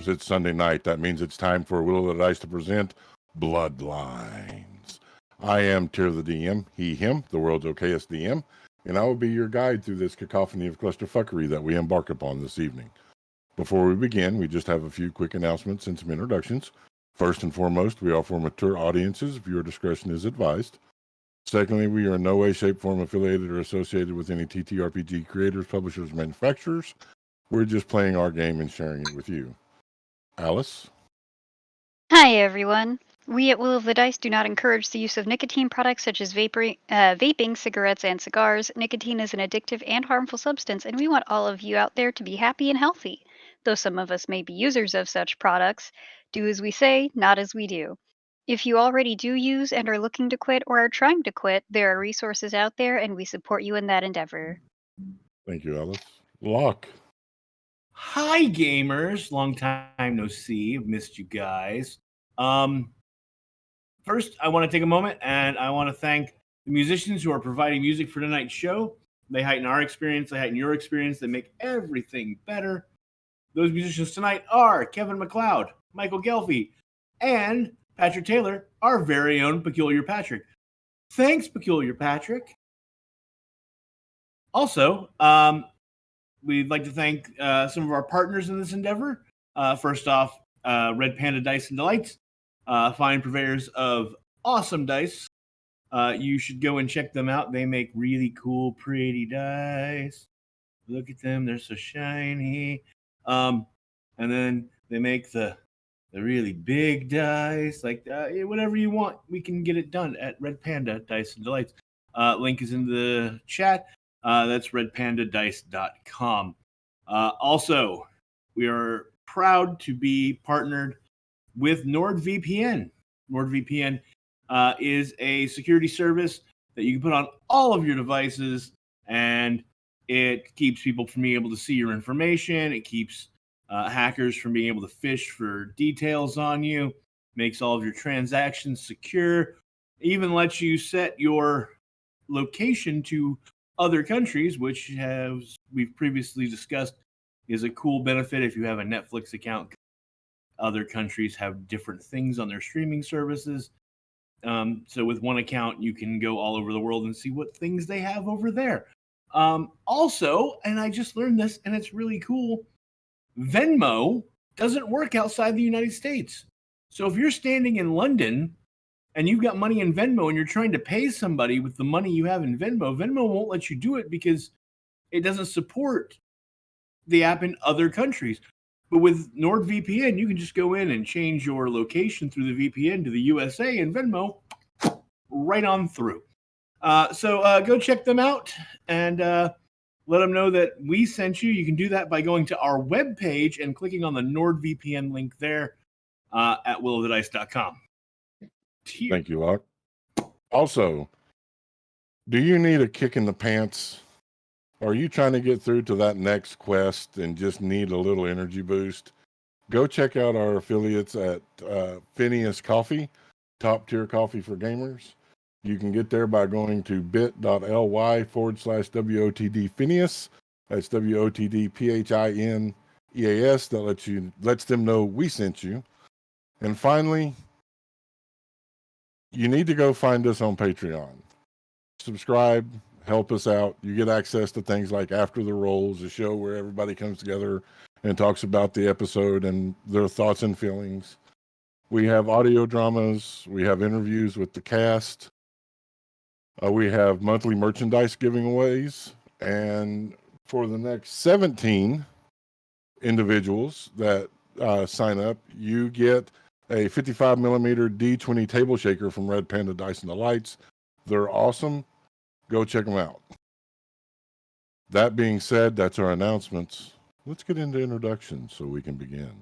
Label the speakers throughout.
Speaker 1: gamers. It's Sunday night. That means it's time for Will of the Dice to present Bloodlines. I am Tier the DM, he, him, the world's okayest DM, and I will be your guide through this cacophony of clusterfuckery that we embark upon this evening. Before we begin, we just have a few quick announcements and some introductions. First and foremost, we offer mature audiences. Viewer discretion is advised. Secondly, we are in no way, shape, form affiliated or associated with any TTRPG creators, publishers, manufacturers. We're just playing our game and sharing it with you. Alice?
Speaker 2: Hi, everyone. We at Will of the Dice do not encourage the use of nicotine products such as vaping, cigarettes, and cigars. Nicotine is an addictive and harmful substance, and we want all of you out there to be happy and healthy. Though some of us may be users of such products, do as we say, not as we do. If you already do use and are looking to quit or are trying to quit, there are resources out there, and we support you in that endeavor.
Speaker 1: Thank you, Alice. Locke?
Speaker 3: Hi, gamers. Long time no see. I've missed you guys. First, I want to take a moment and I want to thank the musicians who are providing music for tonight's show. They heighten our experience, they heighten your experience, they make everything better. Those musicians tonight are Kevin MacLeod, Michael Gelfie, and Patrick Taylor, our very own Peculiar Patrick. Thanks, Peculiar Patrick. Also, we'd like to thank some of our partners in this endeavor. First off, Red Panda Dice and Delights, fine purveyors of awesome dice. You should go and check them out. They make really cool, pretty dice. Look at them; they're so shiny. And then they make the really big dice, like whatever you want. We can get it done at Red Panda Dice and Delights. Link is in the chat. That's redpandadice.com. Also, we are proud to be partnered with NordVPN. NordVPN is a security service that you can put on all of your devices, and it keeps people from being able to see your information. It keeps hackers from being able to fish for details on you, makes all of your transactions secure, even lets you set your location to other countries, which we've previously discussed is a cool benefit if you have a Netflix account. Other countries have different things on their streaming services. So with one account, you can go all over the world and see what things they have over there. Also, and I just learned this, and it's really cool, Venmo doesn't work outside the United States. So if you're standing in London and you've got money in Venmo and you're trying to pay somebody with the money you have in Venmo, Venmo won't let you do it because it doesn't support the app in other countries. But with NordVPN, you can just go in and change your location through the VPN to the USA, and Venmo right on through. So go check them out and let them know that we sent you. You can do that by going to our webpage and clicking on the NordVPN link there at willofthedice.com.
Speaker 1: Thank you, Locke. Also, do you need a kick in the pants? Are you trying to get through to that next quest and just need a little energy boost? Go check out our affiliates at Phineas Coffee, top tier coffee for gamers. You can get there by going to bit.ly/WOTD Phineas. That's WOTDPHINEAS. That lets them know we sent you. And finally, you need to go find us on Patreon. Subscribe, help us out. You get access to things like After the Rolls, a show where everybody comes together and talks about the episode and their thoughts and feelings. We have audio dramas. We have interviews with the cast. We have monthly merchandise giveaways. And for the next 17 individuals that sign up, you get a 55 millimeter D20 table shaker from Red Panda Dice and Delights. They're awesome. Go check them out. That being said, that's our announcements. Let's get into introductions so we can begin.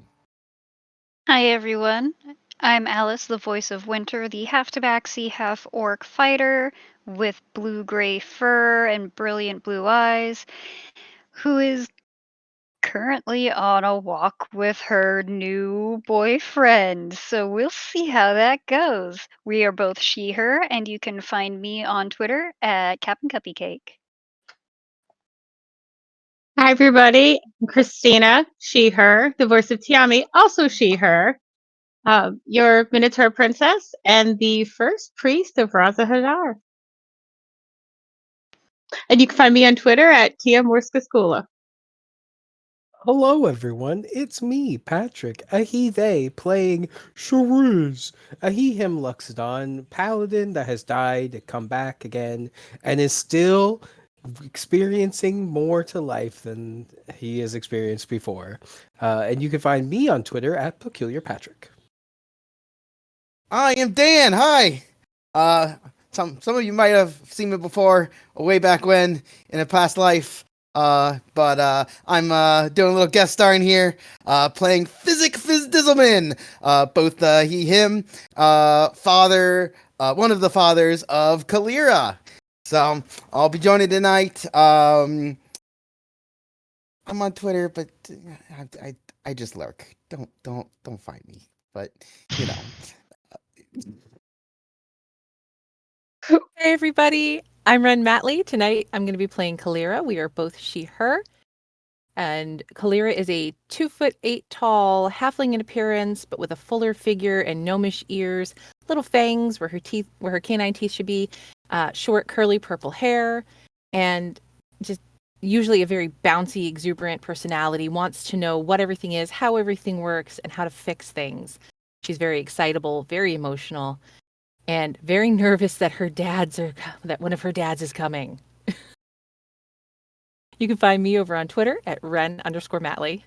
Speaker 2: Hi, everyone. I'm Alice, the voice of Winter, the half-tabaxi, half-orc fighter with blue-gray fur and brilliant blue eyes, who is currently on a walk with her new boyfriend. So we'll see how that goes. We are both she/her, and you can find me on Twitter at Cap'n Cuppy Cake.
Speaker 4: Hi, everybody. I'm Christina, she, her, the voice of Tiami, also she, her, your Minotaur princess, and the first priest of Raza Hadar. And you can find me on Twitter at Tia Morskaskula.
Speaker 5: Hello, everyone. It's me, Patrick, a he, they, playing Shariz, a he, him Luxodon, paladin that has died to come back again and is still experiencing more to life than he has experienced before. And you can find me on Twitter at Peculiar Patrick.
Speaker 6: I am Dan. Hi. Some of you might have seen me before, way back when in a past life. But I'm doing a little guest starring here, playing Physic Fizdizzleman. Both he, him, father, one of the fathers of Kalira. So I'll be joining tonight. I'm on Twitter, but I just lurk. Don't find me. But you know.
Speaker 7: Hey everybody, I'm Ren Matley. Tonight I'm going to be playing Kalira. We are both she, her. And Kalira is a 2'8" tall halfling in appearance, but with a fuller figure and gnomish ears, little fangs where her canine teeth should be, short curly purple hair, and just usually a very bouncy, exuberant personality, wants to know what everything is, how everything works, and how to fix things. She's very excitable, very emotional, and very nervous that one of her dads is coming. You can find me over on Twitter at Ren_Matley.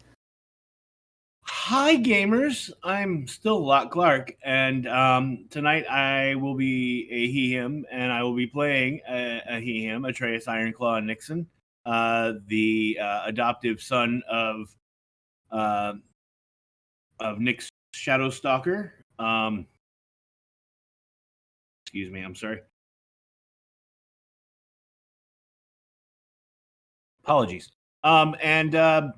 Speaker 3: Hi, gamers. I'm still Lot Clark, and tonight I will be a he/him, and I will be playing a he/him, Atreus Ironclaw Nixon, the adoptive son of Nick's Shadowstalker. Excuse me, I'm sorry. Apologies. And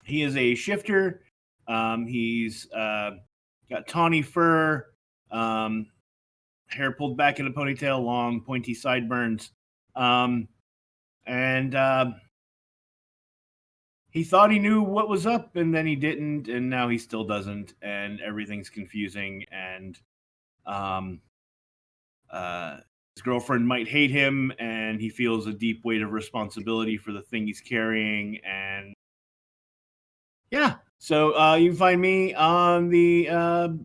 Speaker 3: he is a shifter. He's got tawny fur, hair pulled back in a ponytail, long, pointy sideburns. And he thought he knew what was up, and then he didn't, and now he still doesn't, and everything's confusing. And his girlfriend might hate him, and he feels a deep weight of responsibility for the thing he's carrying. And yeah, so you can find me on the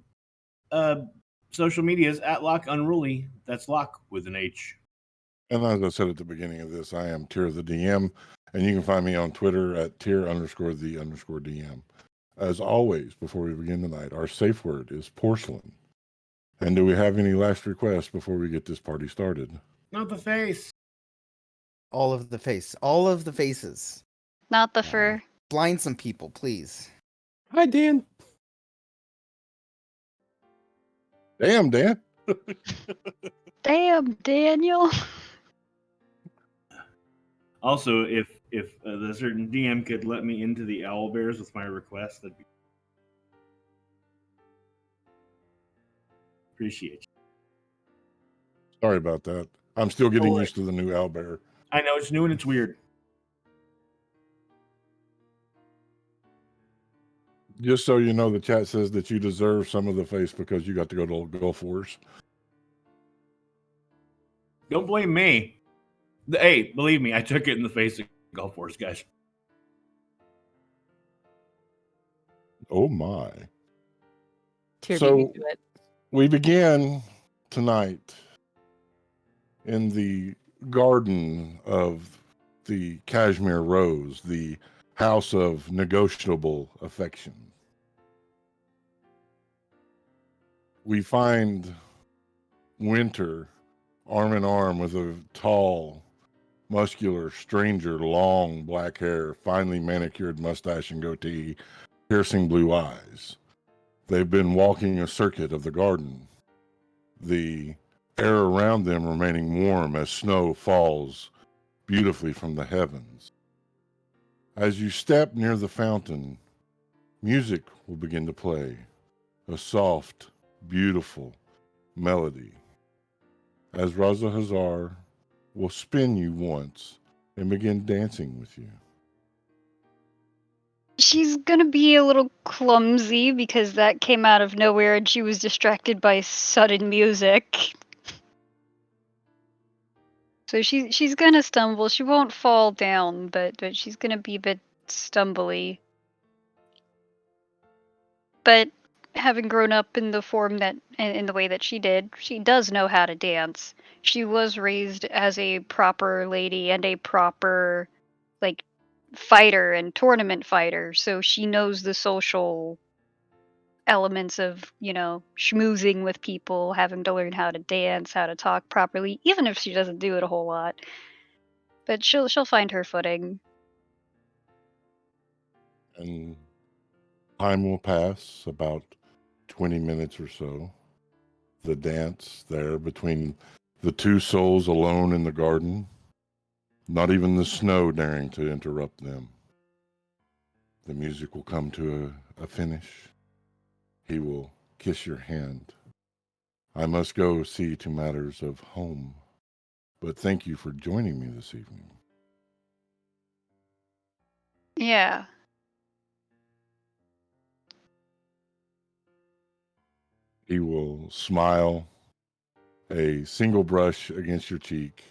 Speaker 3: social medias at Lock Unruly. That's Lock with an H.
Speaker 1: And as I said at the beginning of this, I am Tier the DM, and you can find me on Twitter at Tier_the_DM. As always, before we begin tonight, our safe word is porcelain. And do we have any last requests before we get this party started?
Speaker 3: Not the face.
Speaker 6: All of the face. All of the faces.
Speaker 2: Not the fur.
Speaker 6: Blind some people, please.
Speaker 5: Hi, Dan.
Speaker 1: Damn, Dan.
Speaker 2: Damn, Daniel.
Speaker 3: Also, if the certain DM could let me into the owl bears with my request, that'd be appreciate you.
Speaker 1: Sorry about that. I'm still getting used to the new owlbear.
Speaker 3: I know it's new and it's weird.
Speaker 1: Just so you know, the chat says that you deserve some of the face because you got to go to Gulf Wars.
Speaker 3: Don't blame me. Hey, believe me, I took it in the face of Gulf Wars, guys.
Speaker 1: Oh my.
Speaker 7: Tear
Speaker 1: So-
Speaker 7: beat me to it.
Speaker 1: We begin tonight in the garden of the Cashmere Rose, the house of negotiable affection. We find Winter arm in arm with a tall, muscular stranger, long black hair, finely manicured mustache and goatee, piercing blue eyes. They've been walking a circuit of the garden, the air around them remaining warm as snow falls beautifully from the heavens. As you step near the fountain, music will begin to play, a soft, beautiful melody. As Raza Hazar will spin you once and begin dancing with you.
Speaker 2: She's gonna be a little clumsy because that came out of nowhere and she was distracted by sudden music. So she's gonna stumble. She won't fall down, but she's gonna be a bit stumbly. But having grown up in the form that in the way that she did, she does know how to dance. She was raised as a proper lady and a proper like fighter and tournament fighter, so she knows the social elements of, schmoozing with people, having to learn how to dance, how to talk properly, even if she doesn't do it a whole lot. But she'll find her footing.
Speaker 1: And time will pass, about 20 minutes or so. The dance there between the two souls alone in the garden, not even the snow daring to interrupt them. The music will come to a finish. He will kiss your hand. I must go see to matters of home, but thank you for joining me this evening.
Speaker 2: Yeah.
Speaker 1: He will smile, a single brush against your cheek,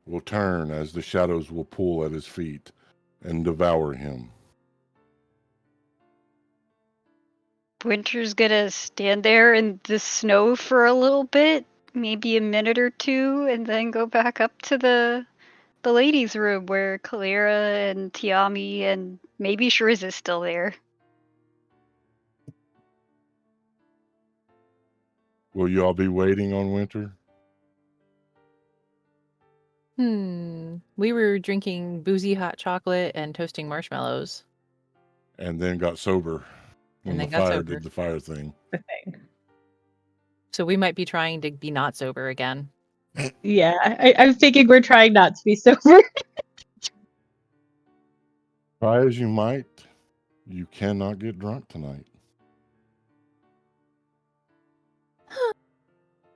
Speaker 1: will turn as the shadows will pull at his feet and devour him.
Speaker 2: Winter's gonna stand there in the snow for a little bit, maybe a minute or two, and then go back up to the ladies' room where Kalira and Tiami and maybe Shriz is still there.
Speaker 1: Will you all be waiting on Winter?
Speaker 7: We were drinking boozy hot chocolate and toasting marshmallows.
Speaker 1: And then got sober when
Speaker 7: And
Speaker 1: the
Speaker 7: then got
Speaker 1: fire
Speaker 7: sober.
Speaker 1: did the fire thing.
Speaker 4: The thing.
Speaker 7: So we might be trying to be not sober again.
Speaker 4: Yeah, I'm thinking we're trying not to be sober.
Speaker 1: Try as you might, you cannot get drunk tonight.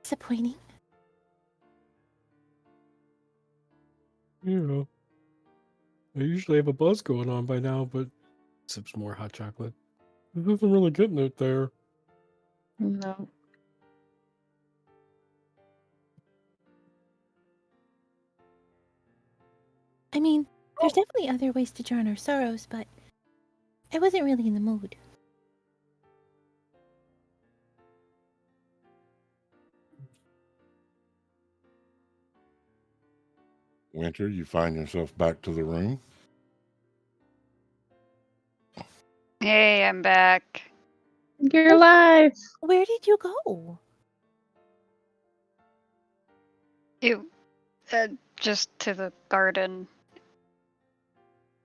Speaker 7: Disappointing.
Speaker 5: I usually have a buzz going on by now, but sips more hot chocolate. It isn't really getting it there.
Speaker 4: No.
Speaker 8: I mean, there's definitely other ways to drown our sorrows, but I wasn't really in the mood.
Speaker 1: Winter, you find yourself back to the room.
Speaker 2: Hey, I'm back.
Speaker 4: You're alive.
Speaker 8: Where did you go?
Speaker 2: You, just to the garden.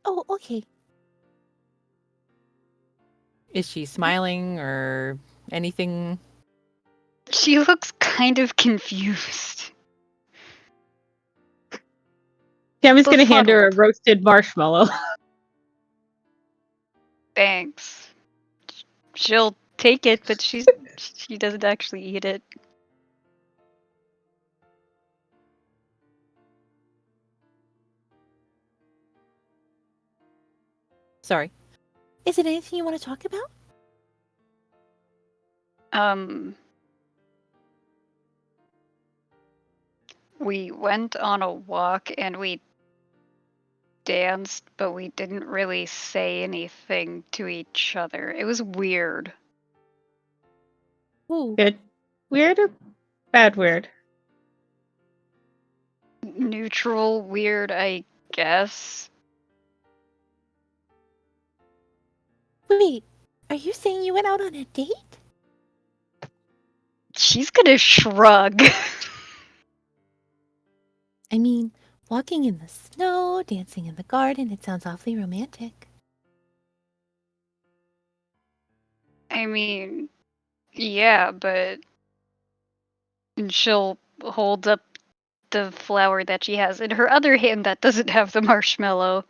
Speaker 8: Oh, okay.
Speaker 7: Is she smiling or anything?
Speaker 2: She looks kind of confused.
Speaker 4: Tammy's gonna hand her a
Speaker 2: Befuddled.
Speaker 4: roasted marshmallow.
Speaker 2: Thanks. She'll take it, but she doesn't actually eat it.
Speaker 7: Sorry.
Speaker 8: Is it anything you want to talk about?
Speaker 2: We went on a walk and we danced, but we didn't really say anything to each other. It was weird.
Speaker 8: Ooh.
Speaker 4: Good. Weird or bad weird?
Speaker 2: Neutral, weird, I guess.
Speaker 8: Wait, are you saying you went out on a date?
Speaker 2: She's gonna shrug.
Speaker 8: I mean, walking in the snow, dancing in the garden, it sounds awfully romantic.
Speaker 2: I mean, yeah, but she'll hold up the flower that she has in her other hand that doesn't have the marshmallow.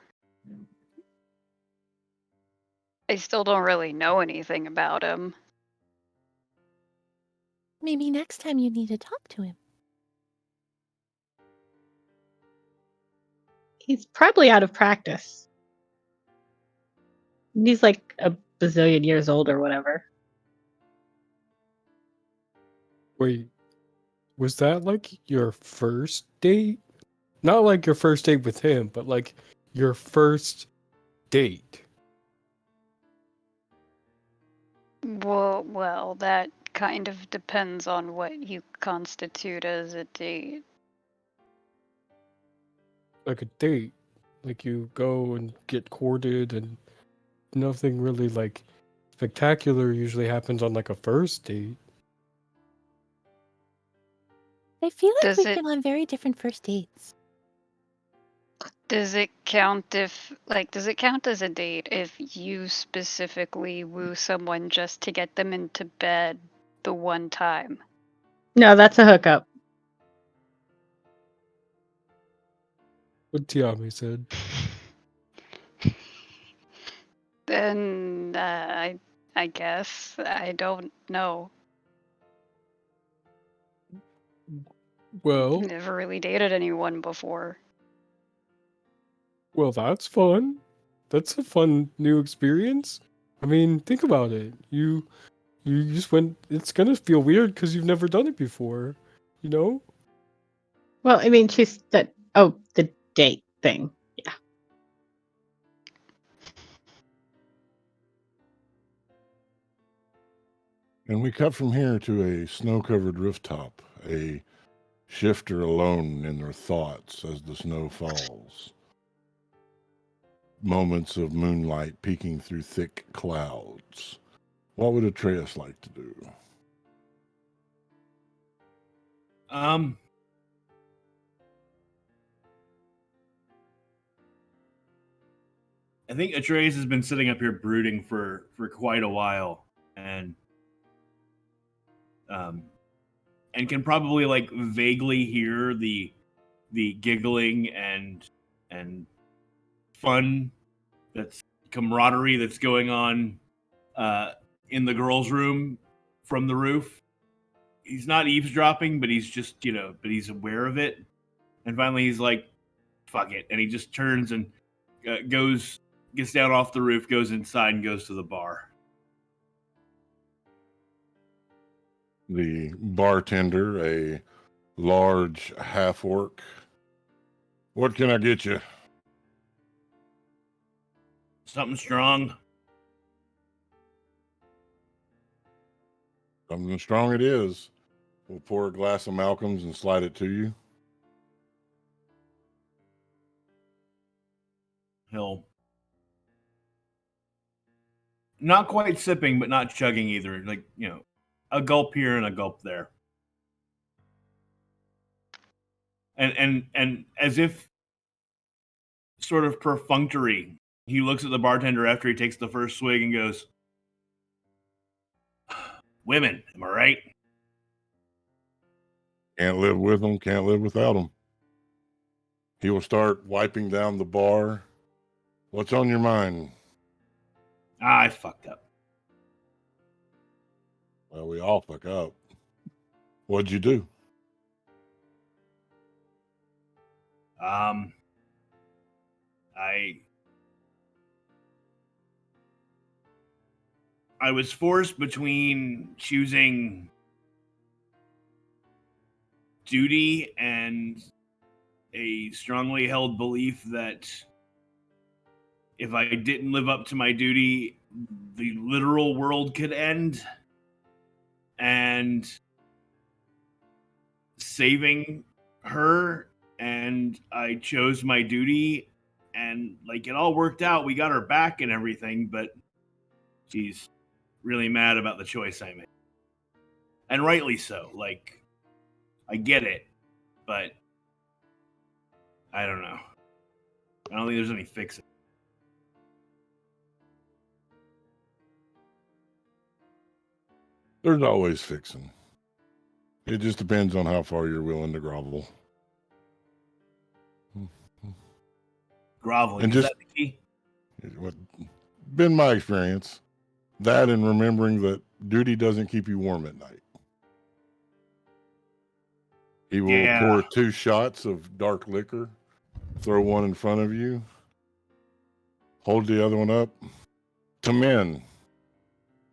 Speaker 2: I still don't really know anything about him.
Speaker 8: Maybe next time you need to talk to him.
Speaker 4: He's probably out of practice. He's like a bazillion years old or whatever.
Speaker 5: Wait, was that like your first date? Not like your first date with him, but like your first date.
Speaker 2: Well, that kind of depends on what you constitute as a date.
Speaker 5: Like a date. Like you go and get courted and nothing really like spectacular usually happens on like a first date.
Speaker 8: I feel like
Speaker 2: Does
Speaker 8: we've
Speaker 2: it
Speaker 8: been on very different first dates.
Speaker 2: does it count as a date if you specifically woo someone just to get them into bed the one time?
Speaker 4: No, that's a hookup.
Speaker 5: What Tiami said.
Speaker 2: Then I guess I don't know.
Speaker 5: Well,
Speaker 2: Never really dated anyone before.
Speaker 5: well, that's fun. That's a fun new experience. I mean, think about it. You just went. It's gonna feel weird because you've never done it before. You know.
Speaker 4: Well, I mean, she's that. Oh, the date thing. Yeah.
Speaker 1: And we cut from here to a snow-covered rooftop, a shifter alone in their thoughts as the snow falls. Moments of moonlight peeking through thick clouds. What would Atreus like to do?
Speaker 3: I think Atreus has been sitting up here brooding for quite a while, and can probably like vaguely hear the giggling and fun that's camaraderie that's going on in the girls' room from the roof. He's not eavesdropping, but he's just but he's aware of it. And finally, he's like, "Fuck it," and he just turns and gets down off the roof, goes inside, and goes to the bar.
Speaker 1: The bartender, a large half-orc. What can I get you?
Speaker 3: Something strong.
Speaker 1: Something strong it is. We'll pour a glass of Malcolm's and slide it to you.
Speaker 3: He'll not quite sipping, but not chugging either. Like, a gulp here and a gulp there. And as if sort of perfunctory, he looks at the bartender after he takes the first swig and goes, "Women, am I right?"
Speaker 1: Can't live with them, can't live without them. He will start wiping down the bar. What's on your mind?
Speaker 3: I fucked up.
Speaker 1: Well, we all fuck up. What'd you do?
Speaker 3: I was forced between choosing duty and a strongly held belief that if I didn't live up to my duty, the literal world could end. And saving her, and I chose my duty, and like it all worked out. We got her back and everything, but she's really mad about the choice I made. And rightly so. Like, I get it, but I don't know. I don't think there's any fixing.
Speaker 1: There's always fixing. It just depends on how far you're willing to grovel.
Speaker 3: Groveling,
Speaker 1: And
Speaker 3: is
Speaker 1: just
Speaker 3: that the key?
Speaker 1: what been my experience. That and remembering that duty doesn't keep you warm at night. He will pour 2 shots of dark liquor, throw one in front of you, hold the other one up, To men,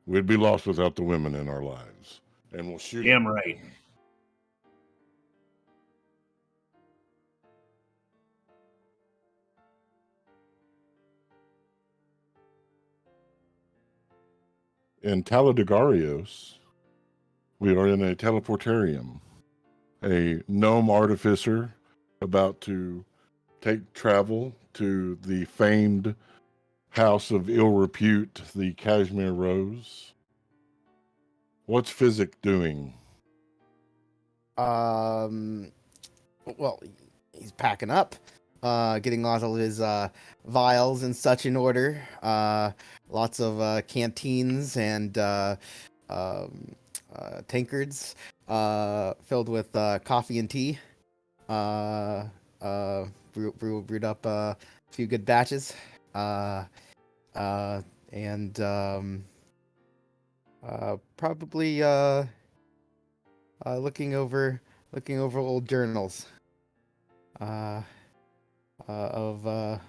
Speaker 1: we'd be lost without the women in our lives. And we'll shoot.
Speaker 3: Damn right.
Speaker 1: In Talidegarios, we are in a teleportarium. A gnome artificer about to take travel to the famed house of ill repute, the Cashmere Rose. What's Physic doing?
Speaker 6: Well, he's packing up, getting all of his vials and such in order. Lots of canteens and tankards filled with coffee and tea. Brewed up a few good batches. And probably looking over old journals of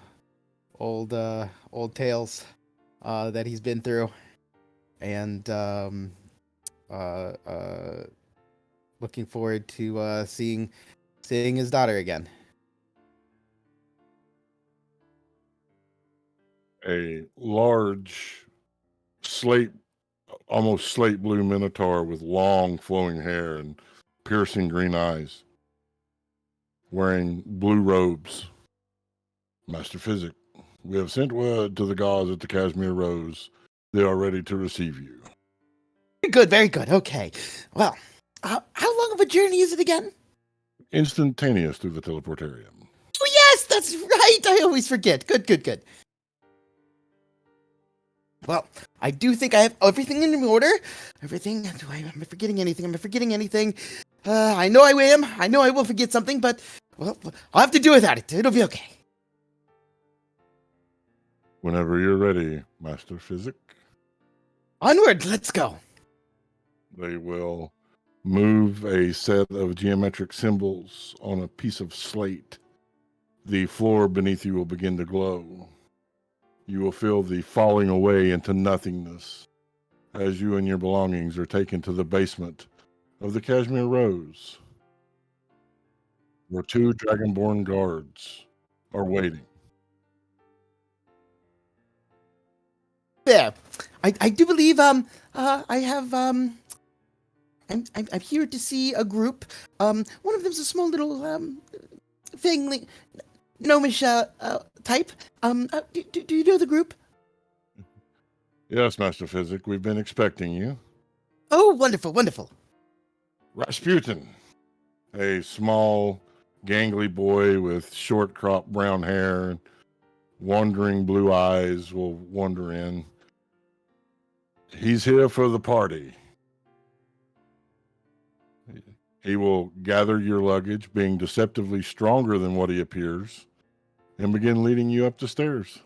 Speaker 6: old tales that he's been through, and looking forward to seeing his daughter again.
Speaker 1: A large almost slate blue minotaur with long flowing hair and piercing green eyes, wearing blue robes. Master Physic, we have sent word to the gods at the Cashmere Rose. They are ready to receive you.
Speaker 6: Very good. Okay. Well, how long of a journey is it again?
Speaker 1: Instantaneous through the teleportarium.
Speaker 6: Oh, yes, that's right. I always forget. Good. Well, I do think I have everything in order. Everything. Am I forgetting anything? I know I am. I know I will forget something, but, well, I'll have to do without it. It'll be okay.
Speaker 1: Whenever you're ready, Master Physic.
Speaker 6: Onward, let's go.
Speaker 1: They will move a set of geometric symbols on a piece of slate. The floor beneath you will begin to glow. You will feel the falling away into nothingness as you and your belongings are taken to the basement of the Cashmere Rose, where two Dragonborn guards are waiting.
Speaker 6: There. I do believe I have I'm here to see a group. One of them's a small little thing, gnomish type. Do you know the group?
Speaker 1: Yes, Master Physic, we've been expecting you.
Speaker 6: Oh, wonderful.
Speaker 1: Rasputin, a small, gangly boy with short cropped brown hair and wandering blue eyes, will wander in. He's here for the party. He will gather your luggage, being deceptively stronger than what he appears, and begin leading you up the stairs.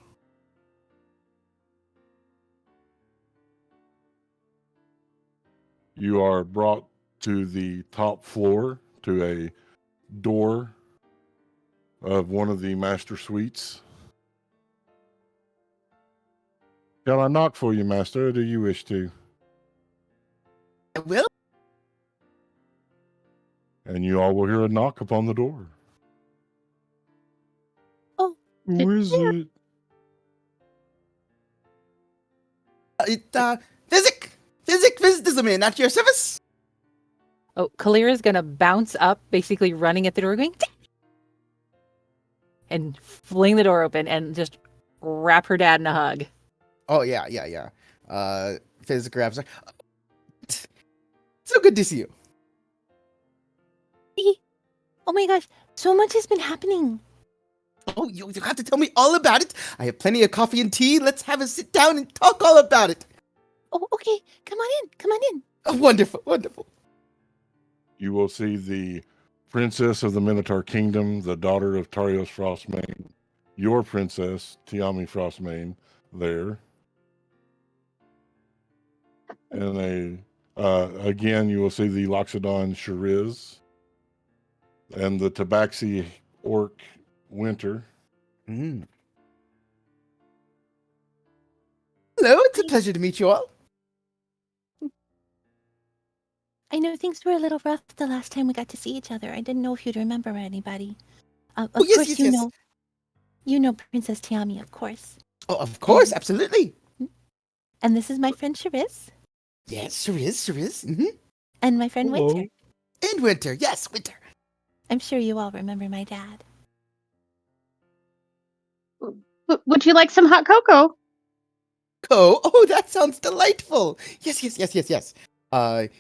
Speaker 1: You are brought to the top floor, to a door of one of the master suites. Shall I knock for you, master, or do you wish to?
Speaker 6: I will.
Speaker 1: And you all will hear a knock upon the door.
Speaker 8: Oh,
Speaker 1: Who is it?
Speaker 6: Physic visitors man, at your service.
Speaker 7: Oh, Kalira's gonna bounce up, basically running at the door, going, "Tick!" and fling the door open and just wrap her dad in a hug.
Speaker 6: Oh yeah. Physic grabs her. So good to see you.
Speaker 8: oh my gosh, so much has been happening.
Speaker 6: Oh, you have to tell me all about it. I have plenty of coffee and tea. Let's have a sit down and talk all about it.
Speaker 8: Oh, okay. Come on in.
Speaker 6: Oh, wonderful.
Speaker 1: You will see the princess of the Minotaur Kingdom, the daughter of Tarios Frostmane, your princess, Tiami Frostmane, there. And again, you will see the Loxodon Shariz and the Tabaxi Orc Winter.
Speaker 6: Hello, it's a pleasure to meet you all.
Speaker 8: I know things were a little rough the last time we got to see each other. I didn't know if you'd remember anybody. Of
Speaker 6: Oh, yes,
Speaker 8: course,
Speaker 6: yes,
Speaker 8: you
Speaker 6: yes.
Speaker 8: know. You know Princess Tiami, of course.
Speaker 6: Oh, of course, absolutely.
Speaker 8: And this is my friend Cheriz.
Speaker 6: Yes, sure is, sure is. Mm-hmm.
Speaker 8: And my friend
Speaker 5: Hello.
Speaker 8: Winter.
Speaker 6: And Winter, yes, Winter.
Speaker 8: I'm sure you all remember my dad.
Speaker 4: Would you like some hot cocoa?
Speaker 6: Oh, that sounds delightful. Yes, yes, yes, yes, yes.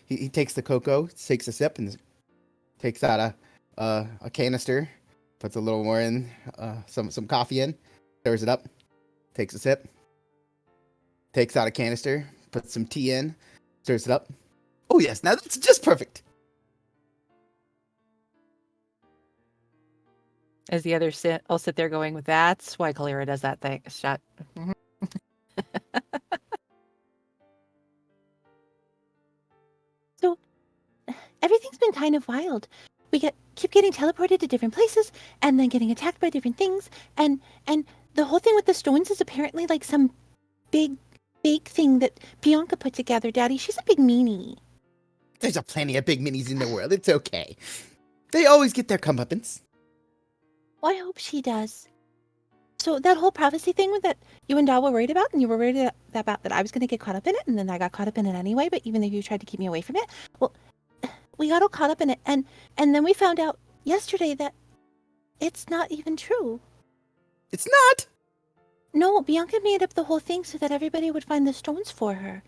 Speaker 6: He takes the cocoa, takes a sip, and takes out a canister, puts a little more in, some coffee in, stirs it up, takes a sip, takes out a canister, puts some tea in, stirs it up. Oh yes, now that's just perfect.
Speaker 7: As the others all sit there going, that's why Kalira does that thing. Shut.
Speaker 8: So, everything's been kind of wild. We keep getting teleported to different places, and then getting attacked by different things, and the whole thing with the stones is apparently like some big thing that Bianca put together, Daddy. She's a big meanie.
Speaker 6: There's a plenty of big minis in the world. It's okay. They always get their comeuppance.
Speaker 8: Well, I hope she does. So that whole prophecy thing that you and Dal were worried about, and you were worried about that I was going to get caught up in it, and then I got caught up in it anyway, but even though you tried to keep me away from it, well, we got all caught up in it, and then we found out yesterday that it's not even true.
Speaker 6: It's not.
Speaker 8: No, Bianca made up the whole thing so that everybody would find the stones for her.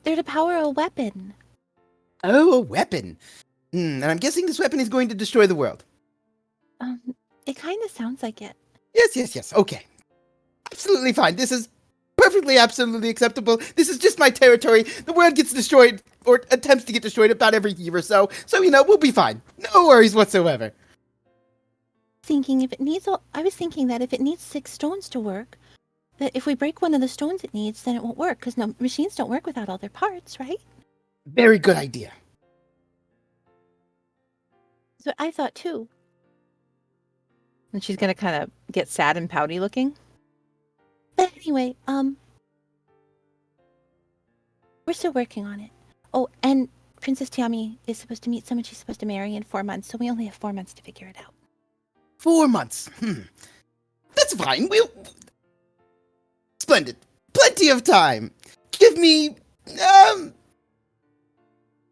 Speaker 8: They're to power a weapon.
Speaker 6: Oh, a weapon. And I'm guessing this weapon is going to destroy the world.
Speaker 8: It kind of sounds like it.
Speaker 6: Yes, yes, yes. Okay. Absolutely fine. This is perfectly, absolutely acceptable. This is just my territory. The world gets destroyed, or attempts to get destroyed, about every year or so. So, we'll be fine. No worries whatsoever.
Speaker 8: I was thinking that if it needs 6 stones to work, that if we break one of the stones it needs, then it won't work, because no, machines don't work without all their parts, right?
Speaker 6: Very good idea.
Speaker 8: So I thought too.
Speaker 7: And she's going to kind of get sad and pouty looking.
Speaker 8: But anyway, we're still working on it. Oh, and Princess Tiami is supposed to meet someone she's supposed to marry in 4 months, so we only have 4 months to figure it out.
Speaker 6: 4 months. That's fine. Splendid. Plenty of time. Give me,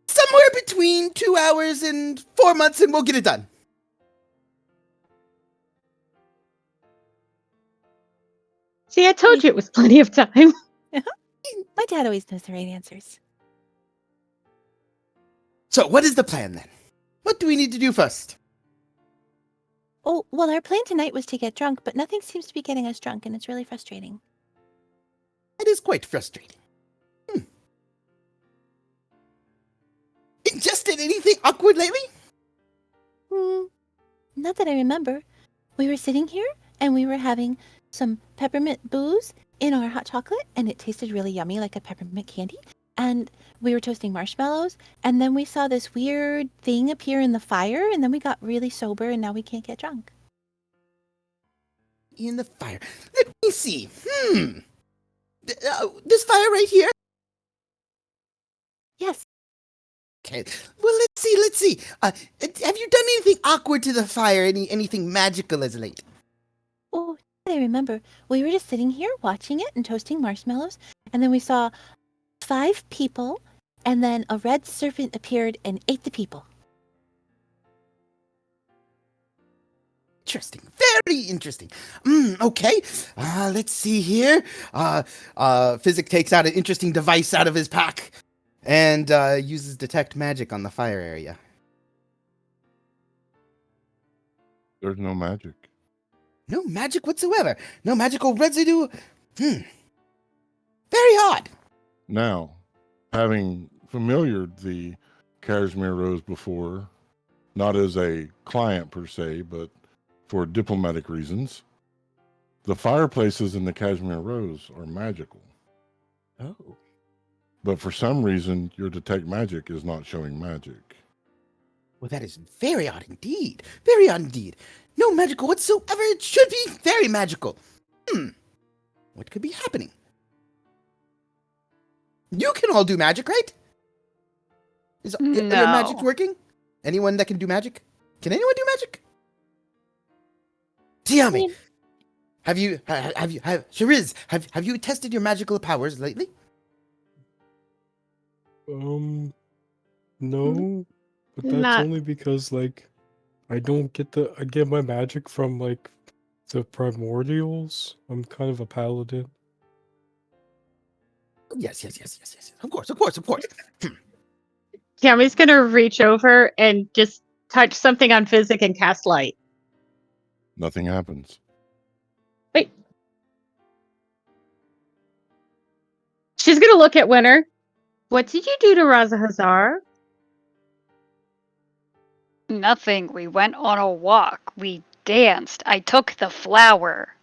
Speaker 6: somewhere between 2 hours and 4 months, and we'll get it done.
Speaker 4: See, I told you it was plenty of time.
Speaker 8: My dad always knows the right answers.
Speaker 6: So, what is the plan then? What do we need to do first?
Speaker 8: Oh, well, our plan tonight was to get drunk, but nothing seems to be getting us drunk, and it's really frustrating.
Speaker 6: It is quite frustrating. Ingested anything awkward lately?
Speaker 8: Not that I remember. We were sitting here, and we were having some peppermint booze in our hot chocolate, and it tasted really yummy, like a peppermint candy. And we were toasting marshmallows, and then we saw this weird thing appear in the fire, and then we got really sober, and now we can't get drunk.
Speaker 6: In the fire. Let me see. This fire right here?
Speaker 8: Yes.
Speaker 6: Okay. Well, let's see. Have you done anything awkward to the fire? Anything magical as late?
Speaker 8: Oh, I remember. We were just sitting here watching it and toasting marshmallows, and then we saw 5 people, and then a red serpent appeared and ate the people.
Speaker 6: Interesting. Very interesting. Okay. Let's see here. Physic takes out an interesting device out of his pack and uses detect magic on the fire area.
Speaker 1: There's no magic.
Speaker 6: No magic whatsoever. No magical residue. Very odd.
Speaker 1: Now, having familiared the Cashmere Rose before, not as a client per se, but for diplomatic reasons, the fireplaces in the Cashmere Rose are magical.
Speaker 6: Oh.
Speaker 1: But for some reason, your detect magic is not showing magic.
Speaker 6: Well, that is very odd indeed. Very odd indeed. No magical whatsoever. It should be very magical. What could be happening? You can all do magic, right? Are your magic
Speaker 2: No.
Speaker 6: working? Anyone that can do magic? Can anyone do magic? Tiami, Shariz, have you tested your magical powers lately?
Speaker 5: No, but that's
Speaker 4: Not
Speaker 5: only because like I get my magic from like the primordials. I'm kind of a paladin.
Speaker 6: Yes. Of course.
Speaker 4: Tammy's gonna reach over and just touch something on physic and cast light.
Speaker 1: Nothing happens.
Speaker 4: Wait. She's gonna look at Winter. What did you do to Raza Hazar?
Speaker 2: Nothing. We went on a walk. We danced. I took the flower.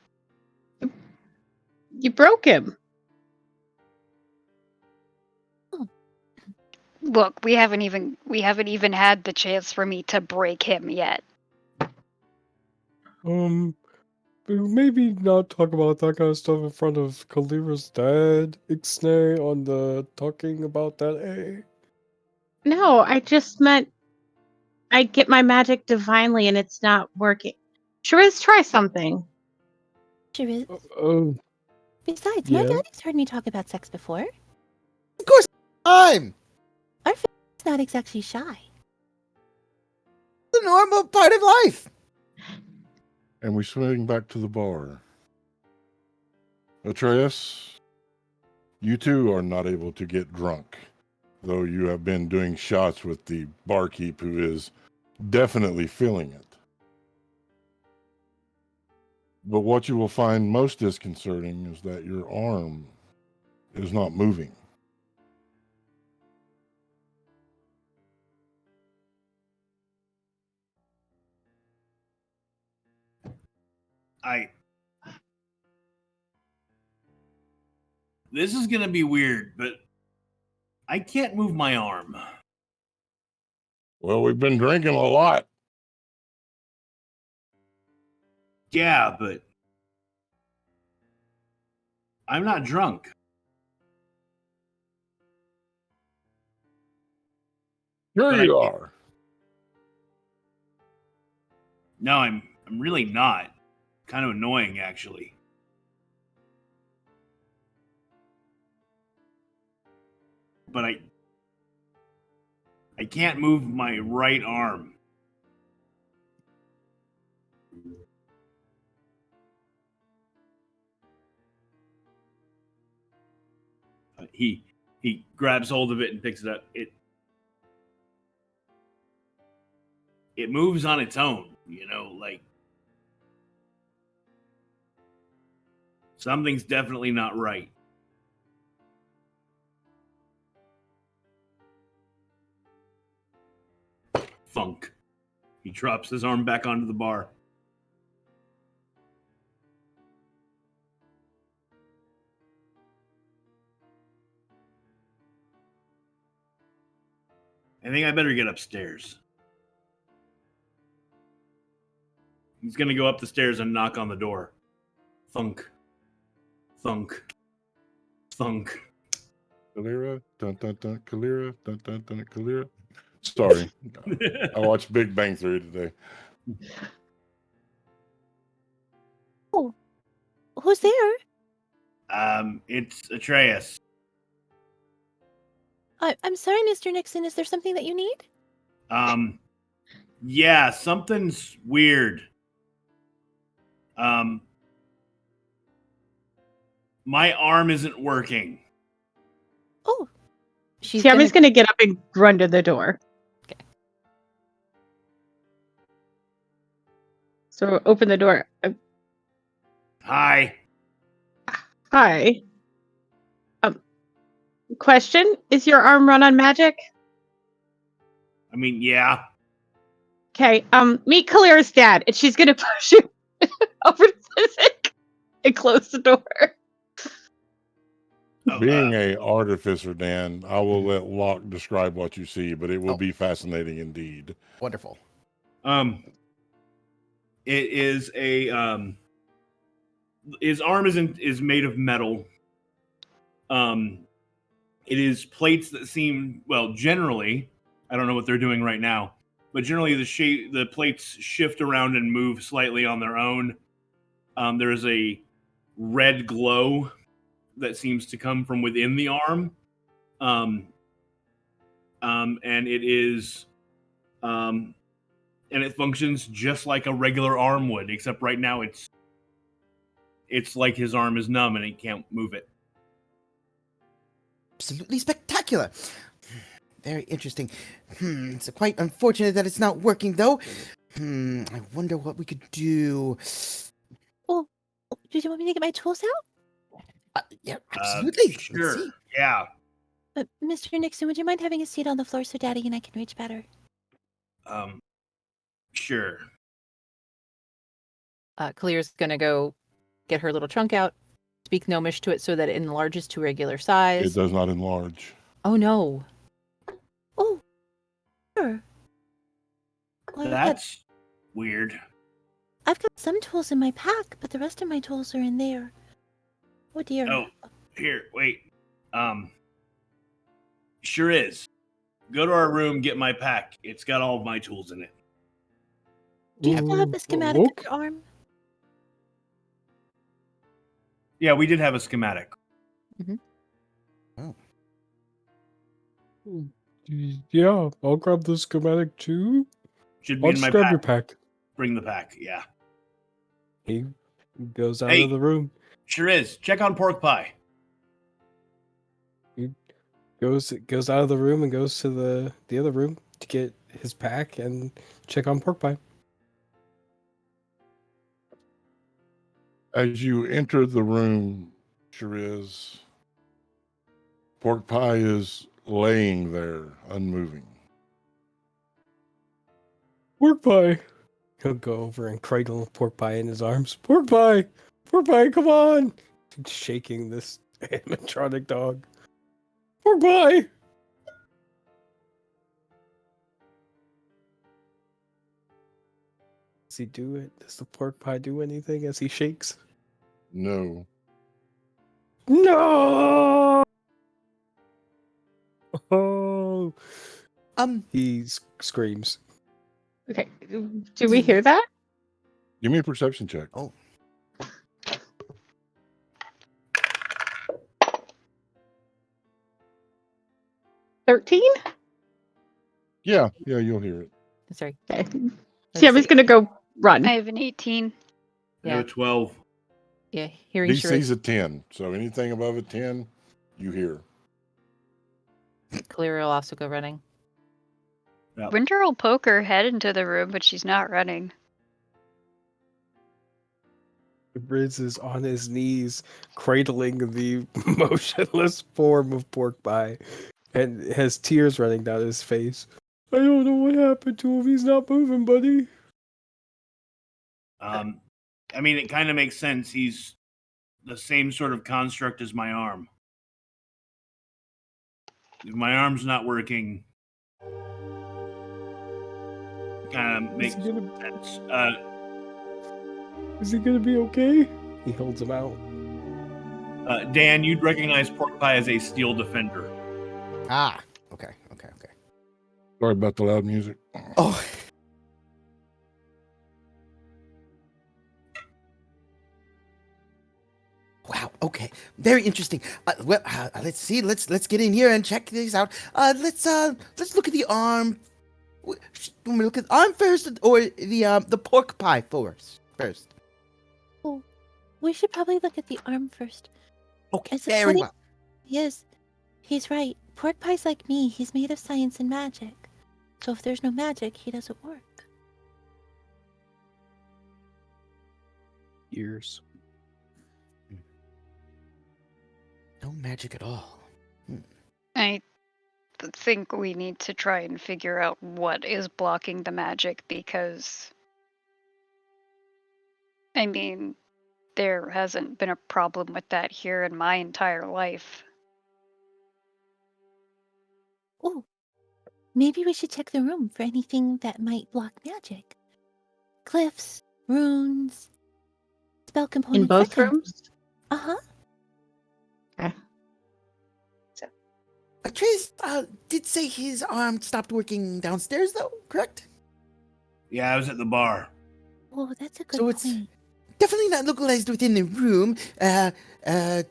Speaker 4: You broke him.
Speaker 2: Look, we haven't even had the chance for me to break him yet.
Speaker 5: Maybe not talk about that kind of stuff in front of Kalira's dad. Ixnay on the talking about that.
Speaker 4: No, I just meant I get my magic divinely and it's not working. Shariz, try something.
Speaker 8: Shariz.
Speaker 5: Oh,
Speaker 8: Besides, my
Speaker 5: yeah.
Speaker 8: daddy's heard me talk about sex before.
Speaker 6: Of course, I'm
Speaker 8: Our family's not exactly shy.
Speaker 6: the normal part of life.
Speaker 1: And we swing back to the bar. Atreus, you too are not able to get drunk, though you have been doing shots with the barkeep who is definitely feeling it. But what you will find most disconcerting is that your arm is not moving.
Speaker 3: This is gonna be weird, but I can't move my arm.
Speaker 1: Well, we've been drinking a lot.
Speaker 3: Yeah, but I'm not drunk.
Speaker 1: Sure
Speaker 3: But
Speaker 1: you are.
Speaker 3: No, I'm really not. Kind of annoying, actually. But I can't move my right arm. He grabs hold of it and picks it up. It moves on its own, like something's definitely not right. Thunk. He drops his arm back onto the bar. I think I better get upstairs. He's going to go up the stairs and knock on the door. Thunk. Thunk. Thunk.
Speaker 1: Kalira, dun dun dun, Kalira, dun dun dun, Kalira. Sorry, I watched Big Bang Theory today.
Speaker 8: Oh, who's there?
Speaker 3: It's Atreus.
Speaker 8: I'm sorry, Mr. Nixon. Is there something that you need?
Speaker 3: Yeah, something's weird. My arm isn't working.
Speaker 8: Oh,
Speaker 4: Tammy's gonna get up and run to the door.
Speaker 8: Okay.
Speaker 4: So open the door.
Speaker 3: Hi.
Speaker 4: Hi. Question: is your arm run on magic?
Speaker 3: I mean, yeah.
Speaker 4: Okay. Meet Kalira's dad, and she's gonna push you over to physic and close the door.
Speaker 1: Being a artificer, Dan, I will let Locke describe what you see, but it will be fascinating indeed.
Speaker 6: Wonderful.
Speaker 3: It is a his arm is made of metal. It is plates that seem, well, generally, I don't know what they're doing right now, but generally the plates shift around and move slightly on their own. There is a red glow that seems to come from within the arm. And it is, and it functions just like a regular arm would, except right now it's like his arm is numb and he can't move it.
Speaker 6: Absolutely spectacular. Very interesting. It's quite unfortunate that it's not working, though. I wonder what we could do.
Speaker 8: Oh, do you want me to get my tools out?
Speaker 6: Yeah, absolutely. Let's
Speaker 3: Sure.
Speaker 6: see.
Speaker 3: Yeah.
Speaker 8: Mr. Nixon, would you mind having a seat on the floor so Daddy and I can reach better?
Speaker 3: Sure.
Speaker 7: Kalira's gonna go get her little trunk out, speak Gnomish to it so that it enlarges to regular size.
Speaker 1: It does not enlarge.
Speaker 7: Oh no.
Speaker 8: Oh, sure. Well,
Speaker 3: That's weird.
Speaker 8: I've got some tools in my pack, but the rest of my tools are in there. Oh dear.
Speaker 3: Oh, here, wait. Sure is. Go to our room, get my pack. It's got all of my tools in it.
Speaker 8: Do you still have the schematic of your arm?
Speaker 3: Yeah, we did have a schematic.
Speaker 6: Oh.
Speaker 5: Yeah, I'll grab the schematic too.
Speaker 3: Should be
Speaker 5: I'll
Speaker 3: in my
Speaker 5: just grab
Speaker 3: pack.
Speaker 5: your pack.
Speaker 3: Bring the pack, yeah.
Speaker 5: He goes out
Speaker 3: Hey.
Speaker 5: of the room.
Speaker 3: Sure is. Check on pork pie.
Speaker 5: Goes out of the room and goes to the other room to get his pack and check on pork pie.
Speaker 1: As you enter the room, Shariz, pork pie is laying there, unmoving.
Speaker 5: Pork pie. He'll go over and cradle pork pie in his arms. Pork pie, come on! Shaking this animatronic dog. Pork pie. Does he do it? Does the pork pie do anything as he shakes?
Speaker 1: No.
Speaker 5: No! Oh! He screams.
Speaker 4: Okay. Do we hear that?
Speaker 1: Give me a perception check.
Speaker 6: Oh.
Speaker 4: 13?
Speaker 1: Yeah, you'll hear it.
Speaker 7: Sorry.
Speaker 4: Okay.
Speaker 7: Let's
Speaker 4: Tiami's
Speaker 7: see.
Speaker 4: gonna go run.
Speaker 2: I have an 18.
Speaker 3: Yeah.
Speaker 7: Yeah.
Speaker 3: 12.
Speaker 7: Yeah, hearing
Speaker 1: DC's
Speaker 7: Shariz.
Speaker 1: a 10, so anything above a 10, you hear.
Speaker 7: Kalira will also go running.
Speaker 3: Yep.
Speaker 2: Winter will poke her head into the room, but she's not running.
Speaker 5: Riz is on his knees, cradling the motionless form of pork pie, and has tears running down his face. I don't know what happened to him. He's not moving, buddy.
Speaker 3: I mean, it kind of makes sense. He's the same sort of construct as my arm. If my arm's not working, kind of makes sense.
Speaker 5: Is he gonna be okay? He holds him out.
Speaker 3: Dan, you'd recognize pork pie as a steel defender.
Speaker 6: Ah. Okay.
Speaker 1: Sorry about the loud music.
Speaker 6: Oh. Wow. Okay. Very interesting. Well, let's see. Let's get in here and check these out. Let's look at the arm. Want me to look at the arm first, or the pork pie first?
Speaker 8: Oh, we should probably look at the arm first.
Speaker 6: Okay.
Speaker 8: Is it
Speaker 6: Very
Speaker 8: funny?
Speaker 6: well.
Speaker 8: Yes, he's right. Pork pie's like me. He's made of science and magic. So if there's no magic, he doesn't work.
Speaker 5: Ears.
Speaker 6: No magic at all.
Speaker 2: I think we need to try and figure out what is blocking the magic because, I mean, there hasn't been a problem with that here in my entire life.
Speaker 8: Oh, maybe we should check the room for anything that might block magic. Glyphs, runes, spell components.
Speaker 4: In both
Speaker 8: that kind of-
Speaker 4: rooms?
Speaker 8: Uh-huh.
Speaker 4: Okay.
Speaker 6: Atreus did say his arm stopped working downstairs, though, correct?
Speaker 3: Yeah, I was at the bar.
Speaker 8: Oh, that's a good
Speaker 6: So it's
Speaker 8: point.
Speaker 6: definitely not localized within the room. The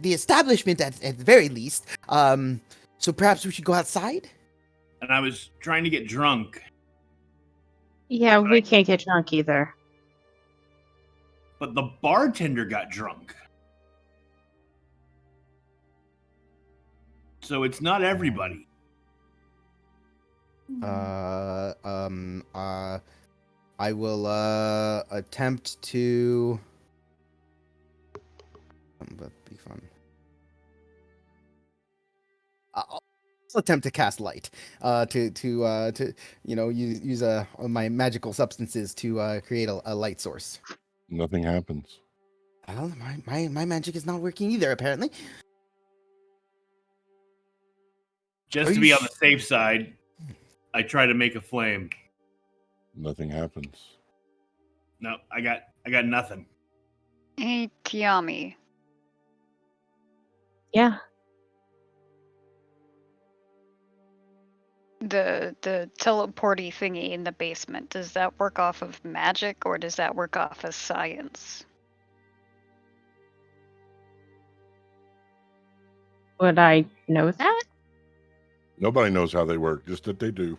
Speaker 6: establishment at the very least. So perhaps we should go outside.
Speaker 3: And I was trying to get drunk,
Speaker 4: Yeah, we can't get drunk either.
Speaker 3: but the bartender got drunk. So it's not everybody.
Speaker 6: I will attempt to. But be fun. I'll attempt to cast light. To use my magical substances to create a light source.
Speaker 1: Nothing happens.
Speaker 6: Well, my magic is not working either, apparently.
Speaker 3: Just
Speaker 6: Are
Speaker 3: to
Speaker 6: you
Speaker 3: be on the safe side, I try to make a flame.
Speaker 1: Nothing happens.
Speaker 3: No, I got nothing.
Speaker 2: Hey, Tiami.
Speaker 4: Yeah.
Speaker 2: The teleporty thingy in the basement, does that work off of magic or does that work off of science?
Speaker 4: Would I know that?
Speaker 1: Nobody knows how they work, just that they do.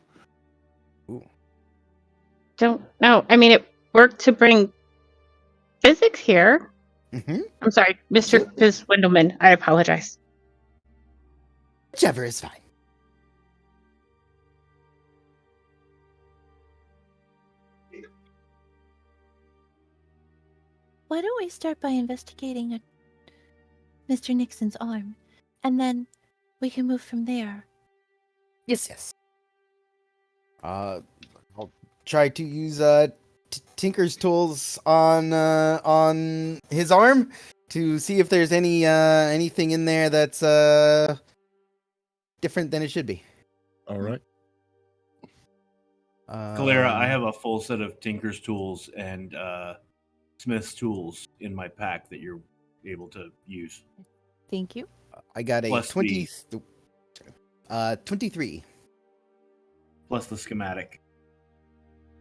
Speaker 4: Don't know. I mean, it worked to bring physics here.
Speaker 6: Mm-hmm.
Speaker 4: I'm sorry, Mr. Fizz Wendelman. I apologize.
Speaker 6: Whichever is fine.
Speaker 8: Why don't we start by investigating Mr. Nixon's arm, and then we can move from there.
Speaker 6: Yes. I'll try to use Tinker's tools on his arm to see if there's anything in there that's different than it should be.
Speaker 1: All right.
Speaker 3: Calera, I have a full set of Tinker's tools and Smith's tools in my pack that you're able to use.
Speaker 8: Thank you.
Speaker 6: I got a
Speaker 3: Plus
Speaker 6: 23.
Speaker 3: Plus the schematic.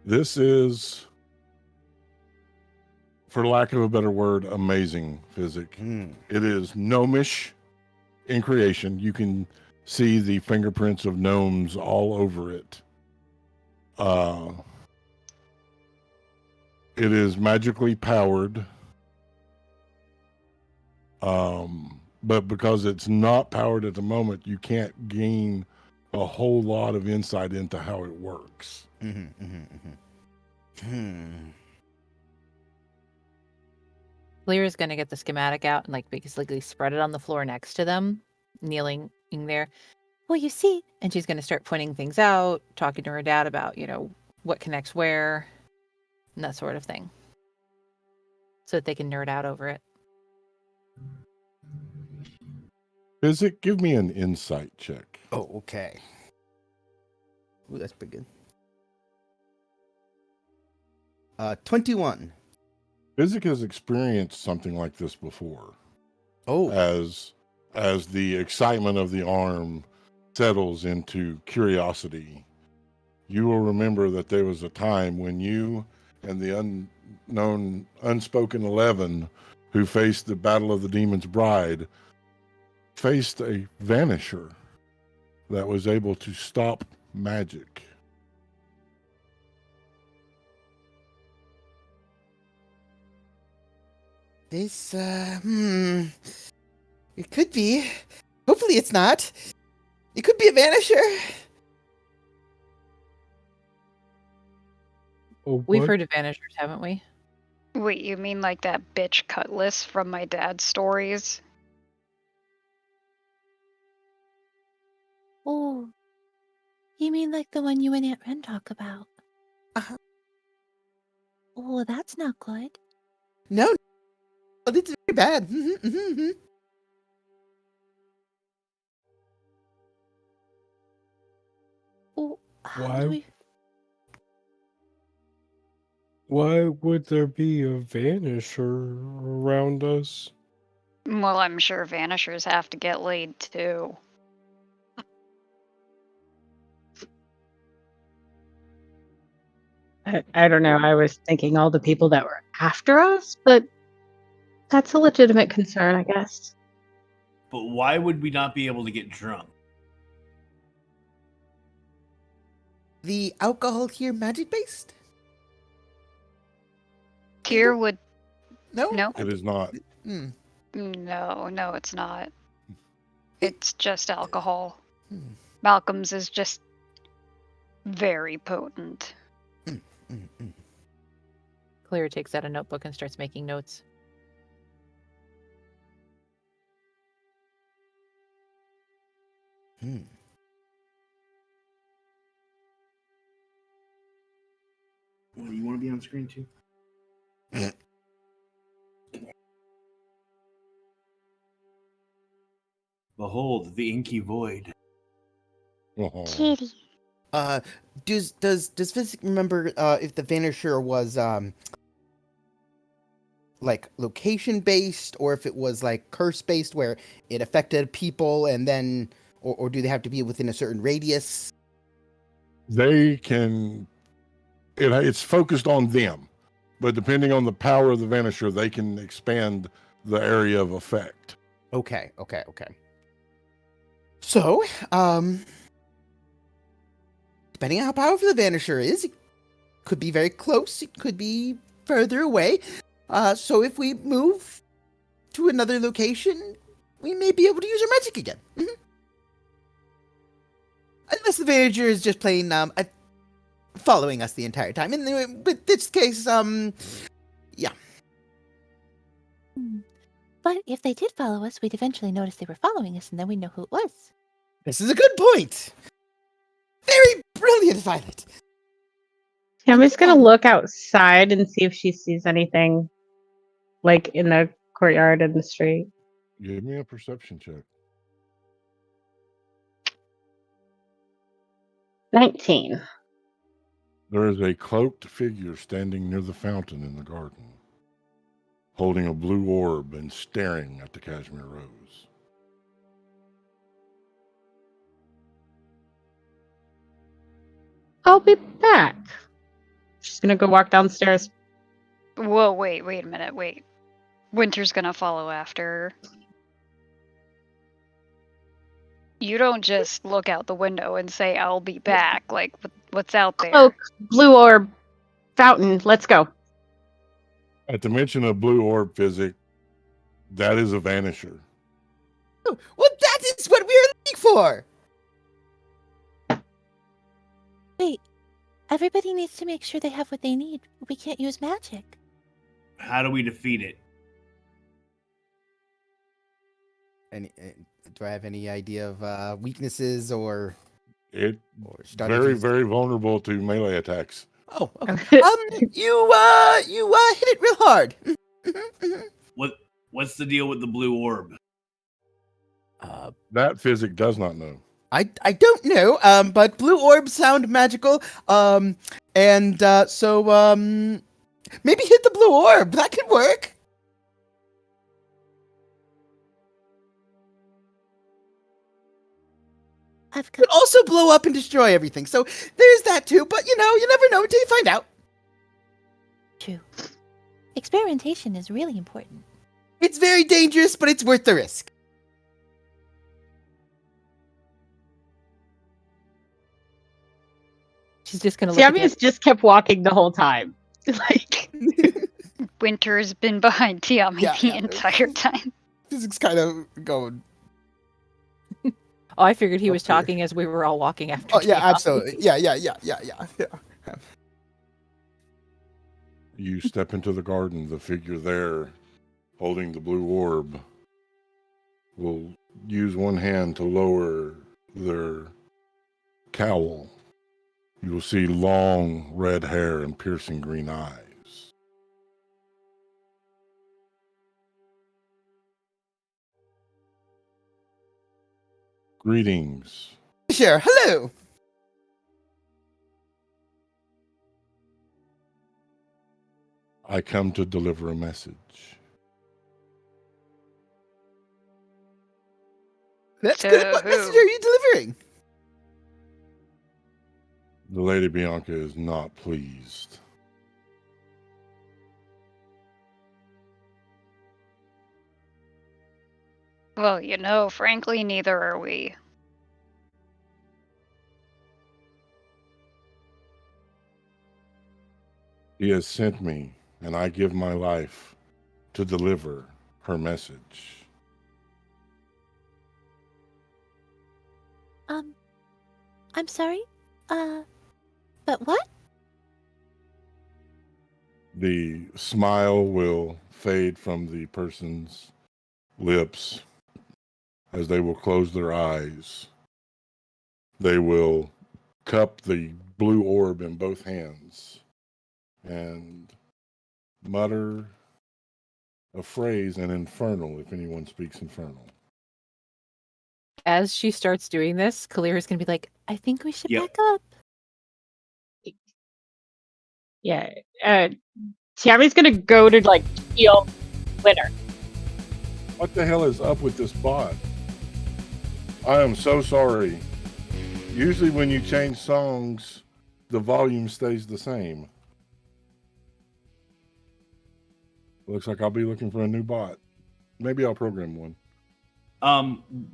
Speaker 1: This is, for lack of a better word, amazing physics. It is gnomish in creation. You can see the fingerprints of gnomes all over it. It is magically powered. But because it's not powered at the moment, you can't gain a whole lot of insight into how it works.
Speaker 7: Lyra's gonna get the schematic out and basically spread it on the floor next to them, kneeling in there. Well, you see, and she's gonna start pointing things out, talking to her dad about, what connects where, and that sort of thing, so that they can nerd out over it.
Speaker 1: Physics, give me an insight check.
Speaker 6: Oh, okay. Ooh, that's pretty good. 21.
Speaker 1: Physics has experienced something like this before.
Speaker 6: Oh.
Speaker 1: As the excitement of the arm settles into curiosity, you will remember that there was a time when you and the unknown unspoken 11 who faced the Battle of the Demon's Bride faced a vanisher that was able to stop magic.
Speaker 6: This, it could be. Hopefully it's not. It could be a vanisher.
Speaker 5: Oh,
Speaker 7: We've
Speaker 5: what?
Speaker 7: heard of vanishers, haven't we?
Speaker 2: Wait, you mean like that bitch cutlass from my dad's stories?
Speaker 8: Oh, you mean like the one you and Aunt Ren talk about?
Speaker 6: Uh-huh.
Speaker 8: Oh, that's not good.
Speaker 6: No, this is very bad.
Speaker 8: Oh, how
Speaker 5: Why?
Speaker 8: do we...
Speaker 5: Why would there be a vanisher around us?
Speaker 2: Well, I'm sure vanishers have to get laid too.
Speaker 4: I don't know. I was thinking all the people that were after us, but that's a legitimate concern, I guess.
Speaker 3: But why would we not be able to get drunk?
Speaker 6: The alcohol here magic based?
Speaker 2: Here would
Speaker 6: No?
Speaker 2: no,
Speaker 1: It is not.
Speaker 6: Hmm.
Speaker 2: no, it's not. It's just alcohol.
Speaker 6: Hmm.
Speaker 2: Malcolm's is just very potent.
Speaker 7: Clear takes out a notebook and starts making notes.
Speaker 6: Hmm.
Speaker 3: Well, you want to be on screen too? Behold, the inky void.
Speaker 1: Oh.
Speaker 8: Kitty.
Speaker 6: Does Physic remember if the Vanisher was like location based or if it was like curse based where it affected people and then or do they have to be within a certain radius?
Speaker 1: They can. It's focused on them, but depending on the power of the Vanisher, they can expand the area of effect.
Speaker 6: Okay. So, depending on how powerful the Vanisher is, it could be very close, it could be further away. So if we move to another location, we may be able to use our magic again. Mhm. Unless the Vanisher is just plain following us the entire time. In this case, yeah.
Speaker 8: But if they did follow us, we'd eventually notice they were following us, and then we'd know who it was.
Speaker 6: This is a good point. Very brilliant, Violet.
Speaker 4: Tammy's gonna look outside and see if she sees anything, like in the courtyard in the street.
Speaker 1: Give me a perception check.
Speaker 4: 19.
Speaker 1: There is a cloaked figure standing near the fountain in the garden, holding a blue orb and staring at the cashmere rose.
Speaker 4: I'll be back. She's gonna go walk downstairs.
Speaker 2: Whoa, wait a minute, wait. Winter's gonna follow after. You don't just look out the window and say, I'll be back. Like, what's out there?
Speaker 4: Cloak, blue orb, fountain. Let's go.
Speaker 1: At the mention of blue orb physic, that is a Vanisher.
Speaker 6: Well, that is what we are looking for.
Speaker 8: Wait, everybody needs to make sure they have what they need. We can't use magic.
Speaker 3: How do we defeat it?
Speaker 6: Do I have any idea of weaknesses or
Speaker 1: It's very,
Speaker 6: strategies?
Speaker 1: very vulnerable to melee attacks.
Speaker 6: Oh, okay. You hit it real hard.
Speaker 3: What's the deal with the blue orb?
Speaker 1: That physic does not know.
Speaker 6: I don't know. But blue orbs sound magical. So maybe hit the blue orb. That could work.
Speaker 8: I've got.
Speaker 6: Could also blow up and destroy everything. So there's that too. But you never know until you find out.
Speaker 8: True. Experimentation is really important.
Speaker 6: It's very dangerous, but it's worth the risk.
Speaker 7: She's just gonna look at
Speaker 4: Tammy has just kept walking the whole time. Like,
Speaker 2: Winter's been behind Tiami the entire time.
Speaker 6: This is kind of going.
Speaker 7: Oh, I figured he was
Speaker 6: Okay.
Speaker 7: talking as we were all walking after.
Speaker 6: Oh yeah,
Speaker 7: Tiami.
Speaker 6: absolutely. Yeah.
Speaker 1: You step into the garden, the figure there holding the blue orb will use one hand to lower their cowl. You will see long red hair and piercing green eyes. Greetings.
Speaker 6: Sure. Hello.
Speaker 1: I come to deliver a message.
Speaker 6: That's
Speaker 2: To
Speaker 6: good. What
Speaker 2: who?
Speaker 6: message are you delivering?
Speaker 1: The Lady Bianca is not pleased.
Speaker 2: Well, you know, frankly, neither are we.
Speaker 1: He has sent me, and I give my life to deliver her message.
Speaker 8: I'm sorry. But what?
Speaker 1: The smile will fade from the person's lips as they will close their eyes. They will cup the blue orb in both hands and mutter a phrase in Infernal, if anyone speaks Infernal.
Speaker 7: As she starts doing this, Kalira's going to be like,
Speaker 8: I think we should
Speaker 3: Yep.
Speaker 8: back up.
Speaker 4: Yeah. Tiami's gonna go to like heal Winter.
Speaker 1: What the hell is up with this bot? I am so sorry. Usually when you change songs, the volume stays the same. Looks like I'll be looking for a new bot. Maybe I'll program one.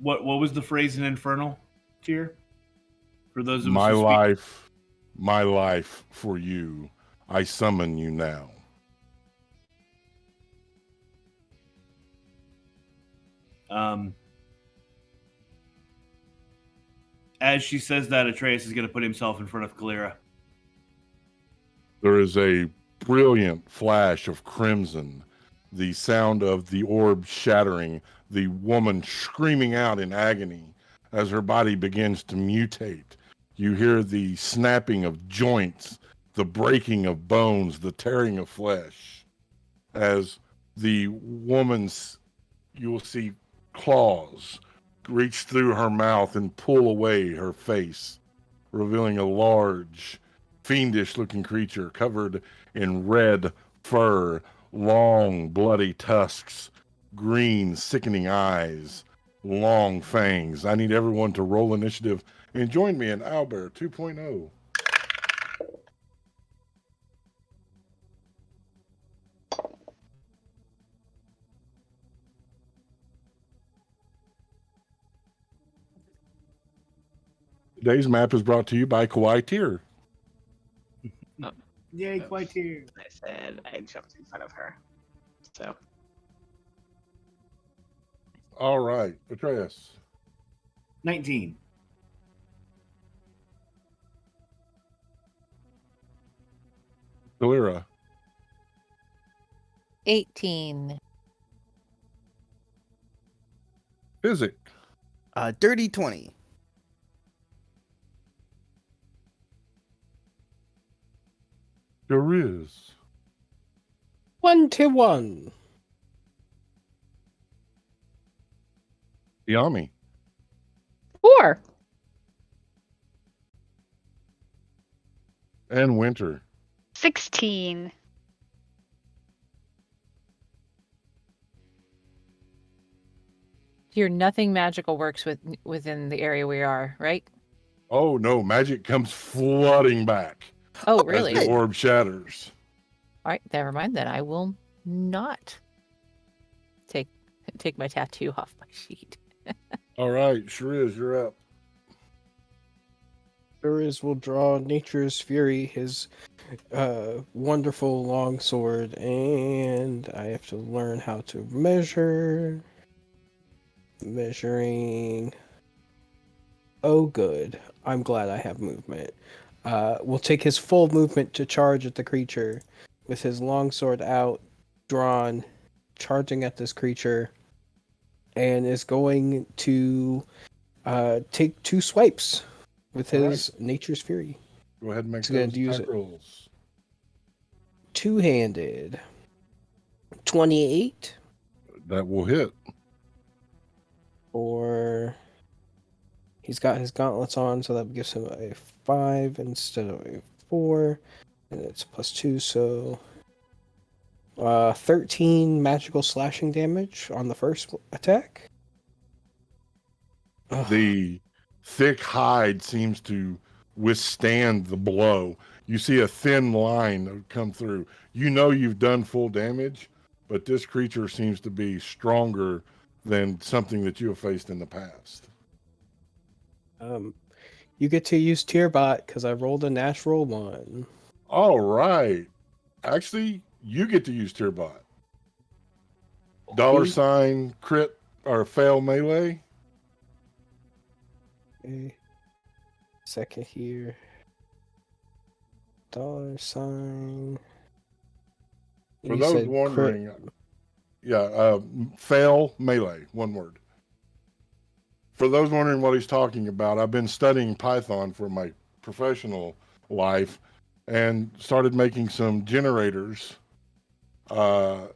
Speaker 3: What was the phrase in Infernal, Tier? For those of
Speaker 1: My
Speaker 3: us who
Speaker 1: my life for you. I summon you now.
Speaker 3: As she says that, Atreus is going to put himself in front of Kalira.
Speaker 1: There is a brilliant flash of crimson, the sound of the orb shattering, the woman screaming out in agony as her body begins to mutate. You hear the snapping of joints, the breaking of bones, the tearing of flesh. As the woman's, you will see claws reach through her mouth and pull away her face, revealing a large, fiendish-looking creature covered in red fur, long, bloody tusks, green, sickening eyes, long fangs. I need everyone to roll initiative and join me in Owlbear 2.0. Today's map is brought to you by Kawaii Tier.
Speaker 3: Yay, quite here.
Speaker 4: I said I jumped in front of her. So
Speaker 1: All right, Atreus.
Speaker 3: 19.
Speaker 1: Kalira.
Speaker 7: 18.
Speaker 1: Physic.
Speaker 6: Dirty 20.
Speaker 1: Gariz.
Speaker 5: 1-1.
Speaker 1: Yami.
Speaker 4: 4.
Speaker 1: And Winter.
Speaker 2: 16.
Speaker 7: Here, nothing magical works within the area we are, right?
Speaker 1: Oh no, magic comes flooding back
Speaker 7: Oh,
Speaker 1: as
Speaker 7: really?
Speaker 1: the orb shatters.
Speaker 7: All right, never mind then. I will not take my tattoo off my sheet.
Speaker 1: All right, Shariz, you're up.
Speaker 5: Shuriz will draw Nature's Fury, his wonderful longsword, and I have to learn how to measure. Measuring. Oh, good. I'm glad I have movement. Will take his full movement to charge at the creature with his longsword out, drawn, charging at this creature, and is going to take 2 swipes with
Speaker 1: All
Speaker 5: his Nature's Fury.
Speaker 1: Go ahead and make
Speaker 5: He's gonna
Speaker 1: those
Speaker 5: use
Speaker 1: attack
Speaker 5: it.
Speaker 1: rolls.
Speaker 5: Two-handed. 28
Speaker 1: That will hit.
Speaker 5: or he's got his gauntlets on, so that gives him a 5 instead of a 4, and it's +2, so 13 magical slashing damage on the first attack. Ugh.
Speaker 1: The thick hide seems to withstand the blow. You see a thin line come through. You know you've done full damage, but this creature seems to be stronger than something that you have faced in the past.
Speaker 5: You get to use Tierbot because I rolled a natural one.
Speaker 1: All right. Actually, you get to use Tierbot. $ crit or fail melee.
Speaker 5: Okay. Second here. $.
Speaker 1: For
Speaker 5: You
Speaker 1: those
Speaker 5: said
Speaker 1: wondering,
Speaker 5: crit.
Speaker 1: fail melee, one word. For those wondering what he's talking about, I've been studying Python for my professional life and started making some generators. And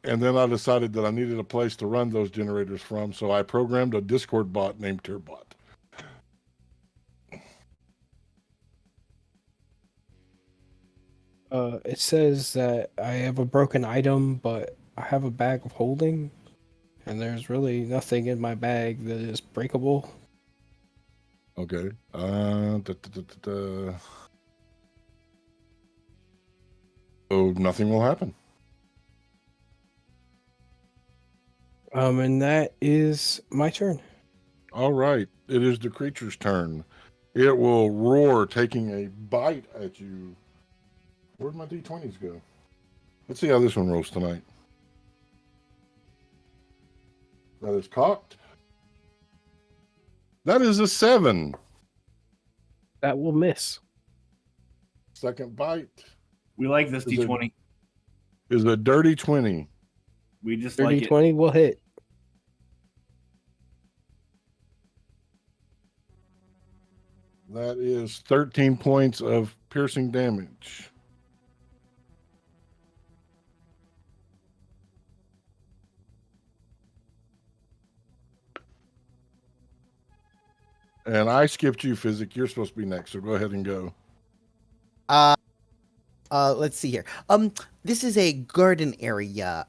Speaker 1: then I decided that I needed a place to run those generators from, so I programmed a Discord bot named Tierbot.
Speaker 5: It says that I have a broken item, but I have a bag of holding, and there's really nothing in my bag that is breakable.
Speaker 1: Okay. So nothing will happen.
Speaker 5: And that is my turn.
Speaker 1: All right. It is the creature's turn. It will roar, taking a bite at you. Where'd my D20s go? Let's see how this one rolls tonight. That is cocked. That is a 7.
Speaker 5: That will miss.
Speaker 1: Second bite
Speaker 3: We like this
Speaker 1: Is it-
Speaker 3: D20.
Speaker 1: is a dirty 20.
Speaker 3: We just
Speaker 5: 30,
Speaker 3: like it.
Speaker 5: 20 will hit.
Speaker 1: That is 13 points of piercing damage. And I skipped you, Physic. You're supposed to be next, so go ahead and go.
Speaker 6: Let's see here. This is a garden area.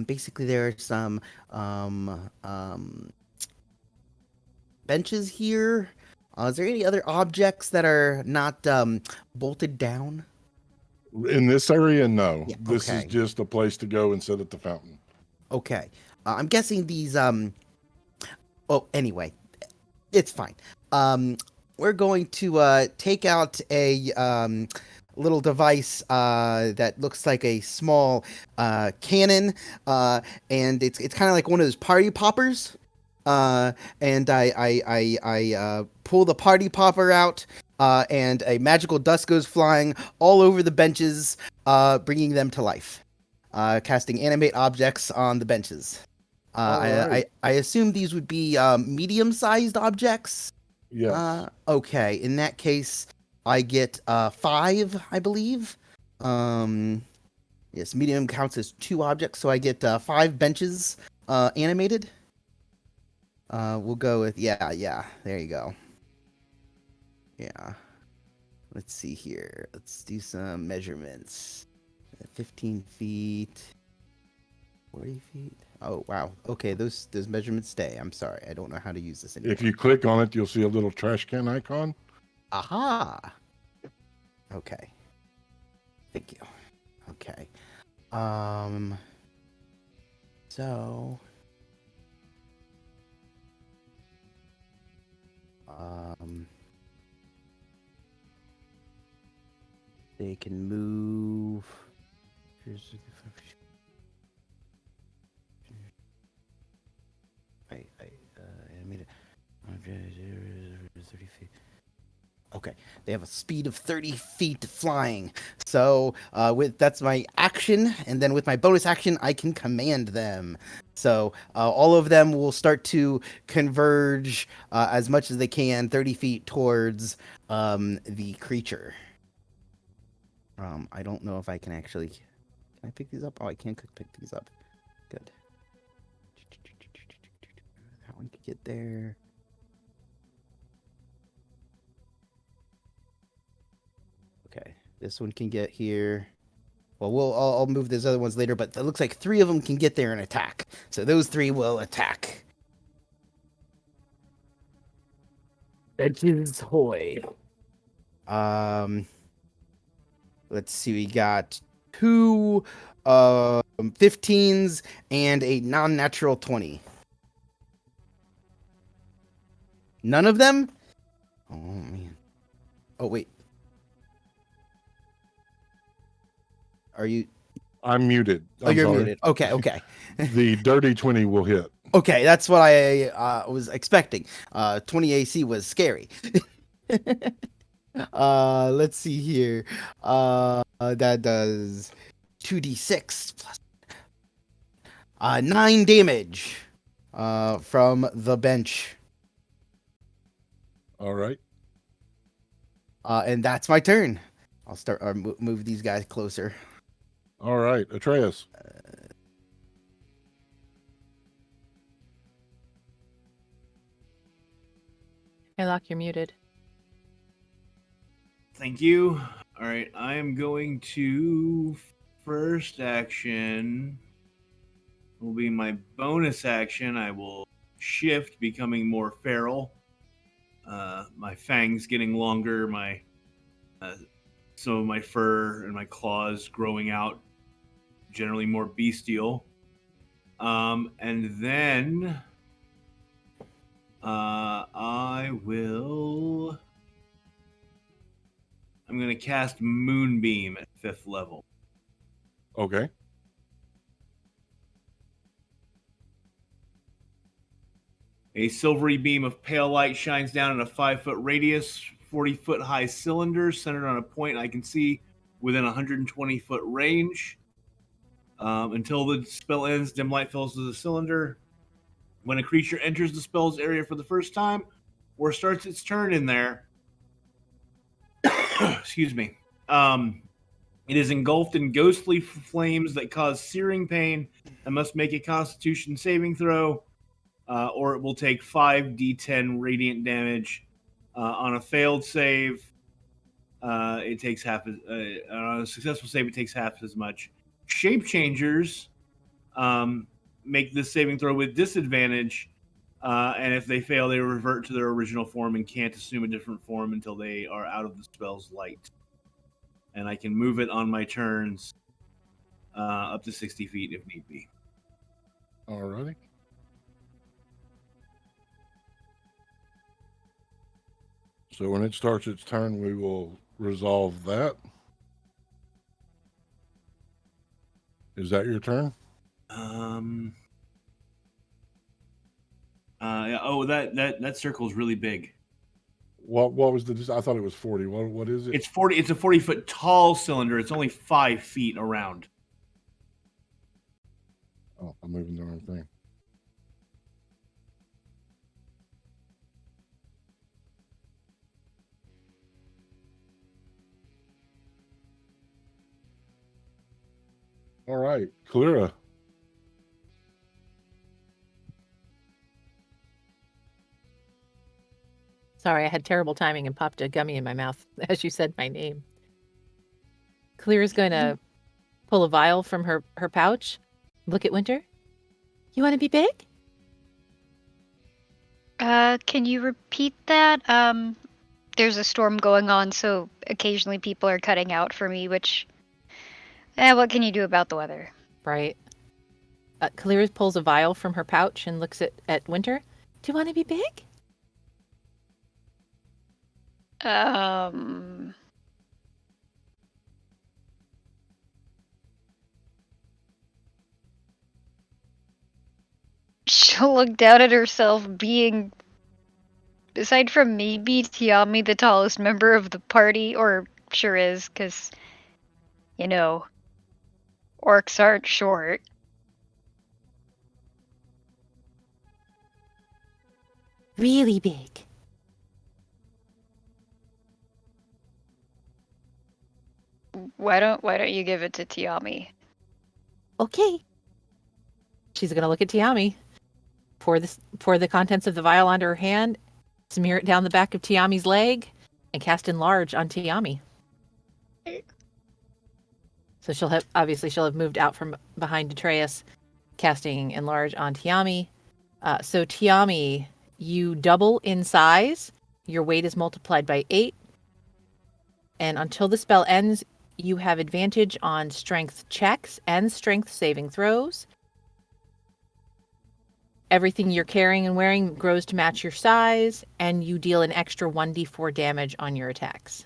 Speaker 6: Basically there are some benches here. Is there any other objects that are not bolted down?
Speaker 1: In this area, no.
Speaker 6: Yeah,
Speaker 1: This is
Speaker 6: okay.
Speaker 1: just a place to go and sit at the fountain.
Speaker 6: Okay. I'm guessing these oh, anyway. It's fine. We're going to take out a little device that looks like a small cannon, and it's kind of like one of those party poppers. And I pull the party popper out, and a magical dust goes flying all over the benches, bringing them to life. Casting animate objects on the benches.
Speaker 1: Alright.
Speaker 6: I assume these would be medium-sized objects.
Speaker 1: Yes.
Speaker 6: Okay. In that case, I get 5, I believe. Yes, medium counts as 2 objects, so I get 5 benches animated. We'll go with yeah. There you go. Yeah. Let's see here. Let's do some measurements. 15 feet. 40 feet. Oh wow. Okay, those measurements stay. I'm sorry. I don't know how to use this anymore.
Speaker 1: If you click on it, you'll see a little trash can icon.
Speaker 6: Aha. Okay. Thank you. Okay. So they can move. Animated. 30 feet. Okay, they have a speed of 30 feet flying. So that's my action, and then with my bonus action, I can command them. So all of them will start to converge as much as they can, 30 feet towards the creature. I don't know if I can actually. Can I pick these up? Oh, I can pick these up. Good. That one could get there. Okay, this one can get here. Well, I'll move those other ones later, but it looks like 3 of them can get there and attack. So those 3 will attack.
Speaker 5: Benches hoy.
Speaker 6: Let's see. We got 2 15s and a non-natural 20. None of them? Oh, man. Oh, wait. Are you...
Speaker 1: I'm muted.
Speaker 6: Oh,
Speaker 1: I'm
Speaker 6: you're
Speaker 1: sorry.
Speaker 6: muted. Okay, okay.
Speaker 1: The dirty 20 will hit.
Speaker 6: Okay, that's what I was expecting. 20 AC was scary. Let's see here. That does 2d6 plus 9 damage from the bench.
Speaker 1: All right.
Speaker 6: And that's my turn. I'll start move these guys closer.
Speaker 1: All right. Atreus.
Speaker 7: Haylock, you're muted.
Speaker 3: Thank you. All right, I am going to first action will be my bonus action. I will shift, becoming more feral. My fangs getting longer, my some of my fur and my claws growing out, generally more bestial. And then I'm going to cast Moonbeam at 5th level.
Speaker 1: Okay.
Speaker 3: A silvery beam of pale light shines down in a 5-foot radius, 40-foot high cylinder centered on a point I can see within 120-foot range. Until the spell ends, dim light fills the cylinder. When a creature enters the spell's area for the first time or starts its turn in there, excuse me, it is engulfed in ghostly flames that cause searing pain and must make a Constitution saving throw, or it will take 5d10 radiant damage. On a failed save, it takes half as. On a successful save, it takes half as much. Shape changers make this saving throw with disadvantage, and if they fail, they revert to their original form and can't assume a different form until they are out of the spell's light. And I can move it on my turns up to 60 feet if need be.
Speaker 1: All righty. So when it starts its turn, we will resolve that. Is that your turn?
Speaker 3: That circle is really big.
Speaker 1: What was the? I thought it was 40. What is it?
Speaker 3: It's 40. It's a 40-foot tall cylinder. It's only 5 feet around.
Speaker 1: Oh, I'm moving the wrong thing. All right, Kalira.
Speaker 7: Sorry, I had terrible timing and popped a gummy in my mouth as you said my name. Kalira's going to pull a vial from her pouch, look at Winter. You want to be big?
Speaker 2: Can you repeat that? There's a storm going on, so occasionally people are cutting out for me, which... what can you do about the weather?
Speaker 7: Right. Kalira pulls a vial from her pouch and looks at Winter. Do you want to be big?
Speaker 2: She'll look down at herself being, aside from maybe Tiami, the tallest member of the party, or sure is, because, you know, orcs aren't short.
Speaker 8: Really big.
Speaker 2: Why don't you give it to Tiami?
Speaker 8: Okay.
Speaker 7: She's going to look at Tiami, pour the contents of the vial onto her hand, smear it down the back of Tiami's leg, and cast Enlarge on Tiami. So she'll have moved out from behind Atreus, casting Enlarge on Tiami. So Tiami, you double in size. Your weight is multiplied by 8. And until the spell ends, you have advantage on strength checks and strength saving throws. Everything you're carrying and wearing grows to match your size, and you deal an extra 1d4 damage on your attacks.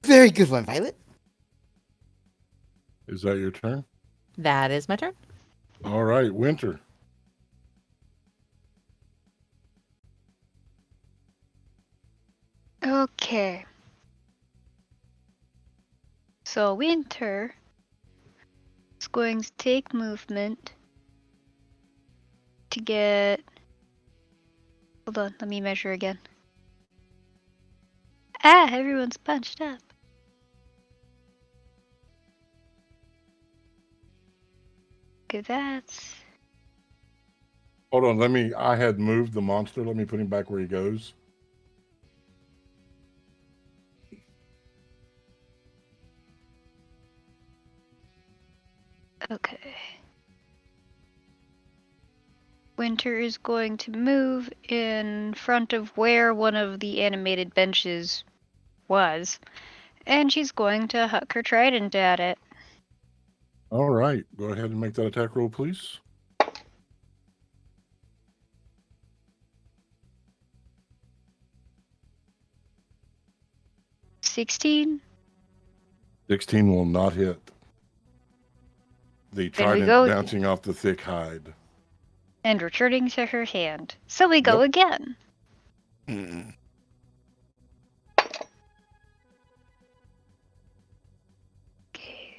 Speaker 6: Very good one, Violet.
Speaker 1: Is that your turn?
Speaker 7: That is my turn.
Speaker 1: All right, Winter.
Speaker 2: Okay. So Winter is going to take movement to get. Hold on, let me measure again. Ah, everyone's punched up. Okay, that's.
Speaker 1: Hold on, I had moved the monster. Let me put him back where he goes.
Speaker 2: Okay. Winter is going to move in front of where one of the animated benches was, and she's going to huck her trident at it.
Speaker 1: All right, go ahead and make that attack roll, please.
Speaker 2: $16.
Speaker 1: 16 will not hit. The
Speaker 2: Then we
Speaker 1: trident
Speaker 2: go-
Speaker 1: bouncing off the thick hide.
Speaker 2: And returning to her hand. So we go
Speaker 1: Yep.
Speaker 2: again.
Speaker 6: Mm.
Speaker 2: Okay.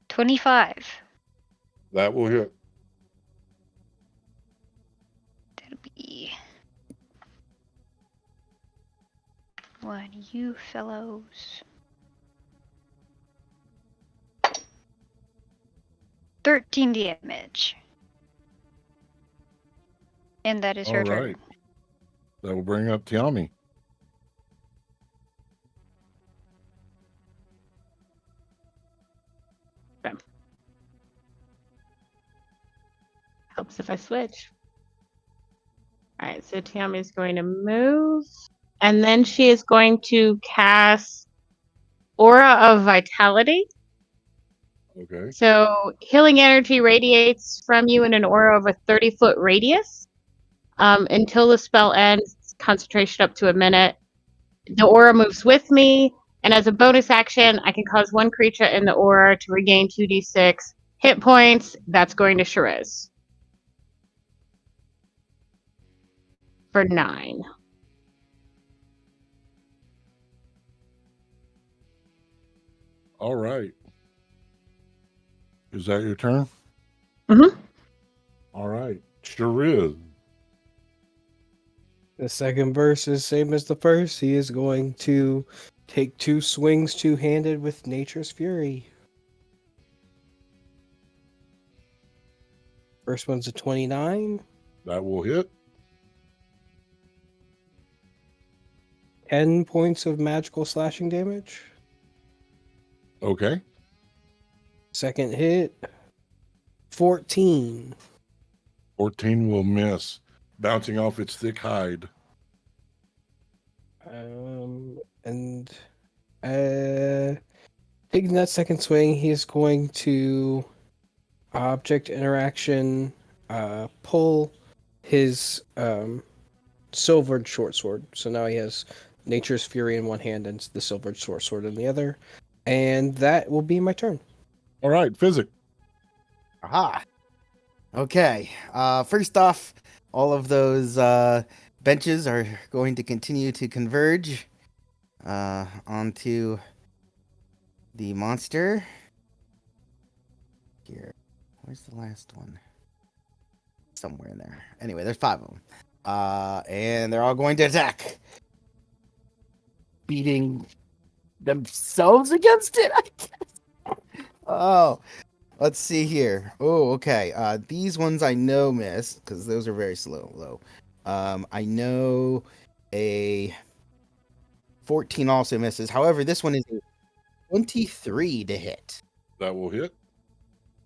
Speaker 2: 25.
Speaker 1: That will hit.
Speaker 2: That'll be one of you fellows. 13 damage. And that is
Speaker 1: All
Speaker 2: her
Speaker 1: right.
Speaker 2: turn.
Speaker 1: That will bring up Tiami.
Speaker 4: Helps if I switch. All right, so Tiami is going to move, and then she is going to cast Aura of Vitality.
Speaker 1: Okay.
Speaker 4: So healing energy radiates from you in an aura of a 30-foot radius. Until the spell ends, concentration up to a minute. The aura moves with me, and as a bonus action, I can cause one creature in the aura to regain 2d6 hit points. That's going to Shiraz. For 9.
Speaker 1: All right. Is that your turn?
Speaker 4: Mm-hmm.
Speaker 1: All right. Sure is.
Speaker 5: The second verse is same as the first. He is going to take 2 swings two-handed with Nature's Fury. First one's a 29.
Speaker 1: That will hit.
Speaker 5: 10 points of magical slashing damage.
Speaker 1: Okay.
Speaker 5: Second hit, 14.
Speaker 1: 14 will miss, bouncing off its thick hide.
Speaker 5: And taking that second swing, he is going to object interaction, pull his silvered short sword. So now he has Nature's Fury in one hand and the silvered short sword in the other. And that will be my turn.
Speaker 1: All right, Physic.
Speaker 6: Aha. Okay. First off, all of those benches are going to continue to converge onto the monster. Here. Where's the last one? Somewhere in there. Anyway, there's 5 of them. And they're all going to attack. Beating themselves against it, I guess. Oh. Let's see here. Oh, okay. These ones I know miss because those are very low. I know a 14 also misses. However, this one is a 23 to hit.
Speaker 1: That will hit.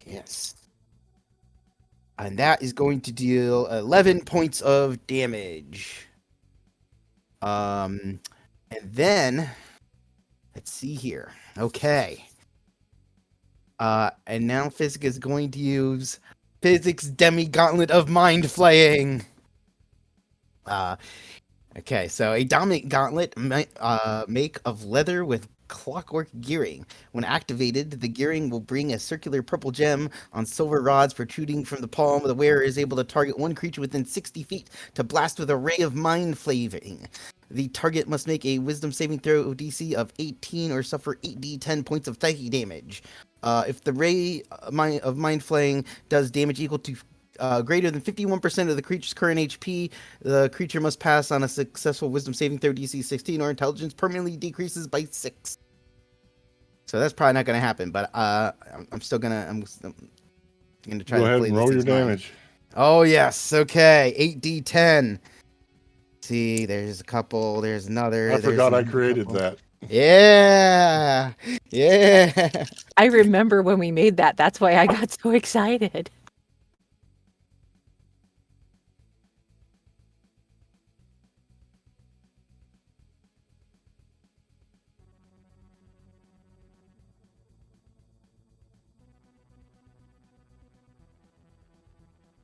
Speaker 6: Yes. And that is going to deal 11 points of damage. And then let's see here. Okay. And now Physic is going to use Physic's Demi Gauntlet of Mind Flaying. Okay, so a dominant gauntlet make of leather with clockwork gearing. When activated, the gearing will bring a circular purple gem on silver rods protruding from the palm. The wearer is able to target one creature within 60 feet to blast with a ray of mind flaying. The target must make a wisdom saving throw DC of 18 or suffer 8d10 points of psychic damage. If the ray of mind flaying does damage equal to greater than 51% of the creature's current HP, the creature must pass on a successful wisdom saving throw DC 16 or intelligence permanently decreases by 6. So that's probably not going to happen, but I'm still going to try
Speaker 1: Go
Speaker 6: to
Speaker 1: ahead
Speaker 6: flay
Speaker 1: and
Speaker 6: this
Speaker 1: roll your
Speaker 6: thing's mind.
Speaker 1: damage.
Speaker 6: Oh, yes. Okay. 8d10. See, there's a couple. There's another.
Speaker 1: I forgot I
Speaker 6: another
Speaker 1: created
Speaker 6: couple.
Speaker 1: that.
Speaker 6: Yeah. Yeah.
Speaker 7: I remember when we made that. That's why I got so excited.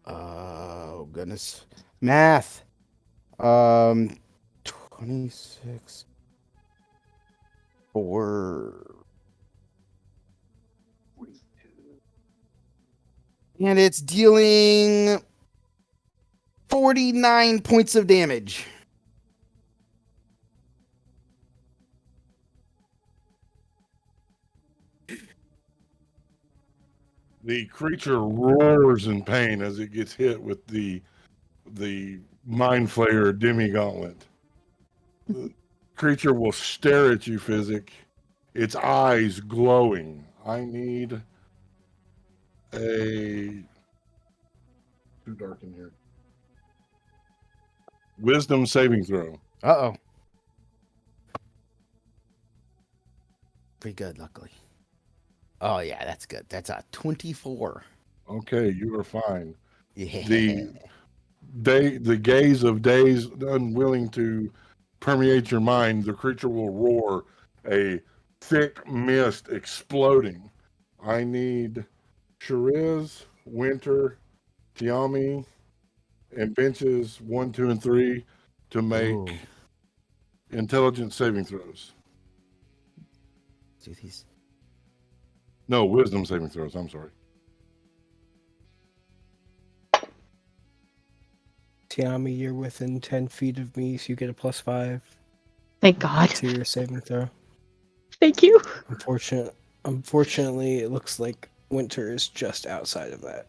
Speaker 6: Oh, goodness. Math. 26. 4. And it's dealing 49 points of damage.
Speaker 1: The creature roars in pain as it gets hit with the Mind Flayer Demi Gauntlet. The creature will stare at you, Physic, its eyes glowing. I need a... Too dark in here. Wisdom saving throw.
Speaker 6: Uh-oh. Pretty good, luckily. Oh, yeah, that's good. That's a 24.
Speaker 1: Okay, you are fine.
Speaker 6: Yeah.
Speaker 1: The gaze of days unwilling to permeate your mind, the creature will roar, a thick mist exploding. I need Shariz, Winter, Tiami, and benches 1, 2, and 3 to make
Speaker 6: Ooh.
Speaker 1: intelligence saving throws.
Speaker 6: Do these.
Speaker 1: No, wisdom saving throws. I'm sorry.
Speaker 5: Tiami, you're within 10 feet of me, so you get a +5
Speaker 4: Thank God.
Speaker 5: to your saving throw.
Speaker 4: Thank you.
Speaker 5: Unfortunately, it looks like Winter is just outside of that.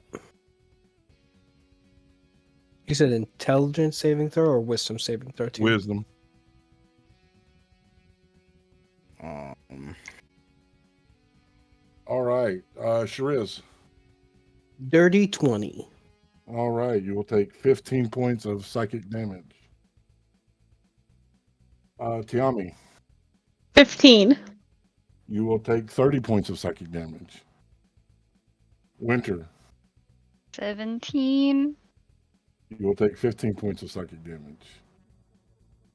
Speaker 5: You said intelligence saving throw or wisdom saving throw too?
Speaker 1: Wisdom. All right. Shariz.
Speaker 5: Dirty 20.
Speaker 1: All right. You will take 15 points of psychic damage. Tiami.
Speaker 4: 15.
Speaker 1: You will take 30 points of psychic damage. Winter.
Speaker 2: 17.
Speaker 1: You will take 15 points of psychic damage.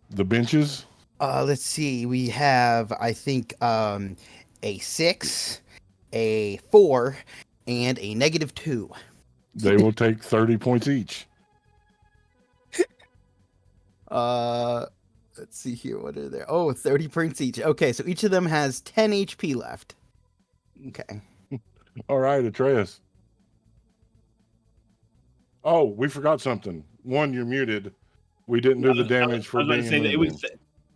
Speaker 1: The benches.
Speaker 6: Let's see. We have, I think, a 6, a 4, and a -2.
Speaker 1: They will take 30 points each.
Speaker 6: Let's see here. What are there? Oh, 30 points each. Okay, so each of them has 10 HP left. Okay.
Speaker 1: All right, Atreus. Oh, we forgot something. One, you're muted. We didn't do the damage for
Speaker 3: I was about
Speaker 1: being
Speaker 3: to say
Speaker 1: in Moonbeam.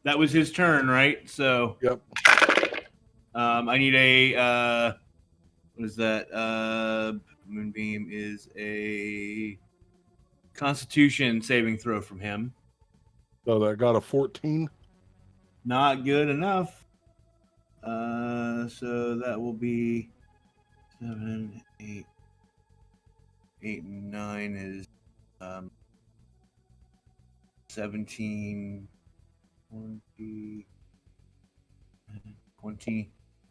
Speaker 3: that was his turn, right? So
Speaker 1: Yep.
Speaker 3: I need a what is that? Moonbeam is a Constitution saving throw from him.
Speaker 1: So that got a 14.
Speaker 3: Not good enough. So that will be 7, 8, 8, and 9 is 17, 20.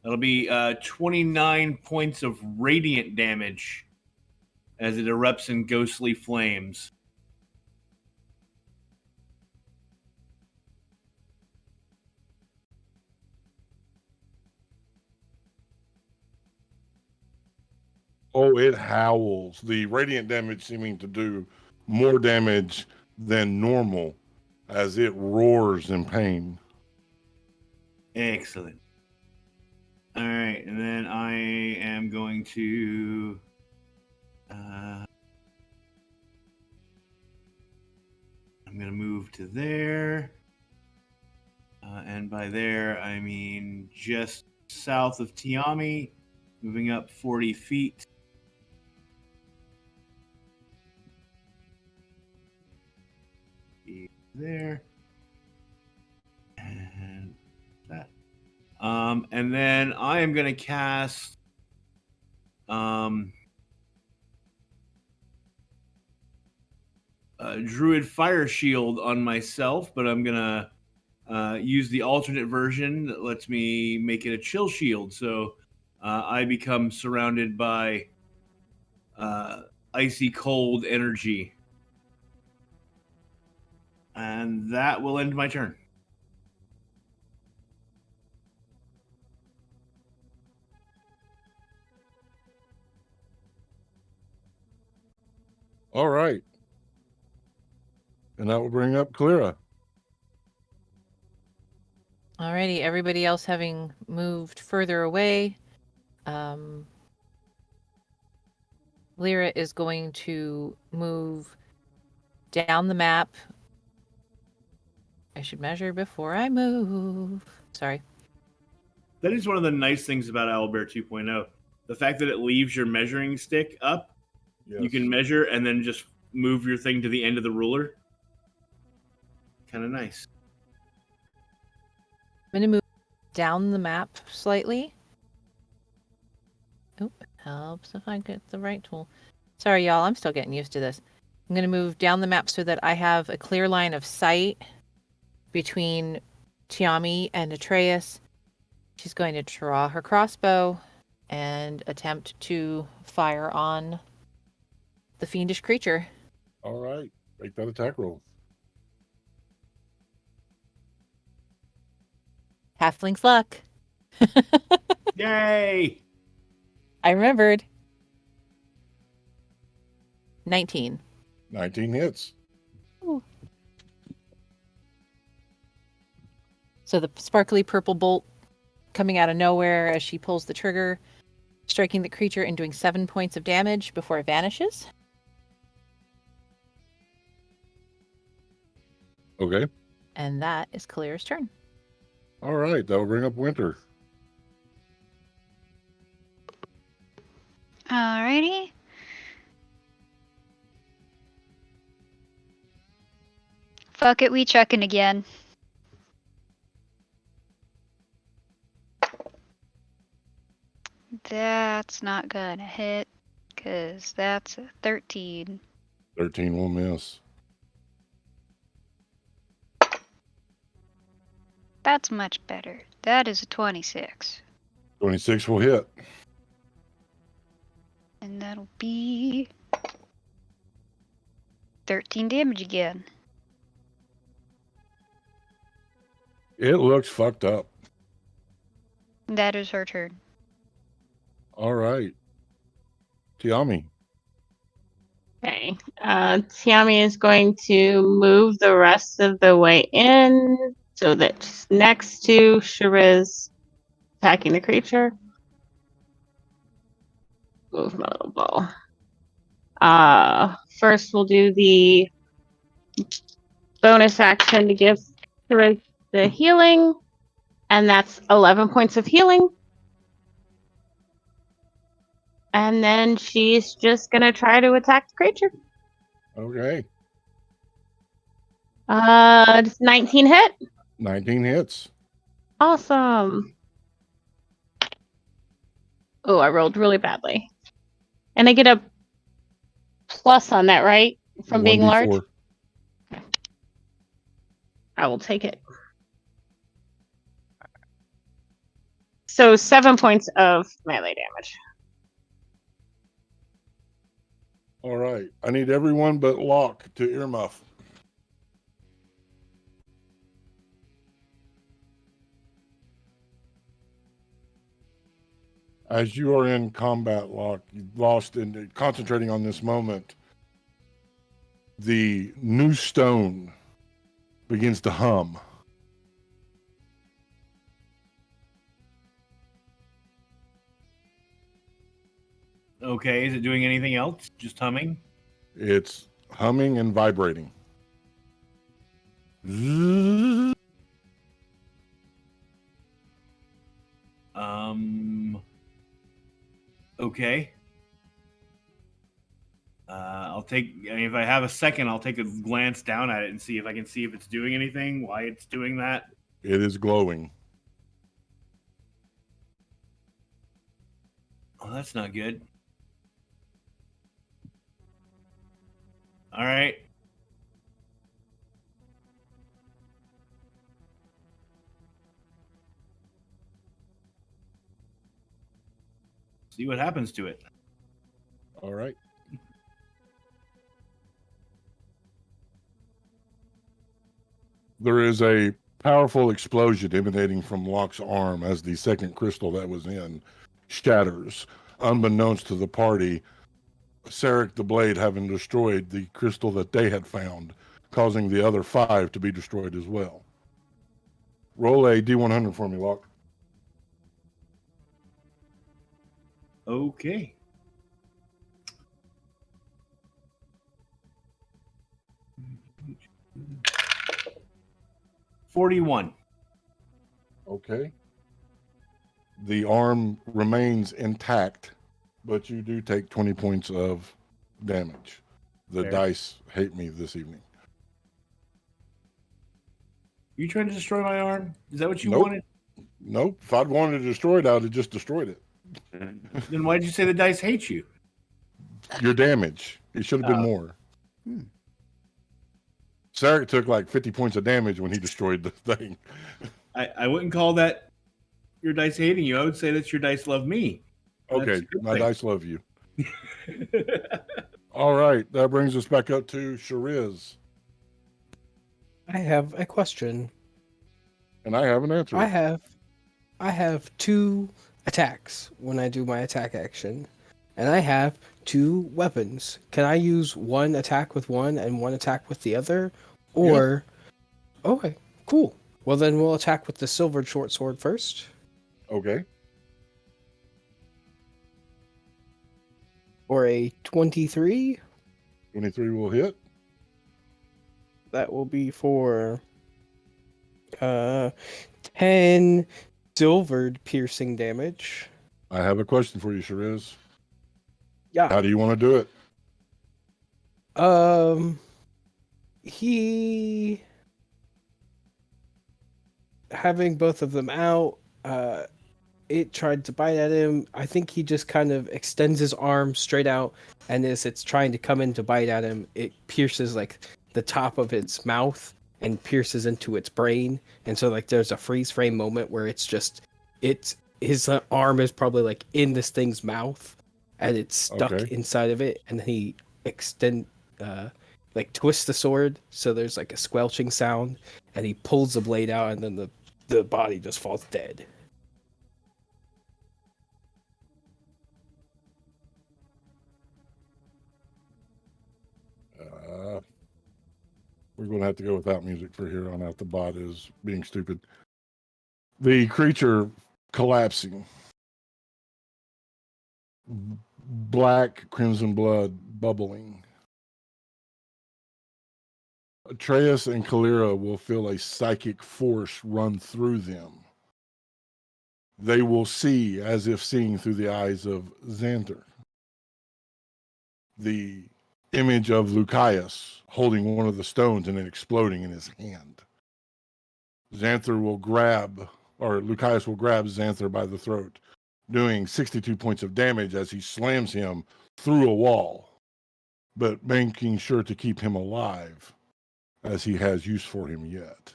Speaker 3: That'll be 29 points of radiant damage as it erupts in ghostly flames.
Speaker 1: Oh, it howls. The radiant damage seeming to do more damage than normal as it roars in pain.
Speaker 3: Excellent. All right, and then I am going to. I'm going to move to there. And by there, I mean just south of Tiami, moving up 40 feet. There. And that. And then I am going to cast Druid Fire Shield on myself, but I'm going to use the alternate version that lets me make it a chill shield. So I become surrounded by icy cold energy. And that will end my turn.
Speaker 1: All right. And that will bring up Kalira.
Speaker 7: Alrighty, everybody else having moved further away. Lyra is going to move down the map. I should measure before I move. Sorry.
Speaker 3: That is one of the nice things about Owlbear 2.0. The fact that it leaves your measuring stick up.
Speaker 1: Yes.
Speaker 3: You can measure and then just move your thing to the end of the ruler. Kind of nice.
Speaker 7: I'm going to move down the map slightly. Oh, helps if I get the right tool. Sorry, y'all. I'm still getting used to this. I'm going to move down the map so that I have a clear line of sight between Tiami and Atreus. She's going to draw her crossbow and attempt to fire on the fiendish creature.
Speaker 1: All right. Make that attack roll.
Speaker 7: Halfling's luck.
Speaker 3: Yay!
Speaker 7: I remembered. 19.
Speaker 1: 19 hits.
Speaker 7: Ooh. So the sparkly purple bolt coming out of nowhere as she pulls the trigger, striking the creature and doing 7 points of damage before it vanishes.
Speaker 1: Okay.
Speaker 7: And that is Kalira's turn.
Speaker 1: All right. That will bring up Winter.
Speaker 2: Alrighty. Fuck it, we checking again. That's not gonna hit, because that's a 13.
Speaker 1: 13 will miss.
Speaker 2: That's much better. That is a 26.
Speaker 1: 26 will hit.
Speaker 2: And that'll be 13 damage again.
Speaker 1: It looks fucked up.
Speaker 2: That is her turn.
Speaker 1: All right. Tiami.
Speaker 4: Okay. Tiami is going to move the rest of the way in so that she's next to Shariz attacking the creature. Move my little ball. First we'll do the bonus action to give Shariz the healing, and that's 11 points of healing. And then she's just gonna try to attack the creature.
Speaker 1: Okay.
Speaker 4: Does 19 hit?
Speaker 1: 19 hits.
Speaker 4: Awesome. Oh, I rolled really badly. And I get a plus on that, right? From being
Speaker 1: 1d4.
Speaker 4: large? I will take it. So 7 points of melee damage.
Speaker 1: All right. I need everyone but Locke to earmuff. As you are in combat, Locke, you've lost in concentrating on this moment. The new stone begins to hum.
Speaker 3: Okay, is it doing anything else? Just humming?
Speaker 1: It's humming and vibrating.
Speaker 3: Okay. I'll take. I mean, if I have a second, I'll take a glance down at it and see if I can see if it's doing anything. Why it's doing that?
Speaker 1: It is glowing.
Speaker 3: Oh, that's not good. All right. See what happens to it.
Speaker 1: All right. There is a powerful explosion emanating from Locke's arm as the second crystal that was in shatters. Unbeknownst to the party, Sarek the Blade having destroyed the crystal that they had found, causing the other 5 to be destroyed as well. Roll a D100 for me, Locke.
Speaker 3: Okay. $41.
Speaker 1: Okay. The arm remains intact, but you do take 20 points of damage. The
Speaker 3: Fair.
Speaker 1: dice hate me this evening.
Speaker 3: You trying to destroy my arm? Is that what you
Speaker 1: Nope.
Speaker 3: wanted?
Speaker 1: Nope. If I'd wanted to destroy it, I'd have just destroyed it.
Speaker 3: Then why did you say the dice hate you?
Speaker 1: Your damage. It should have been more. Sarek took like 50 points of damage when he destroyed the thing.
Speaker 3: I wouldn't call that your dice hating you. I would say that your dice love me.
Speaker 1: Okay,
Speaker 3: That's a good
Speaker 1: my
Speaker 3: thing.
Speaker 1: dice love you. All right, that brings us back up to Shariz.
Speaker 5: I have a question.
Speaker 1: And I have an answer.
Speaker 5: I have 2 attacks when I do my attack action. And I have 2 weapons. Can I use one attack with one and one attack with the other? Or okay, cool. Well then we'll attack with the silvered short sword first.
Speaker 1: Okay.
Speaker 5: Or a 23.
Speaker 1: 23 will hit.
Speaker 5: That will be for 10 silvered piercing damage.
Speaker 1: I have a question for you, Shariz.
Speaker 5: Yeah.
Speaker 1: How do you want to do it?
Speaker 5: He having both of them out, it tried to bite at him. I think he just kind of extends his arm straight out, and as it's trying to come in to bite at him, it pierces like the top of its mouth and pierces into its brain. And so like there's a freeze frame moment where it's just his arm is probably like in this thing's mouth and it's stuck inside of it, and then he like twists the sword so there's like a squelching sound, and he pulls the blade out, and then the body just falls dead.
Speaker 1: We're going to have to go without music for here on out. The bot is being stupid. The creature collapsing. Black crimson blood bubbling. Atreus and Kalira will feel a psychic force run through them. They will see as if seeing through the eyes of Xanther. The image of Lucius holding one of the stones and it exploding in his hand. Lucius will grab Xanther by the throat, doing 62 points of damage as he slams him through a wall, but making sure to keep him alive as he has use for him yet.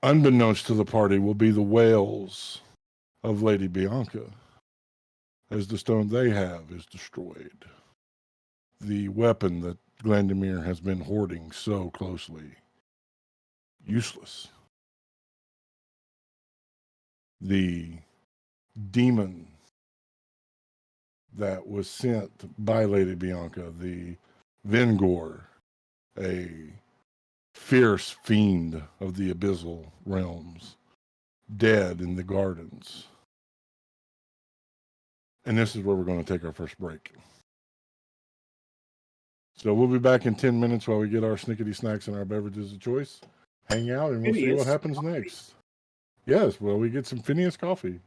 Speaker 1: Unbeknownst to the party will be the wails of Lady Bianca. as the stone they have is destroyed. The weapon that Glandamir has been hoarding so closely, useless. The demon that was sent by Lady Bianca, the Vengor, a fierce fiend of the abyssal realms, dead in the gardens. And this is where we're going to take our first break. So we'll be back in 10 minutes while we get our snickety snacks and our beverages of choice. Hang out and we'll see what
Speaker 3: Phineas
Speaker 1: happens
Speaker 3: coffee.
Speaker 1: next. Yes, well, we get some Phineas coffee.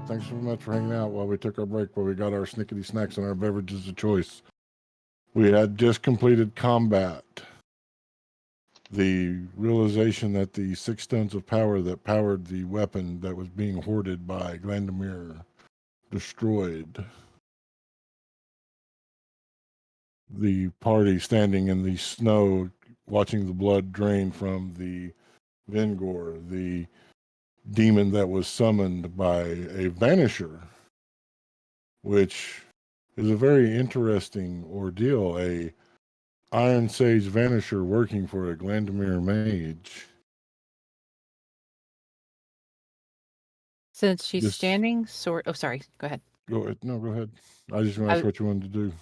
Speaker 1: back. Thanks so much for hanging out while we took our break, while we got our snickety snacks and our beverages of choice. We had just completed combat. The realization that the 6 tons of power that powered the weapon that was being hoarded by Glandamir destroyed. The party standing in the snow, watching the blood drain from the Vengor, the demon that was summoned by a Vanisher, which is a very interesting ordeal. A Iron Sage Vanisher working for a Glandamir mage.
Speaker 7: Since she's
Speaker 1: This-
Speaker 7: standing, oh, sorry. Go ahead.
Speaker 1: Go ahead. I just want to ask what you wanted to do.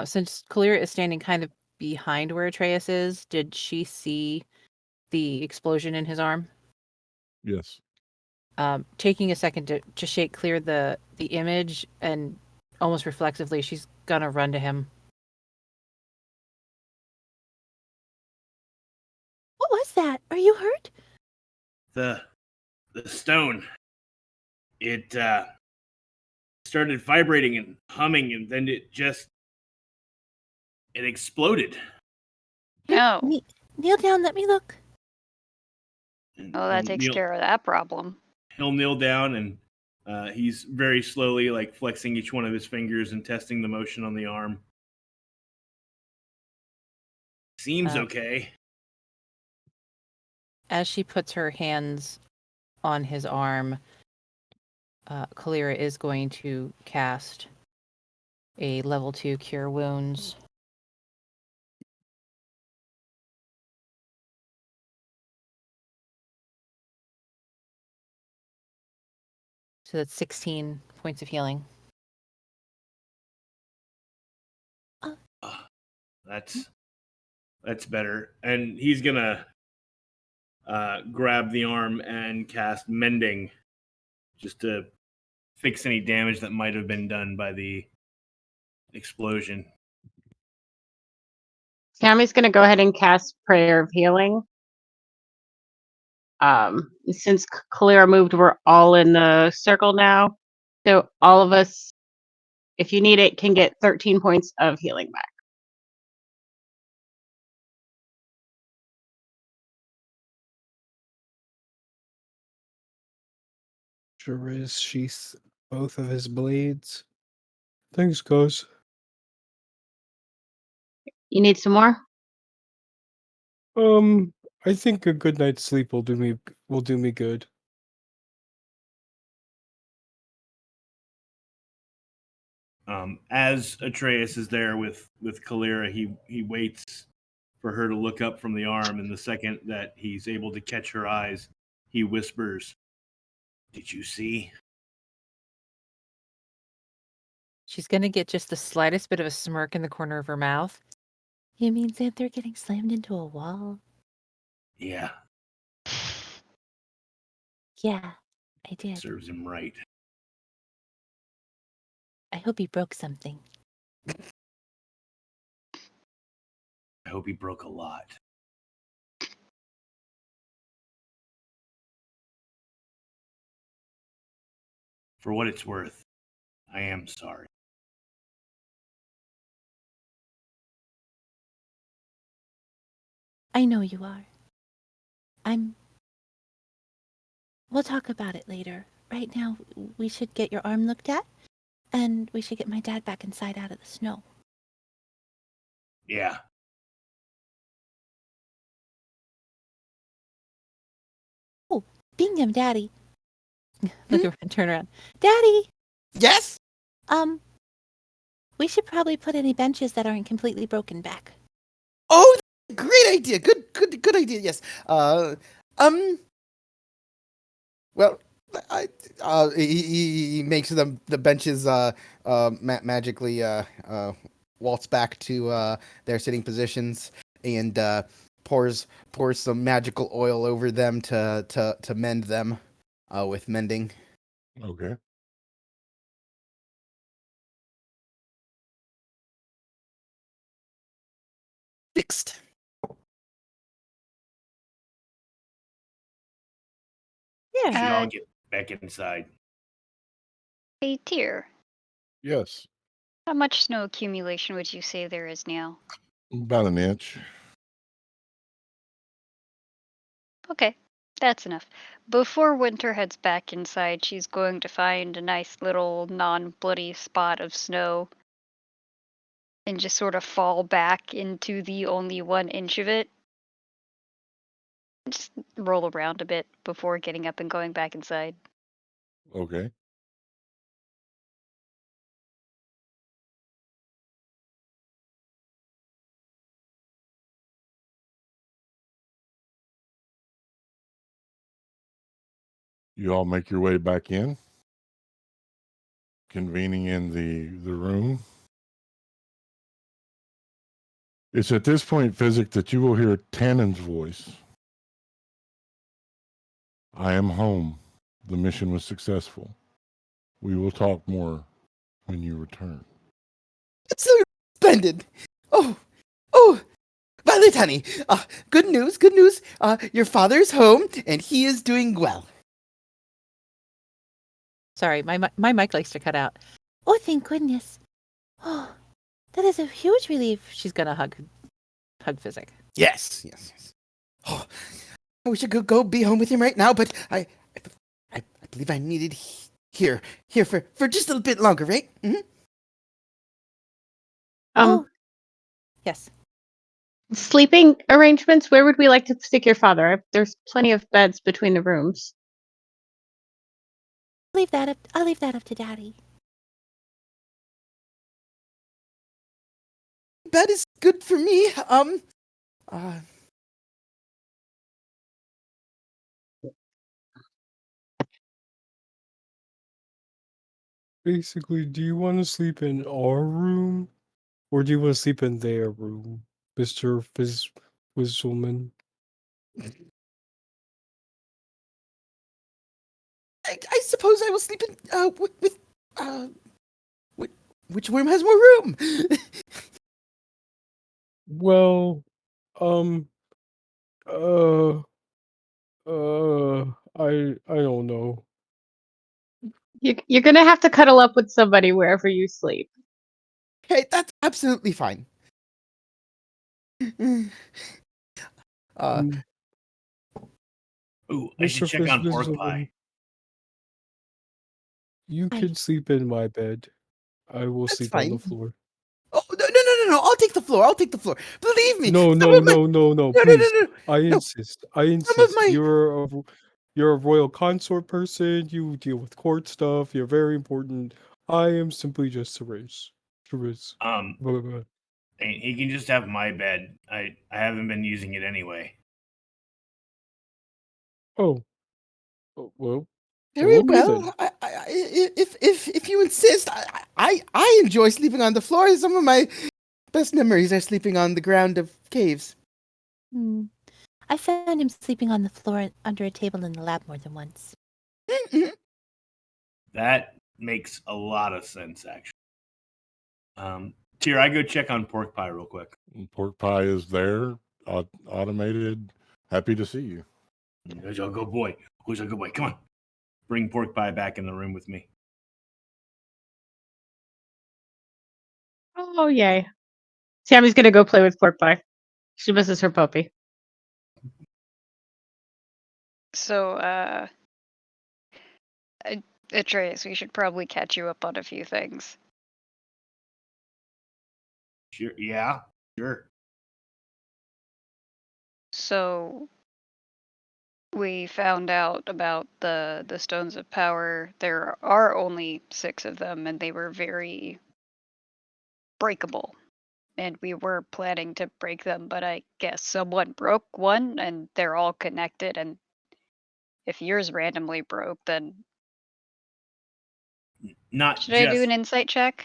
Speaker 7: Since Kalira is standing kind of behind where Atreus is, did she see the explosion in his arm?
Speaker 1: Yes.
Speaker 7: Taking a second to shake clear the image, and almost reflexively, she's gonna run to him.
Speaker 8: What was that? Are you hurt?
Speaker 3: The stone. It started vibrating and humming, and then it exploded.
Speaker 2: No.
Speaker 8: Kneel down, let me look.
Speaker 3: And
Speaker 2: Oh, that takes care of that problem.
Speaker 3: He'll kneel down, and he's very slowly, like, flexing each one of his fingers and testing the motion on the arm. Seems okay.
Speaker 7: As she puts her hands on his arm, Kalira is going to cast a level 2 Cure Wounds. So that's 16 points of healing.
Speaker 3: That's better. And he's gonna grab the arm and cast Mending, just to fix any damage that might have been done by the explosion.
Speaker 4: Tammy's going to go ahead and cast Prayer of Healing. Since Kalira moved, we're all in the circle now. So all of us, if you need it, can get 13 points of healing back.
Speaker 5: Shariz sheaths both of his blades. Thanks, guys.
Speaker 4: You need some more?
Speaker 5: I think a good night's sleep will do me good.
Speaker 3: As Atreus is there with Kalira, he waits for her to look up from the arm, and the second that he's able to catch her eyes, he whispers, "Did you see?"
Speaker 7: She's going to get just the slightest bit of a smirk in the corner of her mouth.
Speaker 8: You mean Xanther getting slammed into a wall?
Speaker 3: Yeah,
Speaker 8: Yeah, I did.
Speaker 3: serves him right.
Speaker 8: I hope he broke something.
Speaker 3: I hope he broke a lot. For what it's worth, I am sorry.
Speaker 8: I know you are. We'll talk about it later. Right now, we should get your arm looked at, and we should get my dad back inside out of the snow.
Speaker 3: Yeah.
Speaker 8: Oh, Bingham, Daddy.
Speaker 7: Look around, turn around.
Speaker 8: Daddy!
Speaker 6: Yes.
Speaker 8: We should probably put any benches that aren't completely broken back.
Speaker 6: Oh, great idea. Good idea. Yes. Well, he makes the benches magically waltz back to their sitting positions and pours some magical oil over them to mend them with mending.
Speaker 1: Okay.
Speaker 6: Fixed.
Speaker 3: We should all
Speaker 2: Uh,
Speaker 3: get back inside.
Speaker 2: Hey, Tyr,
Speaker 1: Yes,
Speaker 2: how much snow accumulation would you say there is now?
Speaker 1: about an inch.
Speaker 2: Okay, that's enough. Before Winter heads back inside, she's going to find a nice little non-bloody spot of snow and just sort of fall back into the only 1 inch of it. Just roll around a bit before getting up and going back inside.
Speaker 1: Okay. You all make your way back in, convening in the room. It's at this point, Physic, that you will hear Tannen's voice. I am home. The mission was successful. We will talk more when you return.
Speaker 6: It's so splendid. Oh, Violet, honey. Good news, good news. Your father's home and he is doing well.
Speaker 7: Sorry, my mic likes to cut out.
Speaker 8: Oh, thank goodness. Oh, that is a huge relief.
Speaker 7: She's gonna hug Physic.
Speaker 6: Yes. Oh, I wish I could go be home with him right now, but I believe I needed here for just a little bit longer, right? Mm-hmm.
Speaker 8: Oh,
Speaker 7: Yes.
Speaker 4: Sleeping arrangements, where would we like to stick your father? There's plenty of beds between the rooms.
Speaker 8: I'll leave that up to Daddy.
Speaker 6: Bed is good for me.
Speaker 5: Basically, do you want to sleep in our room, or do you want to sleep in their room, Mister Wizzleman?
Speaker 6: I suppose I will sleep in with which room has more room?
Speaker 5: Well, um, uh, I don't know.
Speaker 4: You're gonna have to cuddle up with somebody wherever you sleep.
Speaker 6: Hey, that's absolutely fine.
Speaker 5: Mm,
Speaker 3: Ooh, I should
Speaker 5: Mr.
Speaker 3: check on pork pie.
Speaker 5: You
Speaker 8: Hi.
Speaker 5: can sleep in my bed. I will
Speaker 6: That's
Speaker 5: sleep on the
Speaker 6: fine.
Speaker 5: floor.
Speaker 6: Oh no! I'll take the floor. I'll take the floor. Believe me.
Speaker 5: No,
Speaker 6: some
Speaker 5: no,
Speaker 6: of my
Speaker 5: no, no,
Speaker 6: no
Speaker 5: please.
Speaker 6: no.
Speaker 5: I
Speaker 6: No.
Speaker 5: insist. I
Speaker 6: Some of
Speaker 5: insist.
Speaker 6: my
Speaker 5: You're a royal consort person. You deal with court stuff. You're very important. I am simply just Therese. Therese. Blah, blah, blah.
Speaker 3: He can just have my bed. I haven't been using it anyway.
Speaker 5: Oh. Well.
Speaker 6: very
Speaker 5: Okay then.
Speaker 6: well. If you insist, I enjoy sleeping on the floor. Some of my best memories are sleeping on the ground of caves.
Speaker 8: I found him sleeping on the floor under a table in the lab more than once.
Speaker 6: Mm-hmm.
Speaker 3: That makes a lot of sense, actually. Tyr, I go check on pork pie real quick.
Speaker 1: Pork pie is there, automated. Happy to see you.
Speaker 3: Who's a good boy? Who's a good boy? Come on. Bring pork pie back in the room with me.
Speaker 4: Oh yay! Sammy's gonna go play with pork pie. She misses her puppy.
Speaker 2: So, Atreus, we should probably catch you up on a few things.
Speaker 3: Sure. Yeah. Sure.
Speaker 2: So, we found out about the stones of power. There are only 6 of them, and they were very breakable. And we were planning to break them, but I guess someone broke one, and they're all connected. And if yours randomly broke, then
Speaker 3: Not
Speaker 2: should I do
Speaker 3: just.
Speaker 2: an insight check?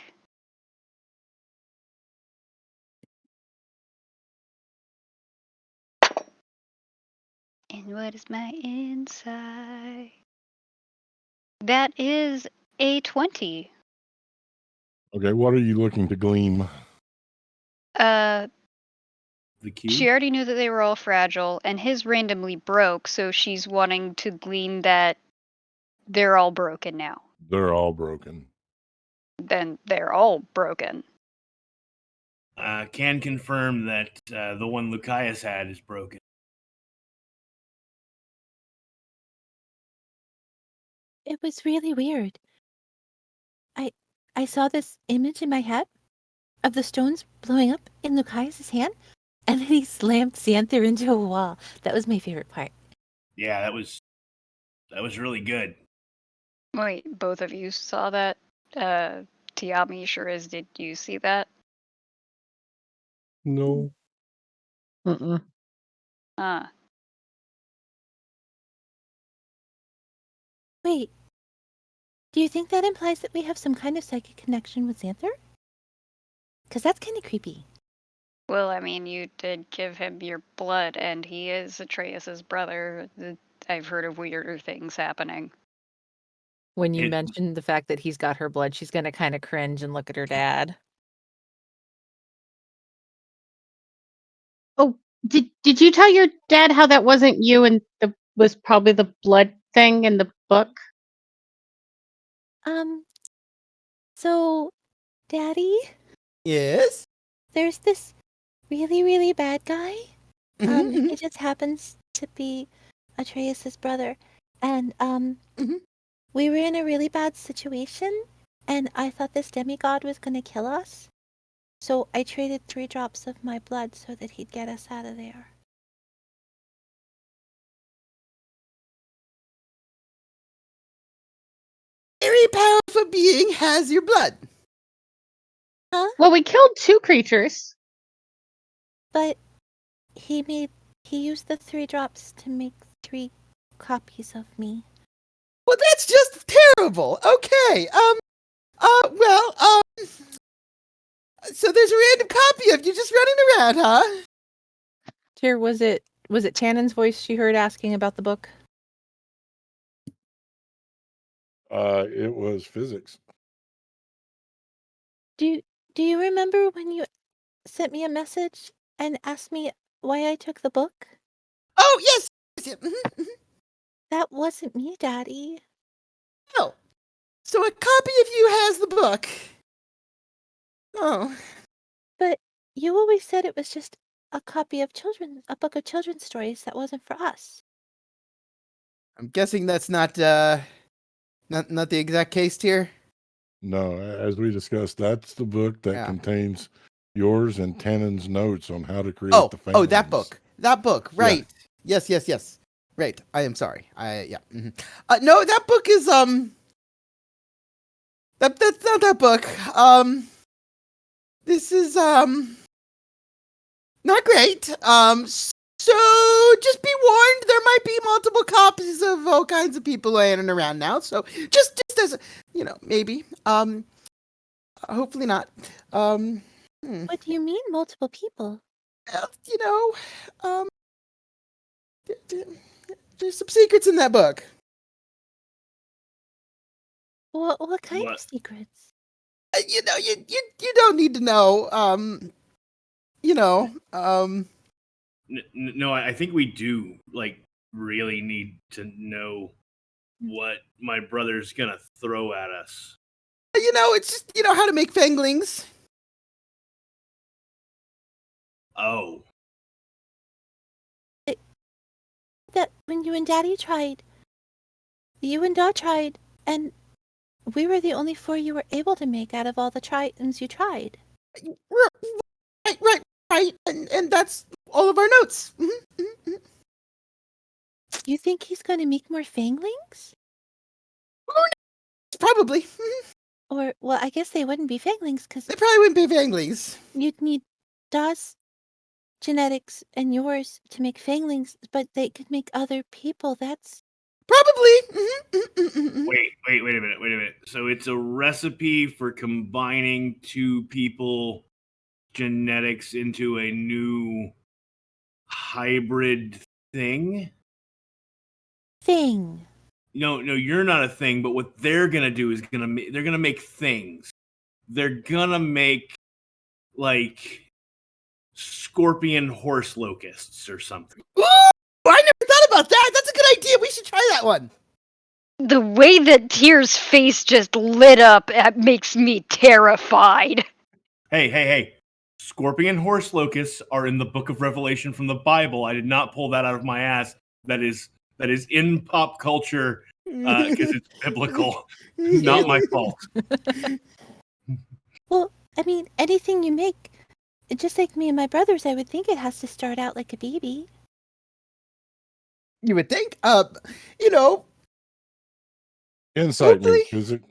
Speaker 2: And what is my insight? That is a 20.
Speaker 1: Okay, what are you looking to glean?
Speaker 3: The cube.
Speaker 2: She already knew that they were all fragile, and his randomly broke, so she's wanting to glean that they're all broken now.
Speaker 1: They're all broken.
Speaker 2: Then they're all broken.
Speaker 3: Can confirm that the one Lucius had is broken.
Speaker 8: It was really weird. I saw this image in my head of the stones blowing up in Lucius's hand, and then he slammed Xanther into a wall. That was my favorite part.
Speaker 3: Yeah, that was really good.
Speaker 2: Wait, both of you saw that? Tiami sure is. Did you see that?
Speaker 5: No.
Speaker 4: Mm-mm.
Speaker 2: Ah.
Speaker 8: Wait, do you think that implies that we have some kind of psychic connection with Xanther? Because that's kind of creepy.
Speaker 2: Well, I mean, you did give him your blood, and he is Atreus's brother. I've heard of weirder things happening.
Speaker 7: When you
Speaker 3: It-
Speaker 7: mentioned the fact that he's got her blood, she's going to kind of cringe and look at her dad.
Speaker 4: Oh, did you tell your dad how that wasn't you and was probably the blood thing in the book?
Speaker 8: So, Daddy,
Speaker 6: Yes.
Speaker 8: there's this really, really bad guy.
Speaker 6: Mhm,
Speaker 8: He just happens to be Atreus's brother. And,
Speaker 6: Mhm.
Speaker 8: we were in a really bad situation, and I thought this demigod was gonna kill us. So I traded 3 drops of my blood so that he'd get us out of there.
Speaker 6: Very powerful being has your blood.
Speaker 4: Well, we killed 2 creatures.
Speaker 8: But he used the 3 drops to make 3 copies of me.
Speaker 6: Well, that's just terrible. Okay. So there's a random copy of you just running around, huh?
Speaker 7: Tyr, was it Tannen's voice she heard asking about the book?
Speaker 1: It was physics.
Speaker 8: Do you remember when you sent me a message and asked me why I took the book?
Speaker 6: Oh, yes. Yes, mhm, mhm.
Speaker 8: That wasn't me, Daddy.
Speaker 6: Oh. So a copy of you has the book. Oh.
Speaker 8: But you always said it was just a copy of a book of children's stories that wasn't for us.
Speaker 6: I'm guessing that's not not the exact case here.
Speaker 1: No, as we discussed, that's the book that
Speaker 6: Yeah.
Speaker 1: contains yours and Tannen's notes on how to create
Speaker 6: Oh,
Speaker 1: the
Speaker 6: that
Speaker 1: fanglings.
Speaker 6: book. That book.
Speaker 1: Yeah.
Speaker 6: Right. Yes, yes, yes. Right. I am sorry. Yeah. Mhm. No, that book is that's not that book. This is not great. So just be warned, there might be multiple copies of all kinds of people laying around now. So just as maybe. Hopefully not.
Speaker 8: What do you mean, multiple people?
Speaker 6: Um, there's some secrets in that book.
Speaker 8: What kind
Speaker 3: What?
Speaker 8: of secrets?
Speaker 6: You don't need to know.
Speaker 3: No, I think we do really need to know what my brother's gonna throw at us.
Speaker 6: It's just how to make fanglings.
Speaker 3: Oh,
Speaker 8: That when you and Daddy tried, you and Dad tried, and we were the only 4 you were able to make out of all the items you tried.
Speaker 6: Right, and that's all of our notes.
Speaker 8: You think he's going to make more fanglings?
Speaker 6: Probably.
Speaker 8: Or, well, I guess they wouldn't be fanglings because
Speaker 6: They probably wouldn't be fanglings.
Speaker 8: you'd need Dad's genetics and yours to make fanglings, but they could make other people. That's
Speaker 6: Probably.
Speaker 3: wait a minute. So it's a recipe for combining 2 people genetics into a new hybrid thing?
Speaker 8: thing.
Speaker 3: No, you're not a thing, but what they're gonna do is they're gonna make things. They're gonna make scorpion horse locusts or something.
Speaker 6: Ooh, I never thought about that. That's a good idea. We should try that one.
Speaker 2: The way that Tyr's face just lit up makes me terrified.
Speaker 3: Hey. Scorpion horse locusts are in the book of Revelation from the Bible. I did not pull that out of my ass. That is in pop culture because it's biblical. Not my fault.
Speaker 8: Well, I mean, anything you make, just like me and my brothers, I would think it has to start out like a baby.
Speaker 6: You would think. You know,
Speaker 1: Insight me,
Speaker 6: Hopefully.
Speaker 1: is it?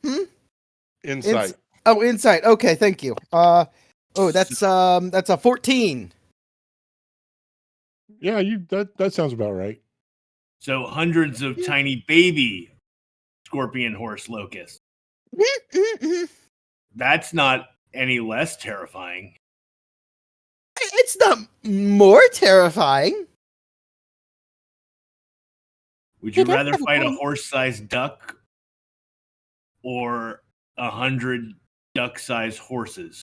Speaker 6: Hmm?
Speaker 1: Insight.
Speaker 6: Insight. Okay, thank you. That's a 14.
Speaker 1: Yeah, that sounds about right.
Speaker 3: So hundreds of tiny baby scorpion horse locusts. That's not any less terrifying.
Speaker 6: It's not more terrifying.
Speaker 3: Would you
Speaker 8: It does
Speaker 3: rather
Speaker 8: have a
Speaker 3: fight a
Speaker 8: point.
Speaker 3: horse-sized duck or 100 duck-sized horses?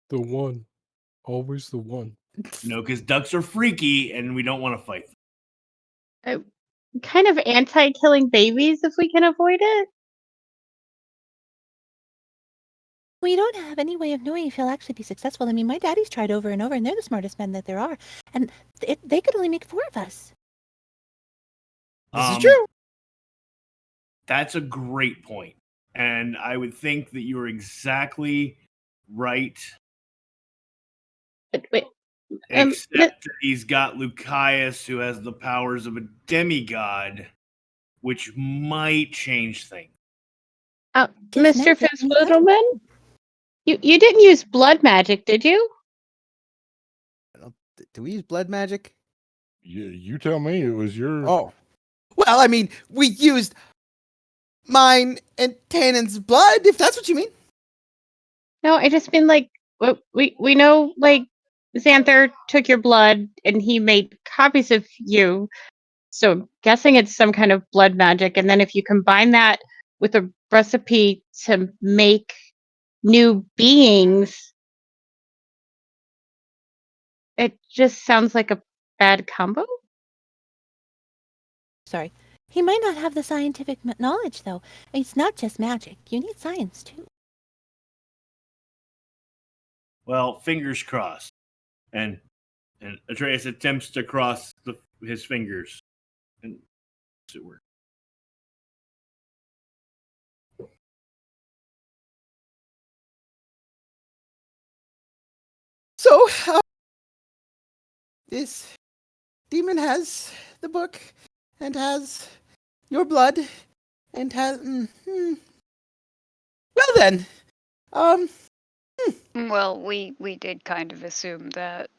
Speaker 5: The one. Always the one.
Speaker 3: No, because ducks are freaky and we don't want to fight them.
Speaker 4: Kind of anti-killing babies if we can avoid it.
Speaker 8: We don't have any way of knowing if he'll actually be successful. I mean, my daddy's tried over and over, and they're the smartest men that there are. And they could only make 4 of us.
Speaker 6: This is true.
Speaker 3: That's a great point. And I would think that you're exactly right.
Speaker 4: But wait,
Speaker 3: Except that he's got Lucius, who has the powers of a demigod, which might change things.
Speaker 8: Just
Speaker 4: Mr.
Speaker 8: magic,
Speaker 4: Fizzwiddleman, you didn't use blood magic, did you?
Speaker 6: Do we use blood magic?
Speaker 1: You tell me. It was your.
Speaker 6: Oh. Well, I mean, we used mine and Tannin's blood, if that's what you mean.
Speaker 4: No, I just mean like we know like Xanther took your blood and he made copies of you. So I'm guessing it's some kind of blood magic, and then if you combine that with a recipe to make new beings, it just sounds like a bad combo.
Speaker 8: Sorry. He might not have the scientific knowledge, though. It's not just magic. You need science, too.
Speaker 3: Well, fingers crossed. And Atreus attempts to cross his fingers. And it works.
Speaker 6: So, this demon has the book and has your blood and has. Well then,
Speaker 2: Well, we did kind of assume that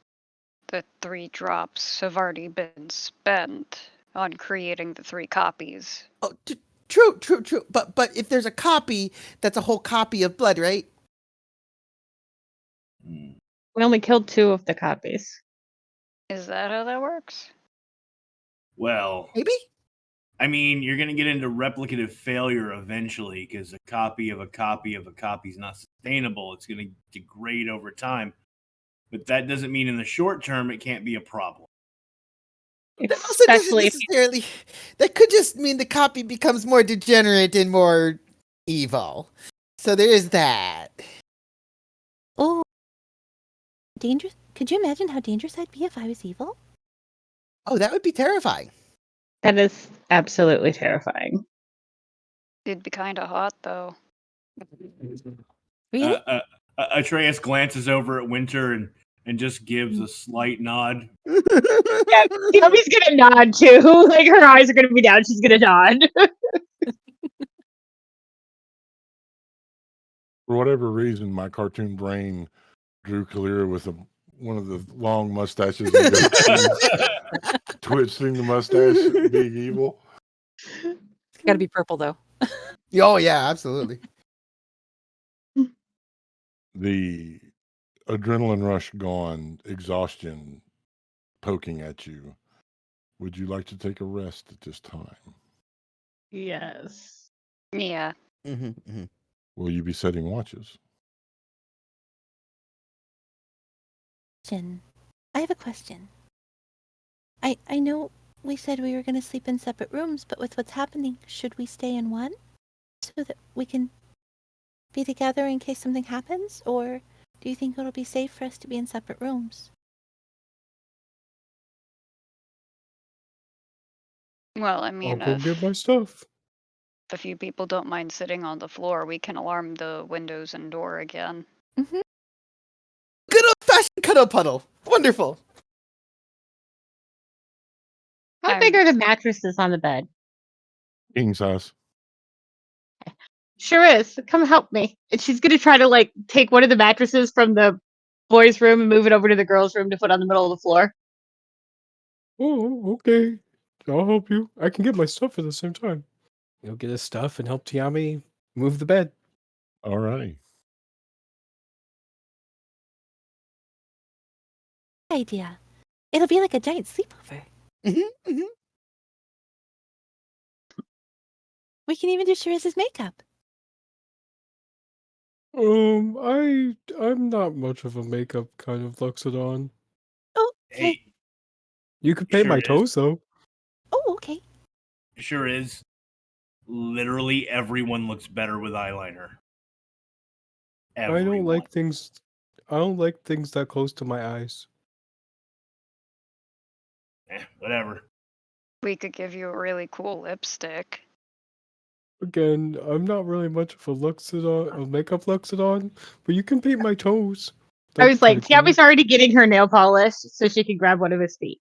Speaker 2: the 3 drops have already been spent on creating the 3 copies.
Speaker 6: Oh, true. But if there's a copy, that's a whole copy of blood, right?
Speaker 4: We only killed 2 of the copies.
Speaker 2: Is that how that works?
Speaker 3: Well,
Speaker 6: Maybe.
Speaker 3: I mean, you're going to get into replicative failure eventually because a copy of a copy of a copy is not sustainable. It's going to degrade over time. But that doesn't mean in the short term it can't be a problem.
Speaker 6: That also doesn't
Speaker 4: Especially if
Speaker 6: necessarily. That could just mean the copy becomes more degenerate and more evil. So there is that.
Speaker 8: Oh. Dangerous? Could you imagine how dangerous I'd be if I was evil?
Speaker 6: Oh, that would be terrifying.
Speaker 4: that is absolutely terrifying.
Speaker 2: It'd be kind of hot, though.
Speaker 8: Really?
Speaker 3: Atreus glances over at Winter and just gives a slight nod.
Speaker 4: Yeah, Gabby's gonna nod too. Like her eyes are gonna be down. She's gonna nod.
Speaker 1: For whatever reason, my cartoon brain drew Kalira with one of the long mustaches, and twisting the mustache, being evil.
Speaker 7: It's got to be purple though.
Speaker 6: Oh yeah, absolutely.
Speaker 1: The adrenaline rush gone, exhaustion poking at you. Would you like to take a rest at this time?
Speaker 4: Yes.
Speaker 2: Yeah.
Speaker 1: Will you be setting watches?
Speaker 8: I have a question. I know we said we were going to sleep in separate rooms, but with what's happening, should we stay in one so that we can be together in case something happens? Or do you think it'll be safe for us to be in separate rooms?
Speaker 2: Well, I
Speaker 5: I'll
Speaker 2: mean,
Speaker 5: go get my stuff.
Speaker 2: if you people don't mind sitting on the floor, we can alarm the windows and door again.
Speaker 8: Mm-hmm.
Speaker 6: Good old fashioned cuddle puddle. Wonderful.
Speaker 4: How big are the mattresses on the bed?
Speaker 1: King size.
Speaker 4: Sure is. Come help me. And she's gonna try to like take one of the mattresses from the boys' room and move it over to the girls' room to put on the middle of the floor.
Speaker 5: Oh, okay. I'll help you. I can get my stuff at the same time. You'll get his stuff and help Tiami move the bed.
Speaker 1: All righty.
Speaker 8: Idea. It'll be like a giant sleepover. We can even do Shiraz's makeup.
Speaker 5: I'm not much of a makeup kind of Luxodon.
Speaker 8: Oh, okay.
Speaker 3: Hey,
Speaker 5: You could paint
Speaker 3: Sure
Speaker 5: my
Speaker 3: is.
Speaker 5: toes though.
Speaker 8: Oh, okay.
Speaker 3: sure is. Literally everyone looks better with eyeliner.
Speaker 5: I don't
Speaker 3: Everyone.
Speaker 5: like things. I don't like things that close to my eyes.
Speaker 3: Whatever.
Speaker 2: We could give you a really cool lipstick.
Speaker 5: Again, I'm not really much of a Luxodon, a makeup Luxodon, but you can paint my toes.
Speaker 4: I
Speaker 5: That'd
Speaker 4: was
Speaker 5: be
Speaker 4: like,
Speaker 5: kinda cool.
Speaker 4: Tiami's already getting her nail polish so she can grab one of his feet.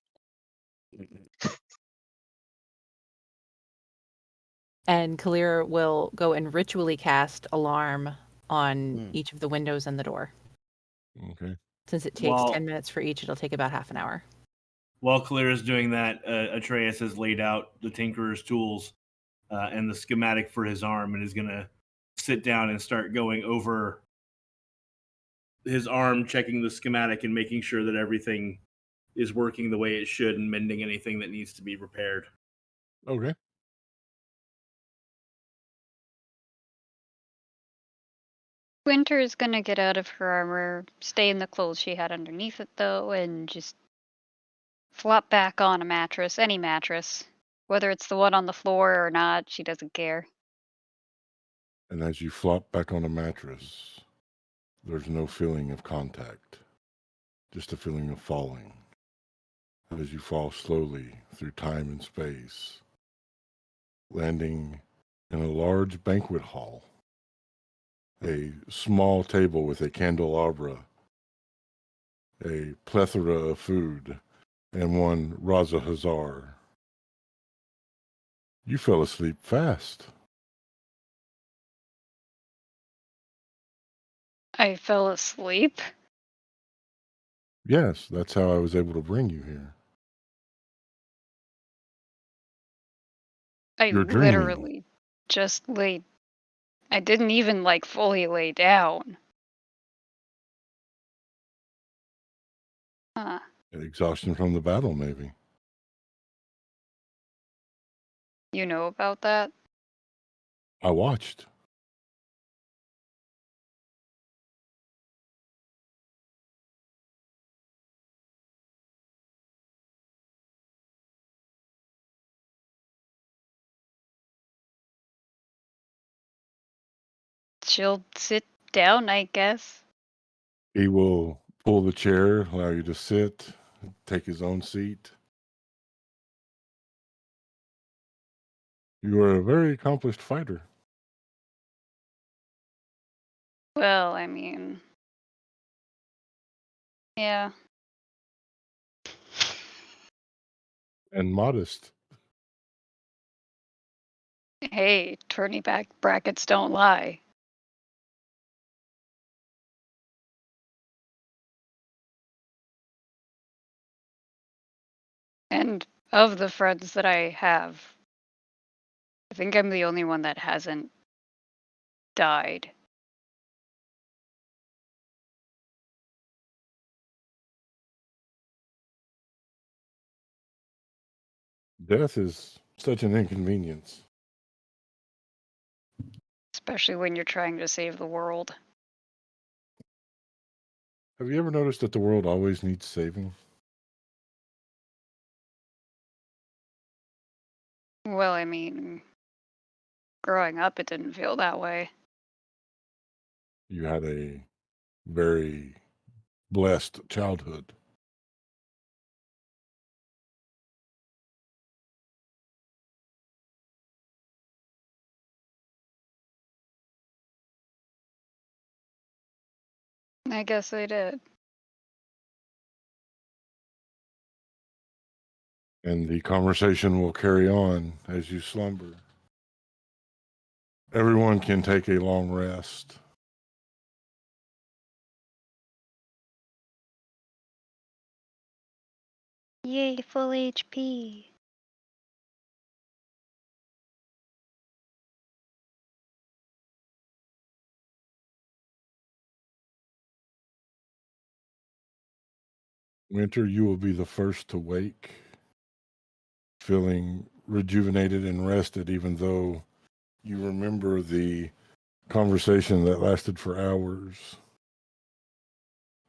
Speaker 7: And Kalir will go and ritually cast alarm on
Speaker 6: Hmm.
Speaker 7: each of the windows and the door.
Speaker 1: Okay.
Speaker 7: Since it takes
Speaker 3: Well-
Speaker 7: 10 minutes for each, it'll take about half an hour.
Speaker 3: While Kalira is doing that, Atreus has laid out the Tinkerer's tools and the schematic for his arm and is going to sit down and start going over his arm, checking the schematic and making sure that everything is working the way it should and mending anything that needs to be repaired.
Speaker 1: Okay.
Speaker 2: Winter is gonna get out of her armor, stay in the clothes she had underneath it though, and just flop back on a mattress, any mattress. Whether it's the one on the floor or not, she doesn't care.
Speaker 1: And as you flop back on a mattress, there's no feeling of contact, just a feeling of falling. As you fall slowly through time and space, landing in a large banquet hall, a small table with a candelabra, a plethora of food, and one Raza Hazar. You fell asleep fast.
Speaker 2: I fell asleep.
Speaker 1: Yes, that's how I was able to bring you here.
Speaker 2: I
Speaker 1: You're dreaming.
Speaker 2: literally just laid. I didn't even like fully lay down. Huh.
Speaker 1: Exhaustion from the battle, maybe.
Speaker 2: You know about that?
Speaker 1: I watched.
Speaker 2: She'll sit down, I guess.
Speaker 1: He will pull the chair, allow you to sit, take his own seat. You are a very accomplished fighter.
Speaker 2: Well, I mean, yeah.
Speaker 1: And modest.
Speaker 2: Hey, tourney back brackets don't lie. And of the friends that I have, I think I'm the only one that hasn't died.
Speaker 1: Death is such an inconvenience.
Speaker 2: Especially when you're trying to save the world.
Speaker 1: Have you ever noticed that the world always needs saving?
Speaker 2: Well, I mean, growing up, it didn't feel that way.
Speaker 1: You had a very blessed childhood.
Speaker 2: I guess I did.
Speaker 1: And the conversation will carry on as you slumber. Everyone can take a long rest.
Speaker 2: Yay, full HP.
Speaker 1: Winter, you will be the first to wake, feeling rejuvenated and rested, even though you remember the conversation that lasted for hours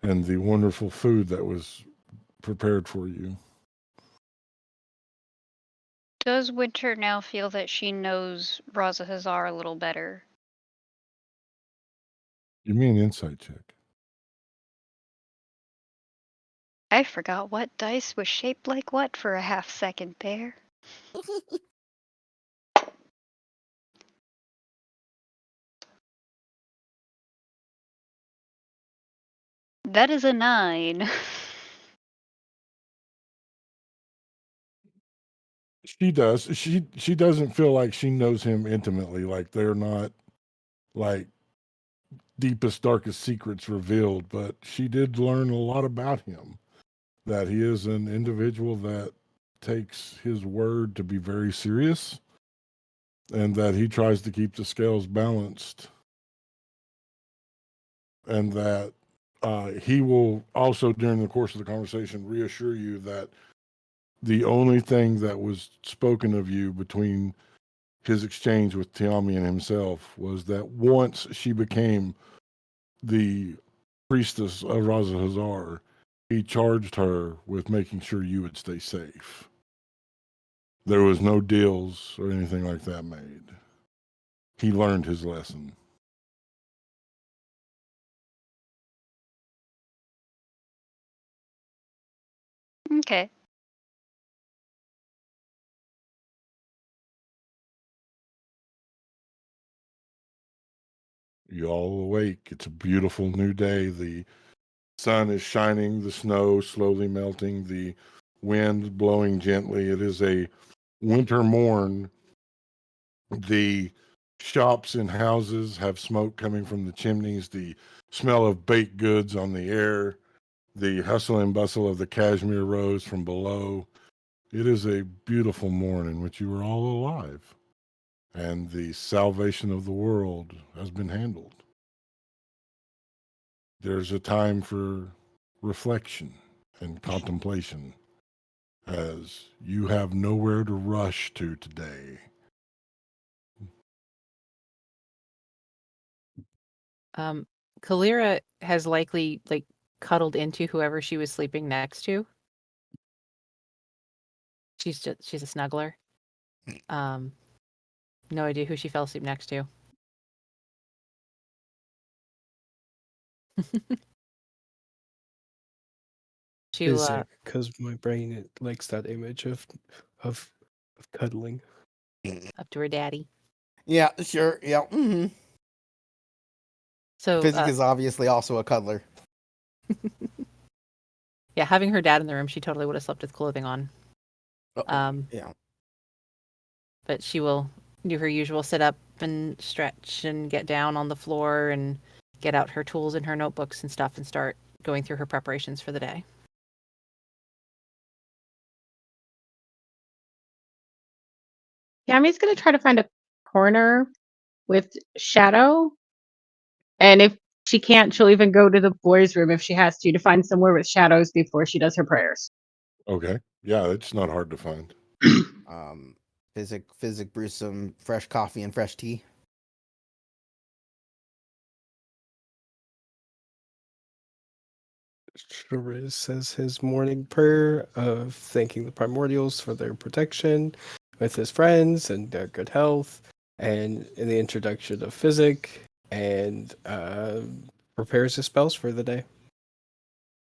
Speaker 1: and the wonderful food that was prepared for you.
Speaker 2: Does Winter now feel that she knows Raza Hazar a little better?
Speaker 1: Give me an insight check.
Speaker 2: I forgot what dice was shaped like what for a half second there. That is a 9.
Speaker 1: She does. She doesn't feel like she knows him intimately. Like they're not like deepest, darkest secrets revealed, but she did learn a lot about him. That he is an individual that takes his word to be very serious and that he tries to keep the scales balanced. And that he will also, during the course of the conversation, reassure you that the only thing that was spoken of you between his exchange with Tiami and himself was that once she became the priestess of Raza Hazar, he charged her with making sure you would stay safe. There was no deals or anything like that made. He learned his lesson.
Speaker 2: Okay.
Speaker 1: You all awake. It's a beautiful new day. The sun is shining, the snow slowly melting, the wind blowing gently. It is a winter morn. The shops and houses have smoke coming from the chimneys, the smell of baked goods on the air, the hustle and bustle of the cashmere rose from below. It is a beautiful morn in which you are all alive, and the salvation of the world has been handled. There's a time for reflection and contemplation, as you have nowhere to rush to today.
Speaker 7: Kalira has likely like cuddled into whoever she was sleeping next to. She's a snuggler. No idea who she fell asleep next to. She'll
Speaker 5: because my brain likes that image of cuddling.
Speaker 7: up to her daddy.
Speaker 6: Yeah, sure. Yeah. Mm-hmm.
Speaker 7: So
Speaker 6: Physic is obviously also a cuddler.
Speaker 7: yeah, having her dad in the room, she totally would have slept with clothing on.
Speaker 6: Yeah.
Speaker 7: But she will do her usual sit up and stretch and get down on the floor and get out her tools and her notebooks and stuff and start going through her preparations for the day.
Speaker 4: Yami's going to try to find a corner with Shadow. And if she can't, she'll even go to the boys' room if she has to find somewhere with shadows before she does her prayers.
Speaker 1: Okay. Yeah, it's not hard to find.
Speaker 6: Physic brews some fresh coffee and fresh tea.
Speaker 5: Shariz says his morning prayer of thanking the primordials for their protection, with his friends and their good health, and in the introduction of physic, and prepares his spells for the day.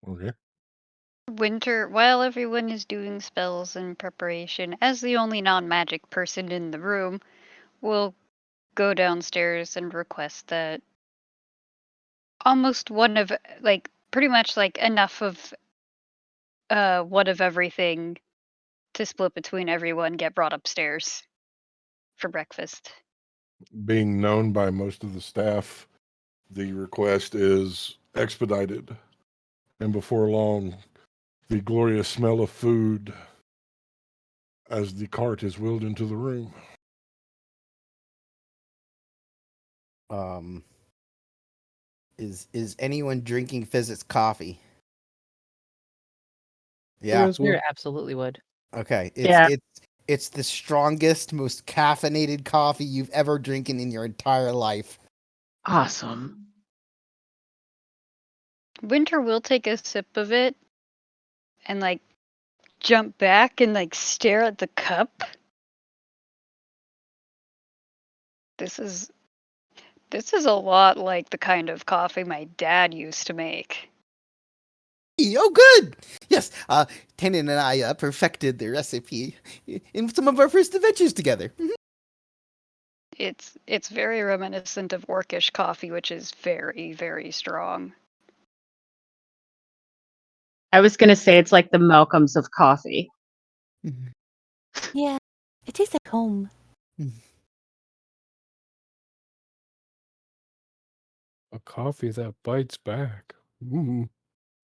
Speaker 1: Okay.
Speaker 2: Winter, while everyone is doing spells in preparation, as the only non-magic person in the room, will go downstairs and request that almost one of, like, pretty much like enough of one of everything to split between everyone get brought upstairs for breakfast.
Speaker 1: Being known by most of the staff, the request is expedited. And before long, the glorious smell of food as the cart is wheeled into the room.
Speaker 6: Is anyone drinking Physics coffee? Yeah.
Speaker 5: Whereas
Speaker 7: Clear
Speaker 5: well,
Speaker 7: absolutely would.
Speaker 6: Okay.
Speaker 4: Yeah.
Speaker 6: It's the strongest, most caffeinated coffee you've ever drinking in your entire life.
Speaker 4: Awesome.
Speaker 2: Winter will take a sip of it and like jump back and like stare at the cup. This is a lot like the kind of coffee my dad used to make.
Speaker 6: Oh, good. Yes. Tannen and I perfected the recipe in some of our first adventures together.
Speaker 2: It's very reminiscent of orcish coffee, which is very, very strong.
Speaker 4: I was going to say it's like the Malcolms of coffee.
Speaker 8: Yeah, it tastes like home.
Speaker 5: a coffee that bites back. Mm.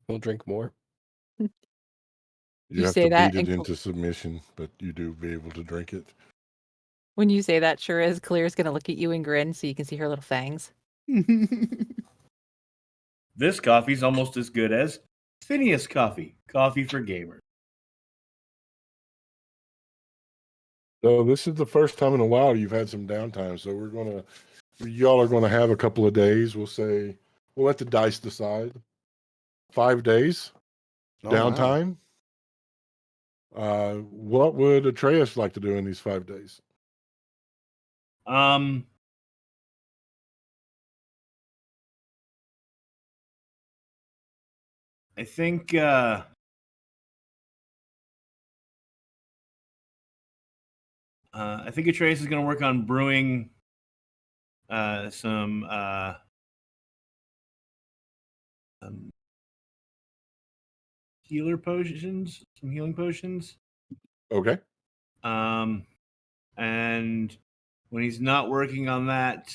Speaker 5: We'll drink more.
Speaker 1: You
Speaker 7: You
Speaker 1: have
Speaker 7: say
Speaker 1: to
Speaker 7: that
Speaker 1: beat it
Speaker 7: and
Speaker 1: into submission, but you do be able to drink it.
Speaker 7: when you say that, sure is Clear's gonna look at you and grin so you can see her little fangs.
Speaker 3: This coffee's almost as good as Phineas coffee. Coffee for gamers.
Speaker 1: So this is the first time in a while you've had some downtime. So y'all are gonna have a couple of days. We'll let the dice decide. 5 days
Speaker 6: Oh, wow.
Speaker 1: downtime. What would Atreus like to do in these 5 days?
Speaker 3: I think Atreus is going to work on brewing some healer potions, some healing potions.
Speaker 1: Okay.
Speaker 3: And when he's not working on that,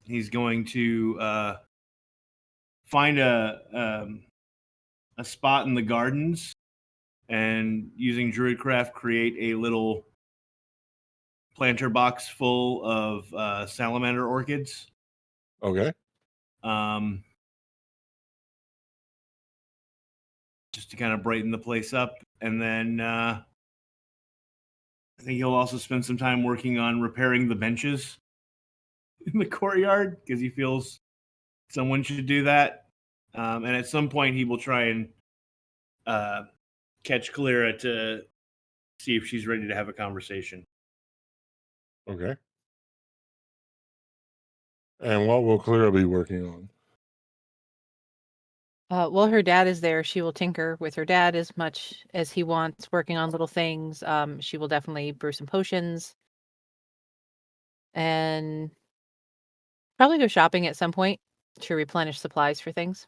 Speaker 3: he's going to find a spot in the gardens and using Druidcraft create a little planter box full of salamander orchids.
Speaker 1: Okay.
Speaker 3: Just to kind of brighten the place up. And then I think he'll also spend some time working on repairing the benches in the courtyard because he feels someone should do that. And at some point, he will try and catch Kalira to see if she's ready to have a conversation.
Speaker 1: Okay. And what will Clara be working on?
Speaker 7: While her dad is there, she will tinker with her dad as much as he wants, working on little things. She will definitely brew some potions and probably go shopping at some point to replenish supplies for things.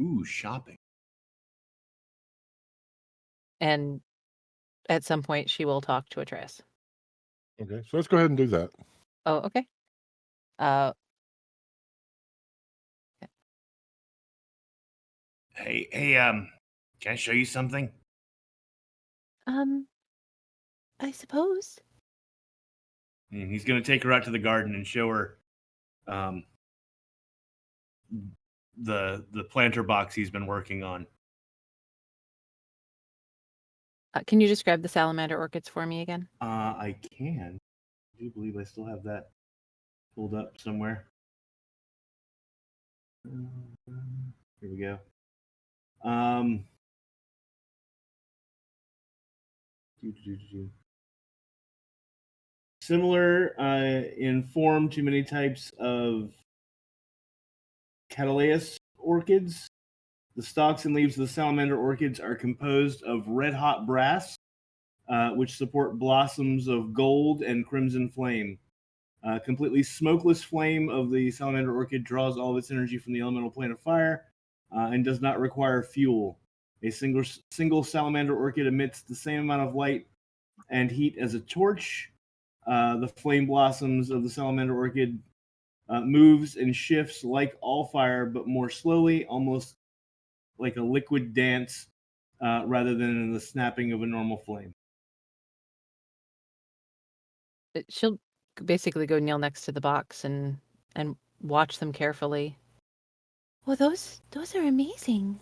Speaker 3: Ooh, shopping.
Speaker 7: And at some point, she will talk to Atreus.
Speaker 1: Okay, so let's go ahead and do that.
Speaker 7: Oh, okay.
Speaker 3: Hey, can I show you something?
Speaker 8: I suppose.
Speaker 3: And he's going to take her out to the garden and show her the planter box he's been working on.
Speaker 7: Can you describe the salamander orchids for me again?
Speaker 3: I can. I do believe I still have that pulled up somewhere. Here we go. Similar in form to many types of Cataleus orchids, the stalks and leaves of the salamander orchids are composed of red-hot brass, which support blossoms of gold and crimson flame. Completely smokeless flame of the salamander orchid draws all of its energy from the elemental plane of fire and does not require fuel. A single salamander orchid emits the same amount of light and heat as a torch. The flame blossoms of the salamander orchid moves and shifts like all fire, but more slowly, almost like a liquid dance, rather than in the snapping of a normal flame.
Speaker 7: She'll basically go kneel next to the box and watch them carefully.
Speaker 8: Well, those are amazing.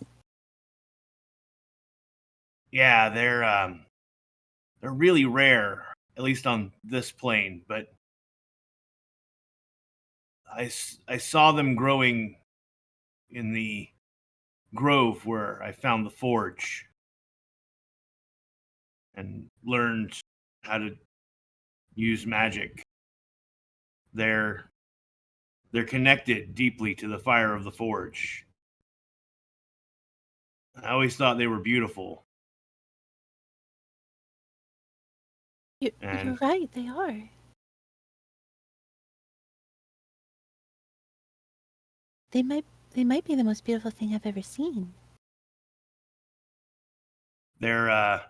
Speaker 3: Yeah, they're really rare, at least on this plane. But I saw them growing in the grove where I found the forge and learned how to use magic. They're connected deeply to the fire of the forge. I always thought they were beautiful.
Speaker 8: You're
Speaker 3: And
Speaker 8: right, they are. They might be the most beautiful thing I've ever seen.
Speaker 3: they're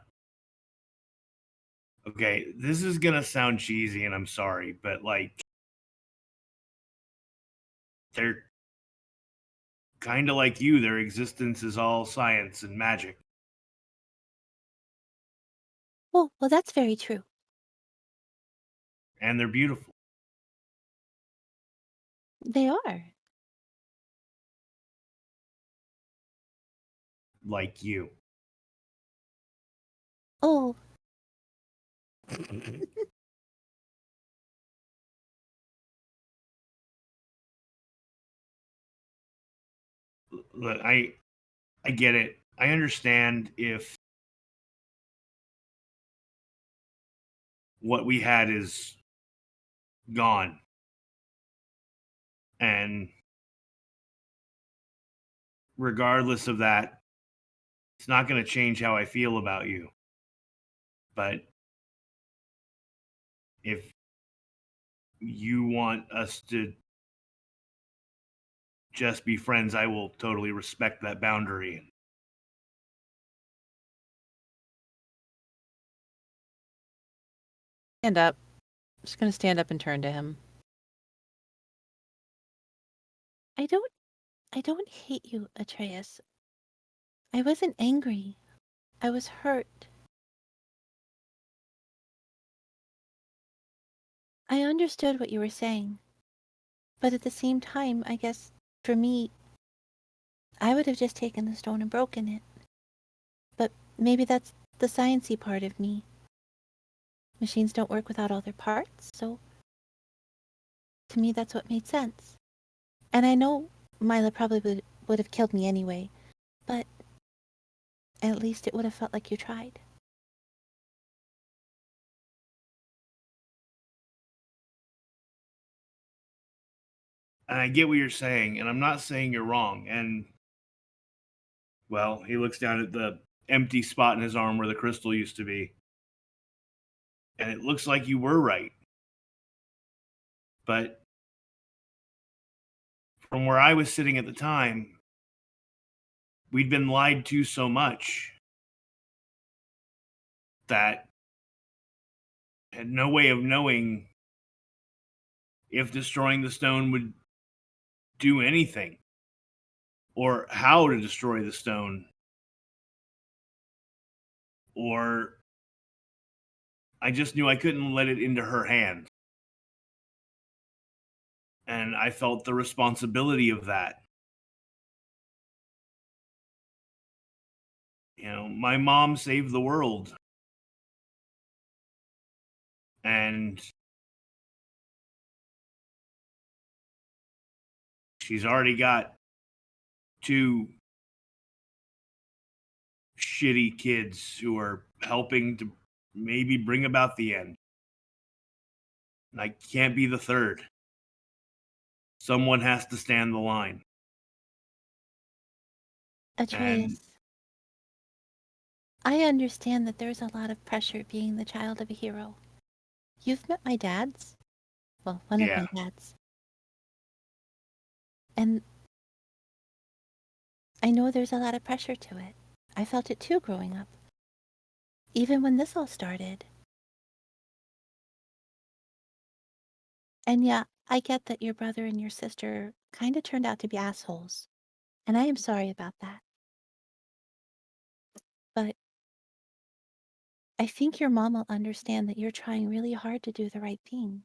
Speaker 3: okay, this is gonna sound cheesy and I'm sorry, but like they're kind of like you. Their existence is all science and magic.
Speaker 8: Well, that's very true.
Speaker 3: And they're beautiful.
Speaker 8: They are.
Speaker 3: Like you.
Speaker 8: Oh,
Speaker 3: Look, I get it. I understand if what we had is gone. And regardless of that, it's not going to change how I feel about you. But if you want us to just be friends, I will totally respect that boundary.
Speaker 7: Stand up. Just gonna stand up and turn to him.
Speaker 8: I don't hate you, Atreus. I wasn't angry. I was hurt. I understood what you were saying. But at the same time, I guess, for me, I would have just taken the stone and broken it. But maybe that's the sciencey part of me. Machines don't work without all their parts, so to me that's what made sense. And I know Mila probably would have killed me anyway, but at least it would have felt like you tried.
Speaker 3: And I get what you're saying, and I'm not saying you're wrong. And, well, he looks down at the empty spot in his arm where the crystal used to be. And it looks like you were right. But from where I was sitting at the time, we'd been lied to so much that I had no way of knowing if destroying the stone would do anything or how to destroy the stone. Or I just knew I couldn't let it into her hands. And I felt the responsibility of that. You know, my mom saved the world. And she's already got 2 shitty kids who are helping to maybe bring about the end. And I can't be the third. Someone has to stand the line.
Speaker 8: Atreus, I understand that there's a lot of pressure being the child of a hero. You've met my dads. Well, one of my dads. And I know there's a lot of pressure to it. I felt it too growing up. Even when this all started. And yeah, I get that your brother and your sister kind of turned out to be assholes. And I am sorry about that. But I think your mom will understand that you're trying really hard to do the right thing.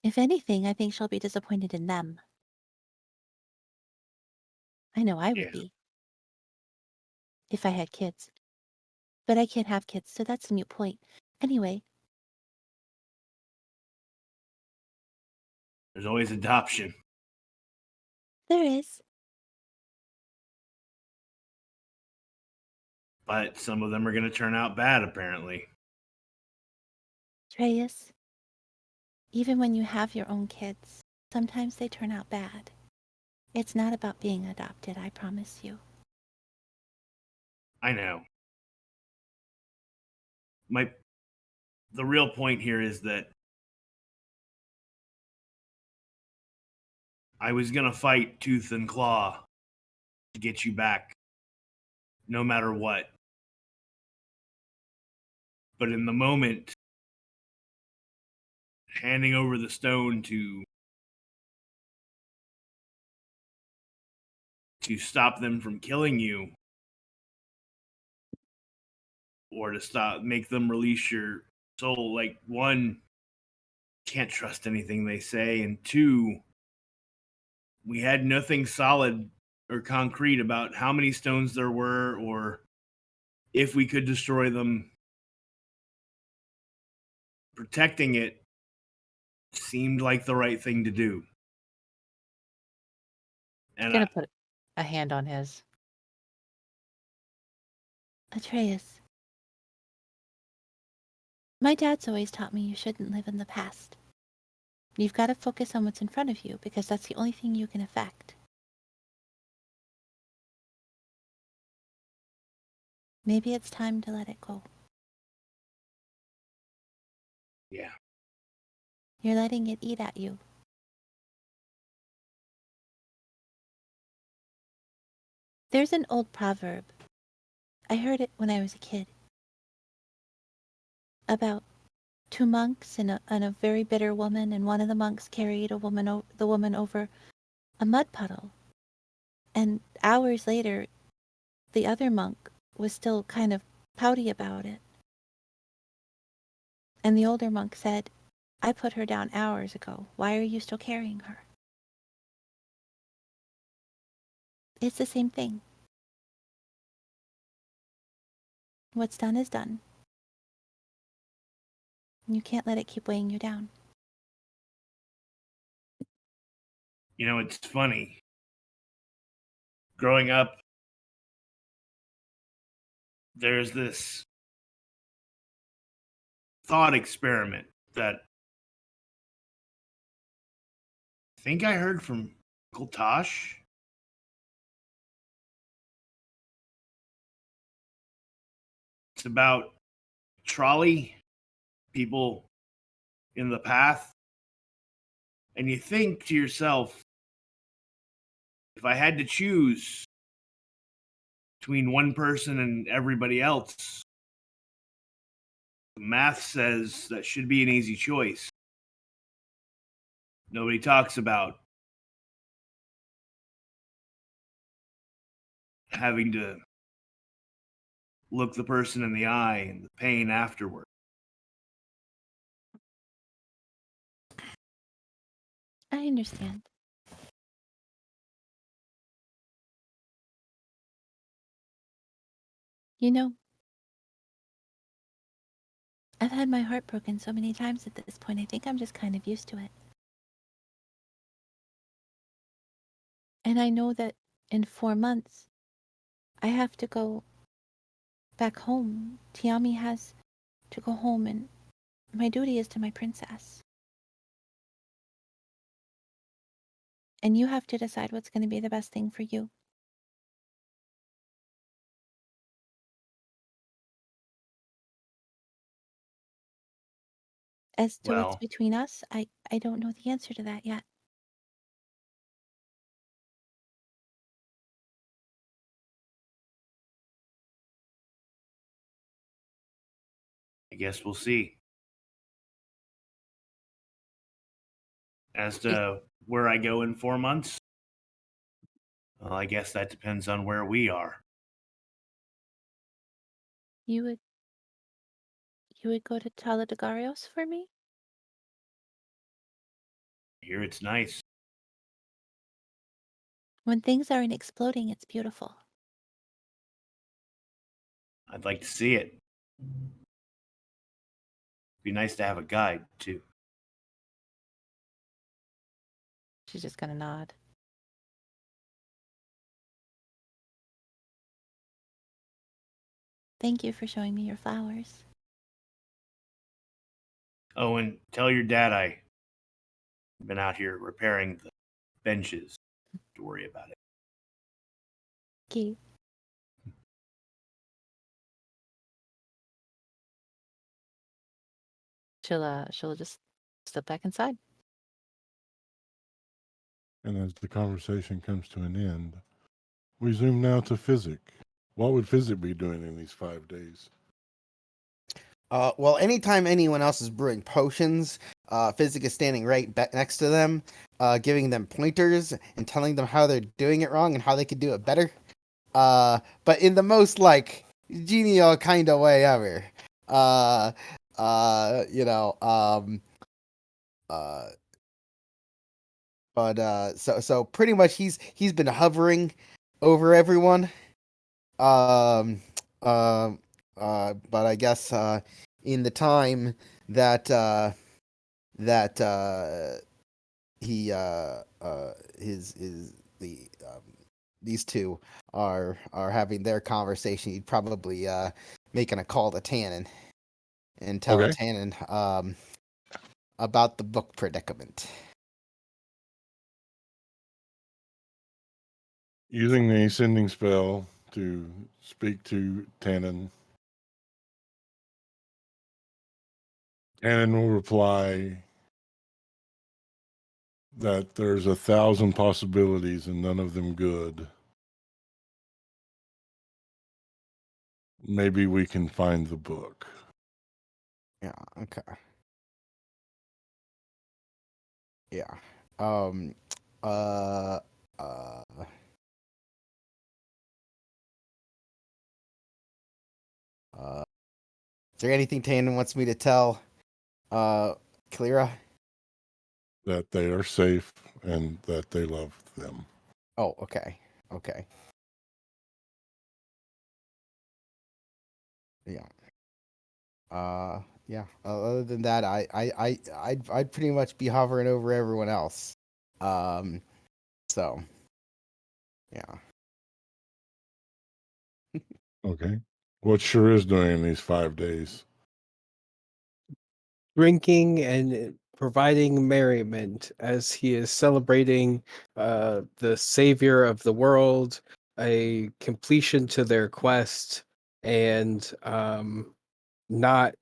Speaker 8: If anything, I think she'll be disappointed in them. I know I would be. If I had kids. But I can't have kids, so that's a moot point. Anyway.
Speaker 3: There's always adoption.
Speaker 8: There is.
Speaker 3: But some of them are going to turn out bad, apparently.
Speaker 8: Atreus, even when you have your own kids, sometimes they turn out bad. It's not about being adopted, I promise you.
Speaker 3: I know. The real point here is that I was going to fight tooth and claw to get you back, no matter what. But in the moment, handing over the stone to stop them from killing you, or to make them release your soul, like, one, can't trust anything they say, and two, we had nothing solid or concrete about how many stones there were or if we could destroy them. Protecting it seemed like the right thing to do.
Speaker 7: I'm going to put a hand on his.
Speaker 8: Atreus, my dad's always taught me you shouldn't live in the past. You've got to focus on what's in front of you because that's the only thing you can affect. Maybe it's time to let it go.
Speaker 3: Yeah.
Speaker 8: You're letting it eat at you. There's an old proverb. I heard it when I was a kid. About two monks and a very bitter woman, and one of the monks carried the woman over a mud puddle. And hours later, the other monk was still kind of pouty about it. And the older monk said, I put her down hours ago. Why are you still carrying her? It's the same thing. What's done is done. You can't let it keep weighing you down.
Speaker 3: You know, it's funny. Growing up, there's this thought experiment that I think I heard from Uncle Tosh. It's about trolley, people in the path. And you think to yourself, if I had to choose between one person and everybody else, the math says that should be an easy choice. Nobody talks about having to look the person in the eye and the pain afterward.
Speaker 8: I understand. You know, I've had my heart broken so many times at this point, I think I'm just kind of used to it. And I know that in 4 months, I have to go back home. Tiami has to go home, and my duty is to my princess. And you have to decide what's going to be the best thing for you. As to what's
Speaker 3: Well,
Speaker 8: between us, I don't know the answer to that yet.
Speaker 3: I guess we'll see. As to where I go in 4 months, well, I guess that depends on where we are.
Speaker 8: You would go to Taladagarios for me?
Speaker 3: Here it's nice.
Speaker 8: When things aren't exploding, it's beautiful.
Speaker 3: I'd like to see it. Be nice to have a guide, too.
Speaker 7: She's just gonna nod.
Speaker 8: Thank you for showing me your flowers.
Speaker 3: Oh, and tell your dad I've been out here repairing the benches. Don't worry about it.
Speaker 8: Thank you.
Speaker 7: She'll just step back inside.
Speaker 1: And as the conversation comes to an end, we zoom now to Physic. What would Physic be doing in these 5 days?
Speaker 6: Well, anytime anyone else is brewing potions, Physic is standing right next to them, giving them pointers and telling them how they're doing it wrong and how they could do it better. But in the most like genial kind of way ever. You know, so pretty much he's been hovering over everyone. But I guess in the time that he his the these two are having their conversation, he'd probably making a call to Tannen and telling
Speaker 1: Okay.
Speaker 6: Tannen about the book predicament.
Speaker 1: Using the sending spell to speak to Tannen, Tannen will reply that there's 1,000 possibilities and none of them good. Maybe we can find the book.
Speaker 6: Yeah. Okay. Yeah. Uh. Is there anything Tannen wants me to tell Kalira?
Speaker 1: That they are safe and that they love them.
Speaker 6: Oh, okay. Okay. Yeah. Yeah. Other than that, I'd pretty much be hovering over everyone else. So, yeah.
Speaker 1: Okay. What sure is doing in these 5 days?
Speaker 5: Drinking and providing merriment as he is celebrating the savior of the world, a completion to their quest, and not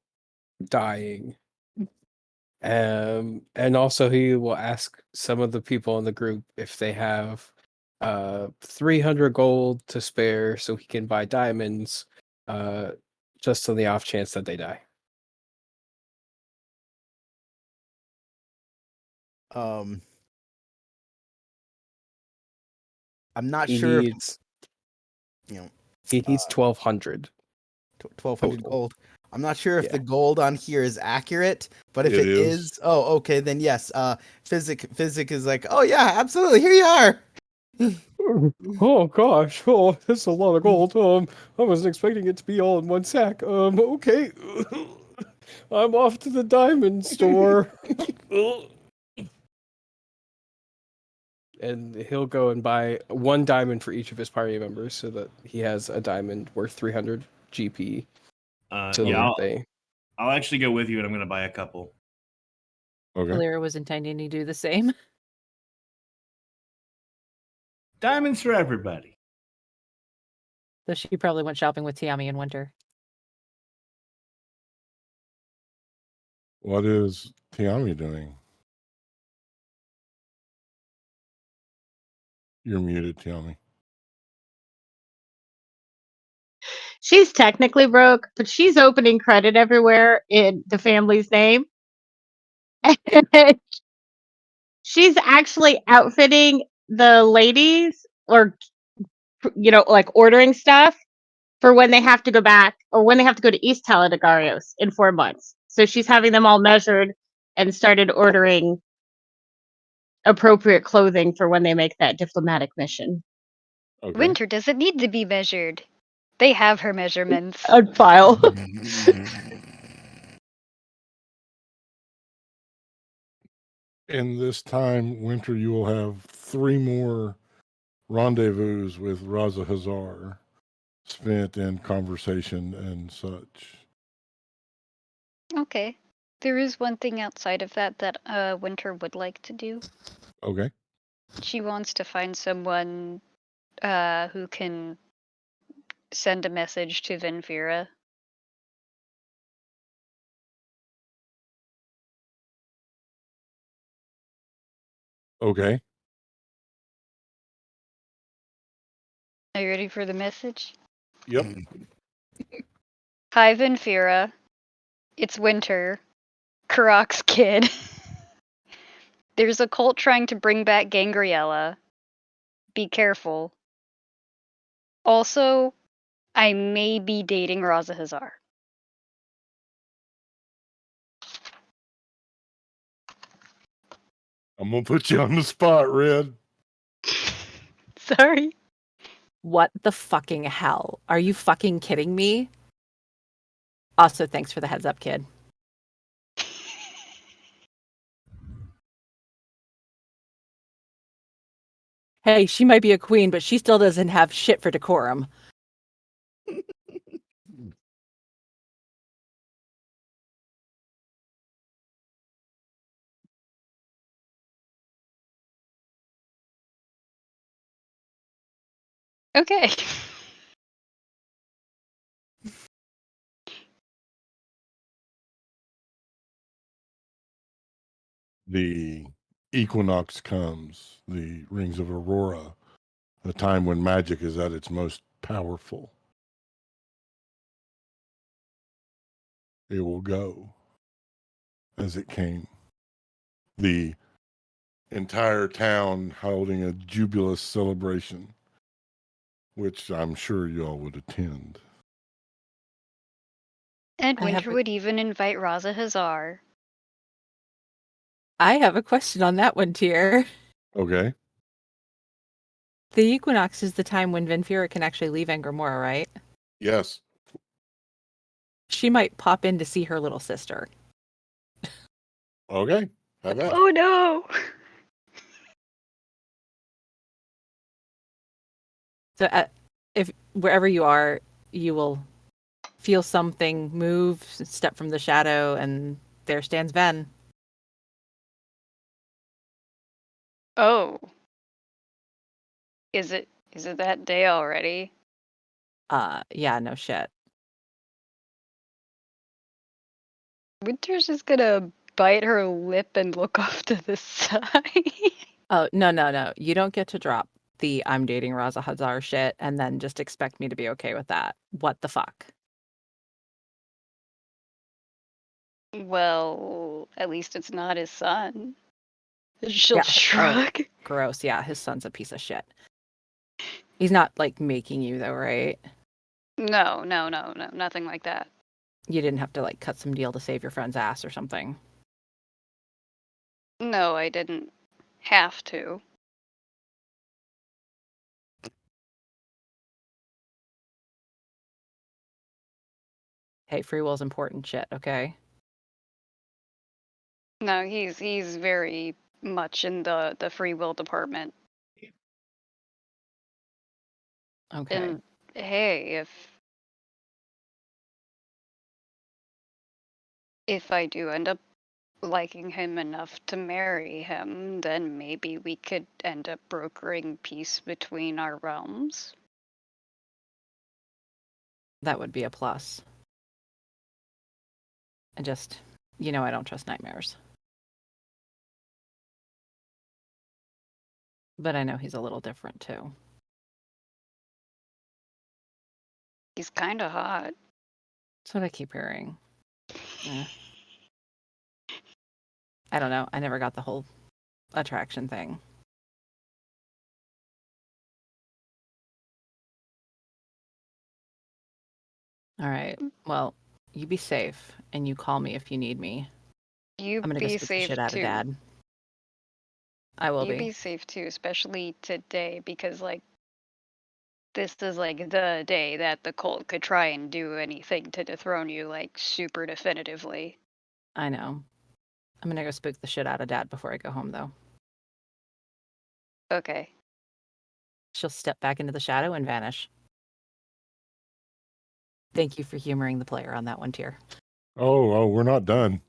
Speaker 5: dying. And also he will ask some of the people in the group if they have 300 gold to spare so he can buy diamonds, just on the off chance that they die.
Speaker 6: I'm not
Speaker 5: He
Speaker 6: sure if
Speaker 5: needs
Speaker 6: you know
Speaker 5: he needs 1,200.
Speaker 6: 1,200
Speaker 5: total.
Speaker 6: gold. I'm not sure if
Speaker 5: Yeah.
Speaker 6: the gold on here is accurate, but if
Speaker 1: It
Speaker 6: it
Speaker 1: is.
Speaker 6: is, oh, okay, then yes. Physic is like, oh yeah, absolutely. Here you are.
Speaker 5: Oh gosh, oh, that's a lot of gold. I wasn't expecting it to be all in one sack. Okay. I'm off to the diamond store. And he'll go and buy 1 diamond for each of his party members so that he has a diamond worth 300 GP.
Speaker 3: Yeah,
Speaker 5: they.
Speaker 3: I'll actually go with you, and I'm going to buy a couple.
Speaker 1: Okay.
Speaker 7: Kalira was intending to do the same.
Speaker 3: Diamonds for everybody.
Speaker 7: So she probably went shopping with Tiami in winter.
Speaker 1: What is Tiami doing? You're muted, Tiami.
Speaker 4: She's technically broke, but she's opening credit everywhere in the family's name. And she's actually outfitting the ladies, or like ordering stuff for when they have to go back, or when they have to go to East Taladagarios in 4 months. So she's having them all measured and started ordering appropriate clothing for when they make that diplomatic mission.
Speaker 1: Okay.
Speaker 2: Winter doesn't need to be measured. They have her measurements.
Speaker 4: On file.
Speaker 1: In this time, Winter, you will have 3 more rendezvous with Raza Hazar spent in conversation and such.
Speaker 2: Okay. There is one thing outside of that Winter would like to do.
Speaker 1: Okay.
Speaker 2: She wants to find someone who can send a message to Venfira.
Speaker 1: Okay.
Speaker 2: Are you ready for the message?
Speaker 1: Yep.
Speaker 2: Hi, Venfira. It's Winter. Karok's kid. There's a cult trying to bring back Gangriella. Be careful. Also, I may be dating Raza Hazar.
Speaker 1: I'm going to put you on the spot, Red.
Speaker 2: Sorry.
Speaker 7: What the fucking hell? Are you fucking kidding me? Also, thanks for the heads up, kid. Hey, she might be a queen, but she still doesn't have shit for decorum.
Speaker 2: Okay.
Speaker 1: The equinox comes, the rings of Aurora, the time when magic is at its most powerful. It will go as it came. The entire town holding a jubilous celebration, which I'm sure y'all would attend.
Speaker 2: And
Speaker 7: I have
Speaker 2: Winter
Speaker 7: a-
Speaker 2: would even invite Raza Hazar.
Speaker 7: I have a question on that one, Tier.
Speaker 1: Okay.
Speaker 7: The equinox is the time when Venfira can actually leave Angramora, right?
Speaker 1: Yes.
Speaker 7: She might pop in to see her little sister.
Speaker 1: Okay. Have that.
Speaker 2: Oh no!
Speaker 7: So, if wherever you are, you will feel something move, step from the shadow, and there stands Ven.
Speaker 2: Oh. Is it that day already?
Speaker 7: Yeah, no shit.
Speaker 2: Winter's just gonna bite her lip and look off to the side.
Speaker 7: Oh, no. You don't get to drop the I'm dating Raza Hazar shit and then just expect me to be okay with that. What the fuck?
Speaker 2: Well, at least it's not his son. She'll
Speaker 7: Yeah.
Speaker 2: shrug.
Speaker 7: Gross. Yeah, his son's a piece of shit. He's not like making you though, right?
Speaker 2: No, nothing like that.
Speaker 7: You didn't have to like cut some deal to save your friend's ass or something.
Speaker 2: No, I didn't have to.
Speaker 7: Hey, free will's important shit, okay?
Speaker 2: No, he's very much in the free will department.
Speaker 7: Okay.
Speaker 2: And hey, If I do end up liking him enough to marry him, then maybe we could end up brokering peace between our realms.
Speaker 7: That would be a plus. I just, I don't trust nightmares. But I know he's a little different too.
Speaker 2: He's kind of hot.
Speaker 7: That's what I keep hearing. I don't know. I never got the whole attraction thing. All right. Well, you be safe and you call me if you need me.
Speaker 2: You
Speaker 7: I'm gonna go
Speaker 2: be
Speaker 7: spook the
Speaker 2: safe
Speaker 7: shit out
Speaker 2: too.
Speaker 7: of Dad. I will
Speaker 2: You be safe too, especially today, because like this is like the day that the cult could try and do anything to dethrone you, like super definitively.
Speaker 7: I know. I'm gonna go spook the shit out of Dad before I go home, though.
Speaker 2: Okay.
Speaker 7: She'll step back into the shadow and vanish. Thank you for humoring the player on that one, Tier.
Speaker 1: Oh, we're not done.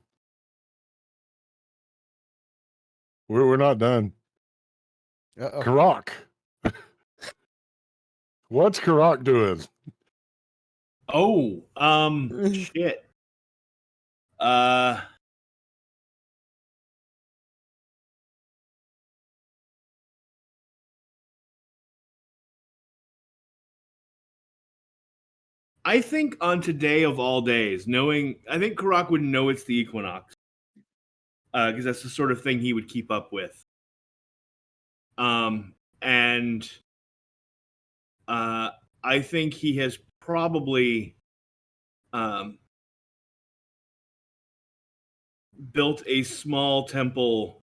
Speaker 1: We're not done.
Speaker 6: Uh-oh.
Speaker 1: Karak. What's Karak doing?
Speaker 3: Oh, shit. I think on today of all days, I think Karak would know it's the equinox. Because that's the sort of thing he would keep up with. And I think he has probably built a small temple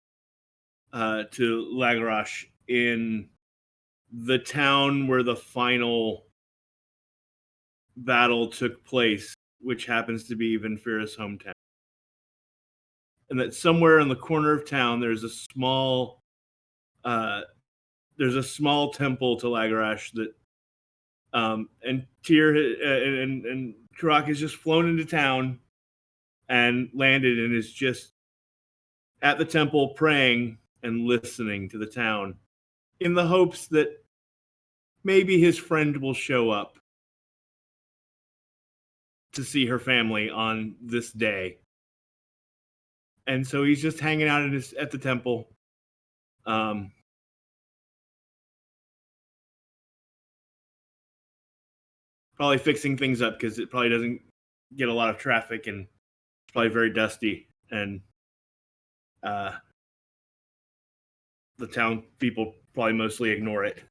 Speaker 3: to Lagarash in the town where the final battle took place, which happens to be Venfira's hometown. And that somewhere in the corner of town there's a small temple to Lagarash that and Tyr and Karak has just flown into town and landed and is just at the temple praying and listening to the town in the hopes that maybe his friend will show up to see her family on this day. And so he's just hanging out at the temple. Probably fixing things up because it probably doesn't get a lot of traffic and it's probably very dusty. And the town people probably mostly ignore it.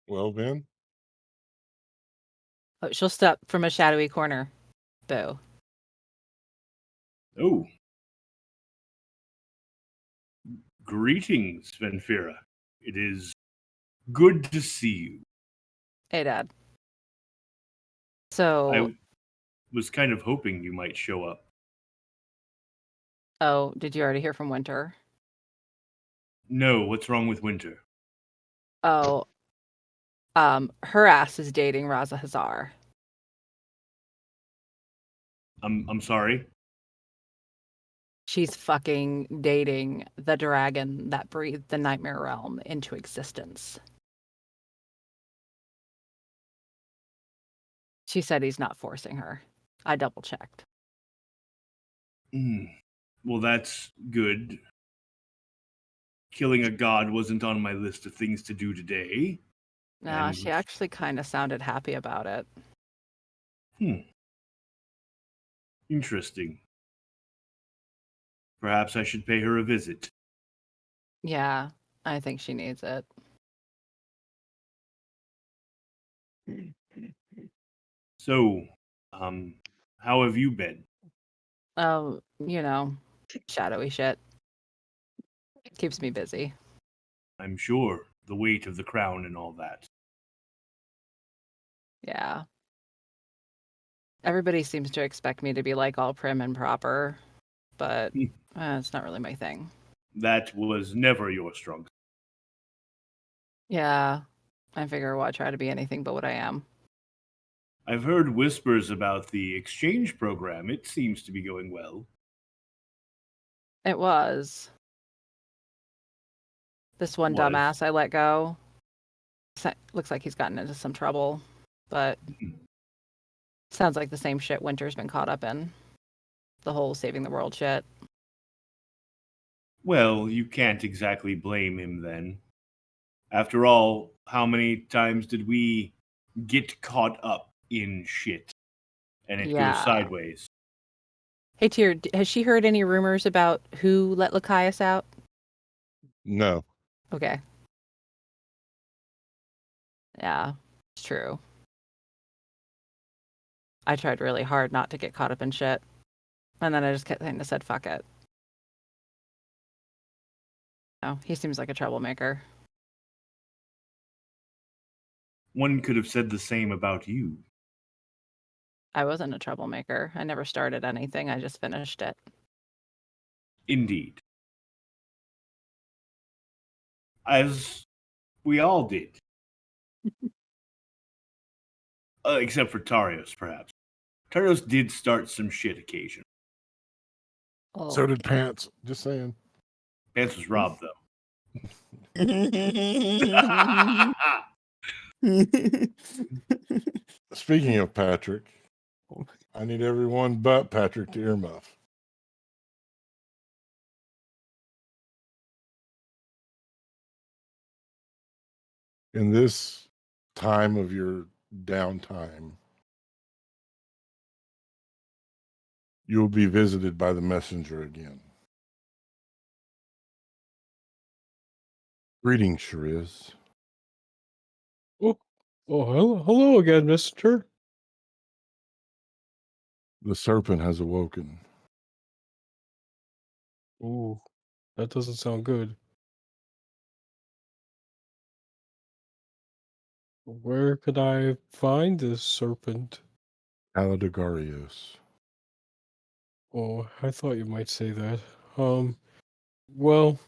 Speaker 1: Well, Ben.
Speaker 7: Oh, she'll step from a shadowy corner. Boo.
Speaker 3: Oh. Greetings, Venfira. It is good to see you.
Speaker 7: Hey, Dad. So,
Speaker 3: I was kind of hoping you might show up.
Speaker 7: oh, did you already hear from Winter?
Speaker 3: No, what's wrong with Winter?
Speaker 7: Oh, her ass is dating Raza Hazar.
Speaker 3: I'm sorry.
Speaker 7: She's fucking dating the dragon that breathed the Nightmare Realm into existence. She said he's not forcing her. I double checked.
Speaker 3: Well, that's good. Killing a god wasn't on my list of things to do today.
Speaker 7: No, she actually kind of sounded happy about it.
Speaker 3: Interesting. Perhaps I should pay her a visit.
Speaker 7: Yeah, I think she needs it.
Speaker 3: So, how have you been?
Speaker 7: Oh, shadowy shit. Keeps me busy.
Speaker 3: I'm sure the weight of the crown and all that.
Speaker 7: Yeah. Everybody seems to expect me to be like all prim and proper, but it's not really my thing.
Speaker 3: That was never your strong.
Speaker 7: Yeah. I figure why try to be anything but what I am.
Speaker 3: I've heard whispers about the exchange program. It seems to be going well.
Speaker 7: It was. This one
Speaker 3: Was.
Speaker 7: dumbass I let go. Looks like he's gotten into some trouble, but sounds like the same shit Winter's been caught up in. The whole saving the world shit.
Speaker 3: Well, you can't exactly blame him then. After all, how many times did we get caught up in shit and it
Speaker 7: Yeah.
Speaker 3: goes sideways?
Speaker 7: Hey, Tyr, has she heard any rumors about who let Lachias out?
Speaker 1: No.
Speaker 7: Okay. Yeah, it's true. I tried really hard not to get caught up in shit. And then I just kind of said, fuck it. Oh, he seems like a troublemaker.
Speaker 3: One could have said the same about you.
Speaker 7: I wasn't a troublemaker. I never started anything. I just finished it.
Speaker 3: Indeed. As we all did. Except for Tarios, perhaps. Tarios did start some shit occasion.
Speaker 7: Oh,
Speaker 1: So did Pants. Just saying.
Speaker 3: Pants was robbed, though.
Speaker 1: Speaking of Patrick, I need everyone but Patrick to earmuff. In this time of your downtime, you will be visited by the messenger again. Greetings, Shariz.
Speaker 5: Oh, hello again, Mister.
Speaker 1: The serpent has awoken.
Speaker 5: Ooh, that doesn't sound good. Where could I find this serpent?
Speaker 1: Aladagarios.
Speaker 5: Oh, I thought you might say that. Well,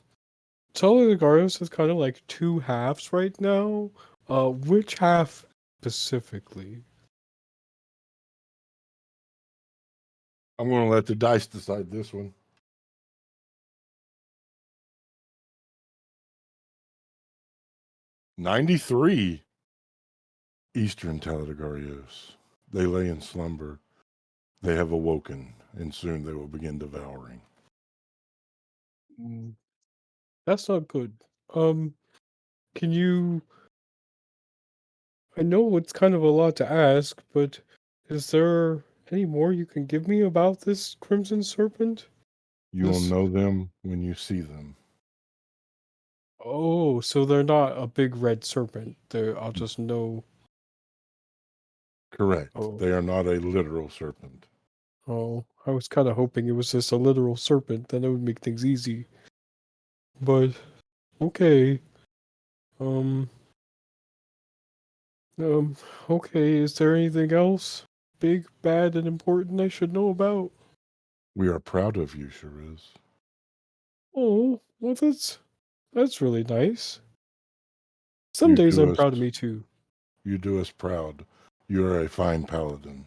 Speaker 5: Telegarios has kind of like two halves right now. Which half specifically?
Speaker 1: I'm going to let the dice decide this one. $93 Eastern Teledagarios. They lay in slumber. They have awoken, and soon they will begin devouring.
Speaker 5: That's not good. Can you... I know it's kind of a lot to ask, but is there any more you can give me about this Crimson Serpent?
Speaker 1: You will
Speaker 5: This...
Speaker 1: know them when you see them.
Speaker 5: Oh, so they're not a big red serpent. I'll just know.
Speaker 1: Correct.
Speaker 5: Oh.
Speaker 1: They are not a literal serpent.
Speaker 5: Oh, I was kind of hoping it was just a literal serpent, then it would make things easy. But, okay. Okay, is there anything else big, bad, and important I should know about?
Speaker 1: We are proud of you, Shariz.
Speaker 5: Oh, well, that's really nice. Some
Speaker 1: You
Speaker 5: days
Speaker 1: do
Speaker 5: I'm
Speaker 1: us-
Speaker 5: proud of me too.
Speaker 1: You do us proud. You are a fine paladin.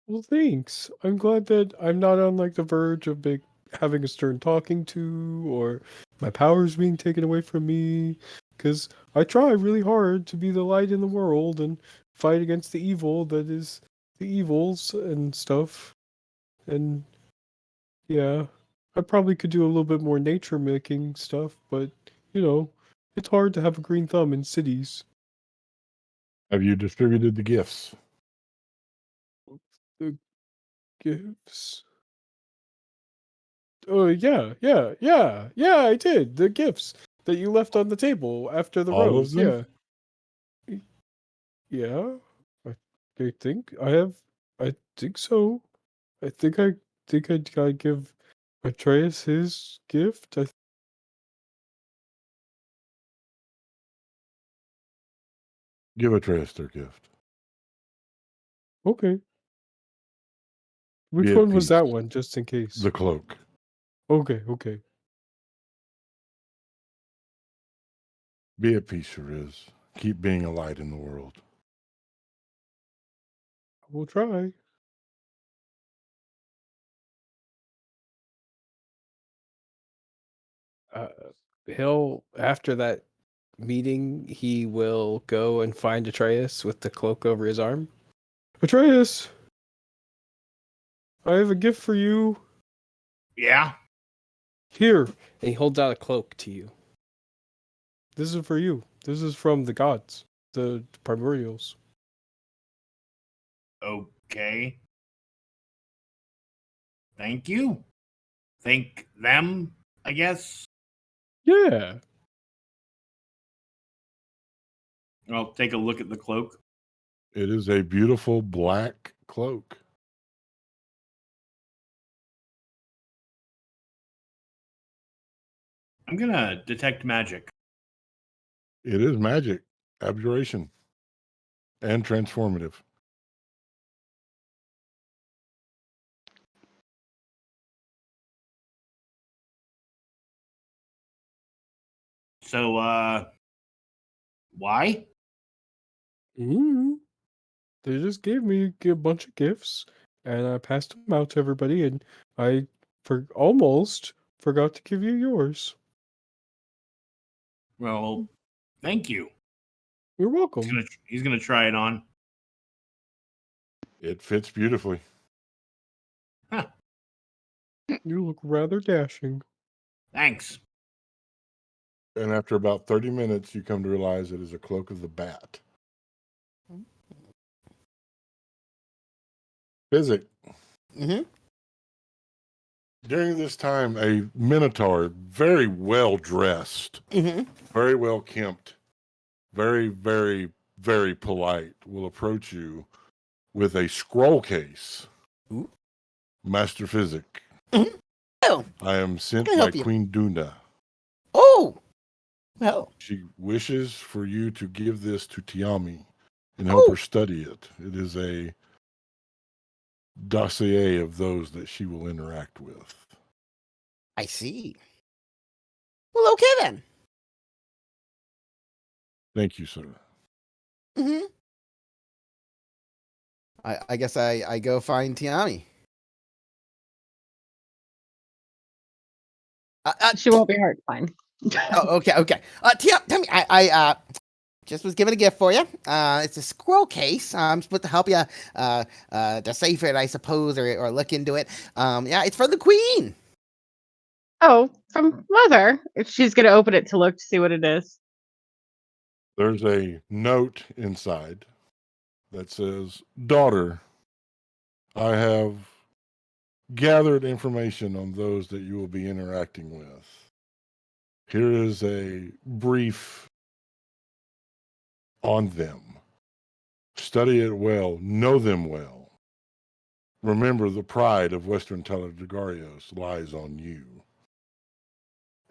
Speaker 5: Well, thanks. I'm glad that I'm not on like the verge of having a stern talking to, or my powers being taken away from me. Because I try really hard to be the light in the world and fight against the evil that is the evils and stuff. And yeah, I probably could do a little bit more nature making stuff, but it's hard to have a green thumb in cities.
Speaker 1: Have you distributed the gifts?
Speaker 5: The gifts. Oh, yeah, I did. The gifts that you left on the table after the
Speaker 1: All of
Speaker 5: rose.
Speaker 1: them?
Speaker 5: Yeah. Yeah. I think I have. I think so. I think I give Atreus his gift.
Speaker 1: Give Atreus their gift.
Speaker 5: Okay. Which
Speaker 1: Be at
Speaker 5: one was that
Speaker 1: peace.
Speaker 5: one, just in case?
Speaker 1: The cloak.
Speaker 5: Okay.
Speaker 1: Be at peace, Shariz. keep being a light in the world.
Speaker 5: We'll try. He'll, after that meeting, he will go and find Atreus with the cloak over his arm. Atreus, I have a gift for you.
Speaker 3: Yeah.
Speaker 5: Here. And he holds out a cloak to you. This is for you. This is from the gods, the primordials.
Speaker 3: Okay. Thank you. Thank them, I guess.
Speaker 5: Yeah.
Speaker 3: I'll take a look at the cloak.
Speaker 1: It is a beautiful black cloak.
Speaker 3: I'm gonna detect magic.
Speaker 1: It is magic, abjuration, and transformative.
Speaker 3: So, why?
Speaker 5: They just gave me a bunch of gifts, and I passed them out to everybody, and I almost forgot to give you yours.
Speaker 3: Well, thank you.
Speaker 5: You're welcome.
Speaker 3: He's gonna try it on.
Speaker 1: It fits beautifully.
Speaker 3: Huh.
Speaker 5: You look rather dashing.
Speaker 3: Thanks.
Speaker 1: And after about 30 minutes, you come to realize it is a cloak of the bat. Physic.
Speaker 6: Mm-hmm.
Speaker 1: During this time, a minotaur, very well dressed,
Speaker 6: Mm-hmm.
Speaker 1: very well kempt, very, very, very polite, will approach you with a scroll case.
Speaker 6: Ooh.
Speaker 1: Master Physic.
Speaker 6: Mm-hmm. Oh,
Speaker 1: I am sent
Speaker 6: can I
Speaker 1: by
Speaker 6: help you?
Speaker 1: Queen Duna.
Speaker 6: oh, well,
Speaker 1: She wishes for you to give this to Tiami and help
Speaker 6: Oh.
Speaker 1: her study it. It is a dossier of those that she will interact with.
Speaker 6: I see. Well, okay then.
Speaker 1: Thank you, sir.
Speaker 6: Mm-hmm. I guess I go find Tiami.
Speaker 4: She won't be hard to find.
Speaker 6: Oh, okay. Tiami, I just was given a gift for you. It's a scroll case. I'm supposed to help you decipher it, I suppose, or look into it. Yeah, it's for the queen.
Speaker 4: Oh, from Mother. If she's gonna open it to look to see what it is.
Speaker 1: There's a note inside that says, "Daughter, I have gathered information on those that you will be interacting with. Here is a brief on them. Study it well, know them well. Remember, the pride of Western Teledegarios lies on you."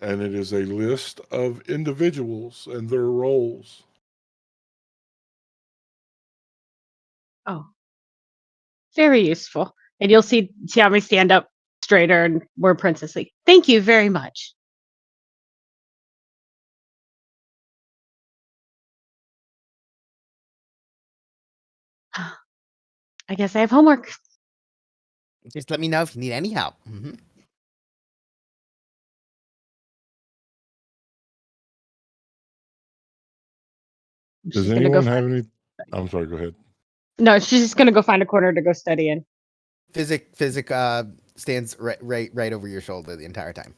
Speaker 1: And it is a list of individuals and their roles.
Speaker 4: Oh, very useful. And you'll see Tiami stand up straighter and more princessly. Thank you very much. I guess I have homework.
Speaker 6: Just let me know if you need any help. Mm-hmm.
Speaker 1: Does
Speaker 4: She's gonna go
Speaker 1: anyone have
Speaker 4: find.
Speaker 1: any? I'm sorry, go ahead.
Speaker 4: No, she's just gonna go find a corner to go study in.
Speaker 6: Physic stands right over your shoulder the entire time.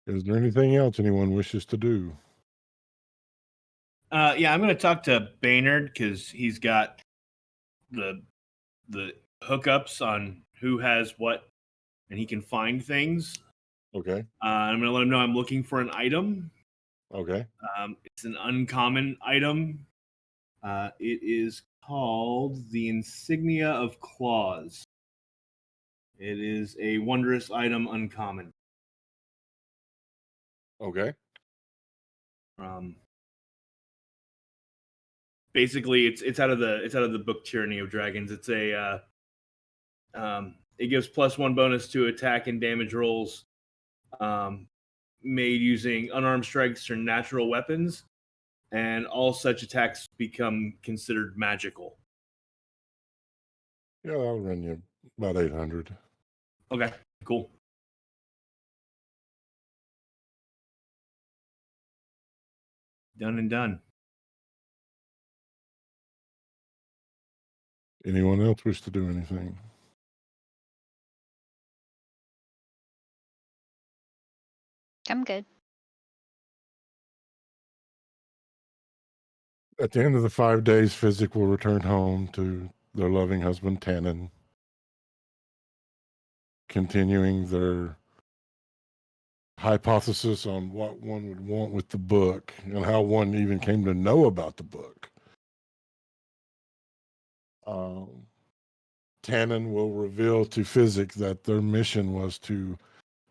Speaker 1: Is there anything else anyone wishes to do?
Speaker 3: Yeah, I'm gonna talk to Baynard because he's got the hookups on who has what, and he can find things.
Speaker 1: Okay.
Speaker 3: I'm gonna let him know I'm looking for an item.
Speaker 1: Okay.
Speaker 3: It's an uncommon item. It is called the Insignia of Claws. It is a wondrous item, uncommon.
Speaker 1: Okay.
Speaker 3: Basically, it's out of the book Tyranny of Dragons. It's a it gives +1 bonus to attack and damage rolls. made using unarmed strikes or natural weapons, and all such attacks become considered magical.
Speaker 1: Yeah, that'll run you about 800.
Speaker 3: Okay, cool. Done and done.
Speaker 1: Anyone else wish to do anything?
Speaker 2: I'm good.
Speaker 1: At the end of the 5 days, Physic will return home to their loving husband, Tannen, continuing their hypothesis on what one would want with the book and how one even came to know about the book. Tannen will reveal to Physic that their mission was to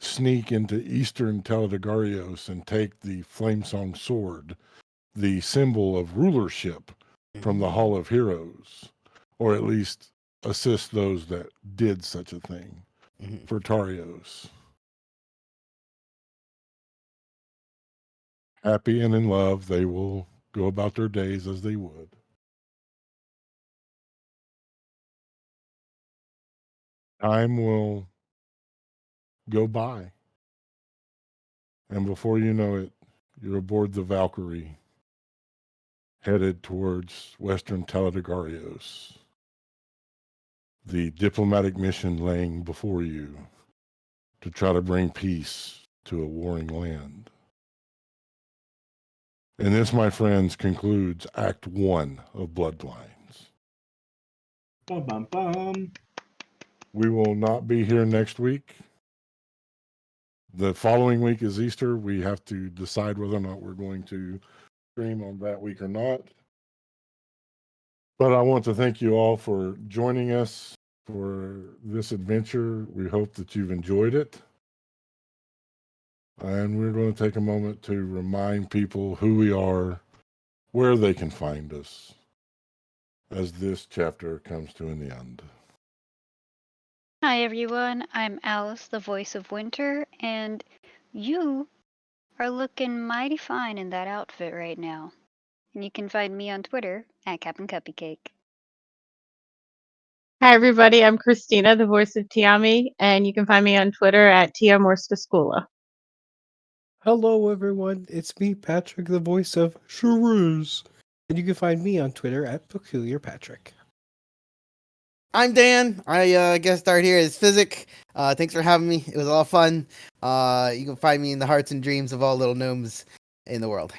Speaker 1: sneak into eastern Teledegarios and take the Flamesong sword, the symbol of rulership, from the Hall of Heroes, or at least assist those that did such a thing for Tarios. Happy and in love, they will go about their days as they would. Time will go by. And before you know it, you're aboard the Valkyrie, headed towards western Teledegarios. The diplomatic mission laying before you to try to bring peace to a warring land. And this, my friends, concludes Act 1 of Bloodlines.
Speaker 3: Bum, bum, bum.
Speaker 1: We will not be here next week. The following week is Easter. We have to decide whether or not we're going to stream on that week or not. But I want to thank you all for joining us for this adventure. We hope that you've enjoyed it. And we're going to take a moment to remind people who we are, where they can find us, as this chapter comes to an end.
Speaker 2: Hi, everyone. I'm Alice, the voice of Winter, and you are looking mighty fine in that outfit right now. And you can find me on Twitter at Captain Cupcake.
Speaker 4: Hi, everybody. I'm Christina, the voice of Tiami, and you can find me on Twitter at Tiamorstaskula.
Speaker 5: Hello, everyone. It's me, Patrick, the voice of Shrews. And you can find me on Twitter at Peculiar Patrick.
Speaker 6: I'm Dan. I guest starred here as Physic. Thanks for having me. It was a lot of fun. You can find me in the hearts and dreams of all little gnomes in the world.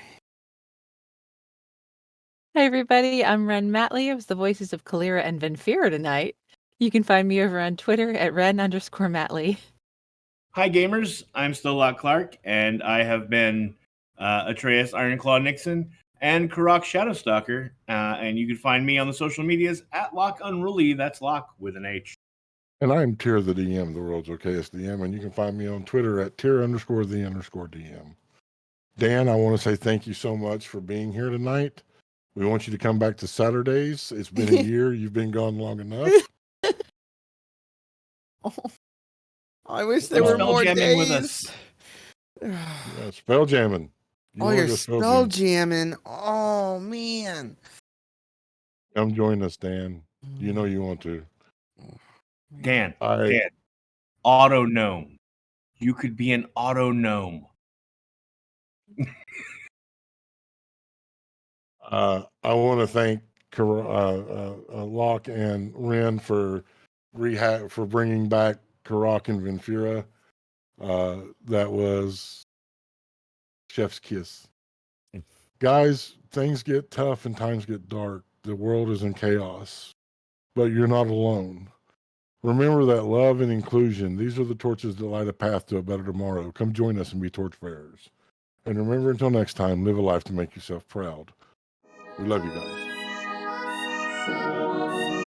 Speaker 7: Hi, everybody. I'm Ren Matley. I was the voices of Kalira and Venfira tonight. You can find me over on Twitter at Ren_Matley.
Speaker 3: Hi, gamers. I'm Stolak Clark, and I have been Atreus Ironclaw Nixon and Karak Shadowstalker. And you can find me on the social medias at Lock Unruly. That's Lock with an H.
Speaker 1: And I'm Tyr the DM, the world's okayest DM, and you can find me on Twitter at Tyr_the_DM. Dan, I want to say thank you so much for being here tonight. We want you to come back to Saturdays. It's been a year. You've been gone long enough.
Speaker 6: I wish there were more days.
Speaker 3: With us.
Speaker 1: Yeah, spell jamming.
Speaker 6: You're spell jamming. Oh, man.
Speaker 1: Come join us, Dan. You know you want to.
Speaker 3: Dan. Auto gnome. You could be an auto gnome.
Speaker 1: I want to thank Locke and Ren for bringing back Karak and Venfira. That was chef's kiss. Guys, things get tough and times get dark. The world is in chaos, but you're not alone. Remember that love and inclusion, these are the torches that light a path to a better tomorrow. Come join us and be torchbearers. And remember, until next time, live a life to make yourself proud. We love you guys.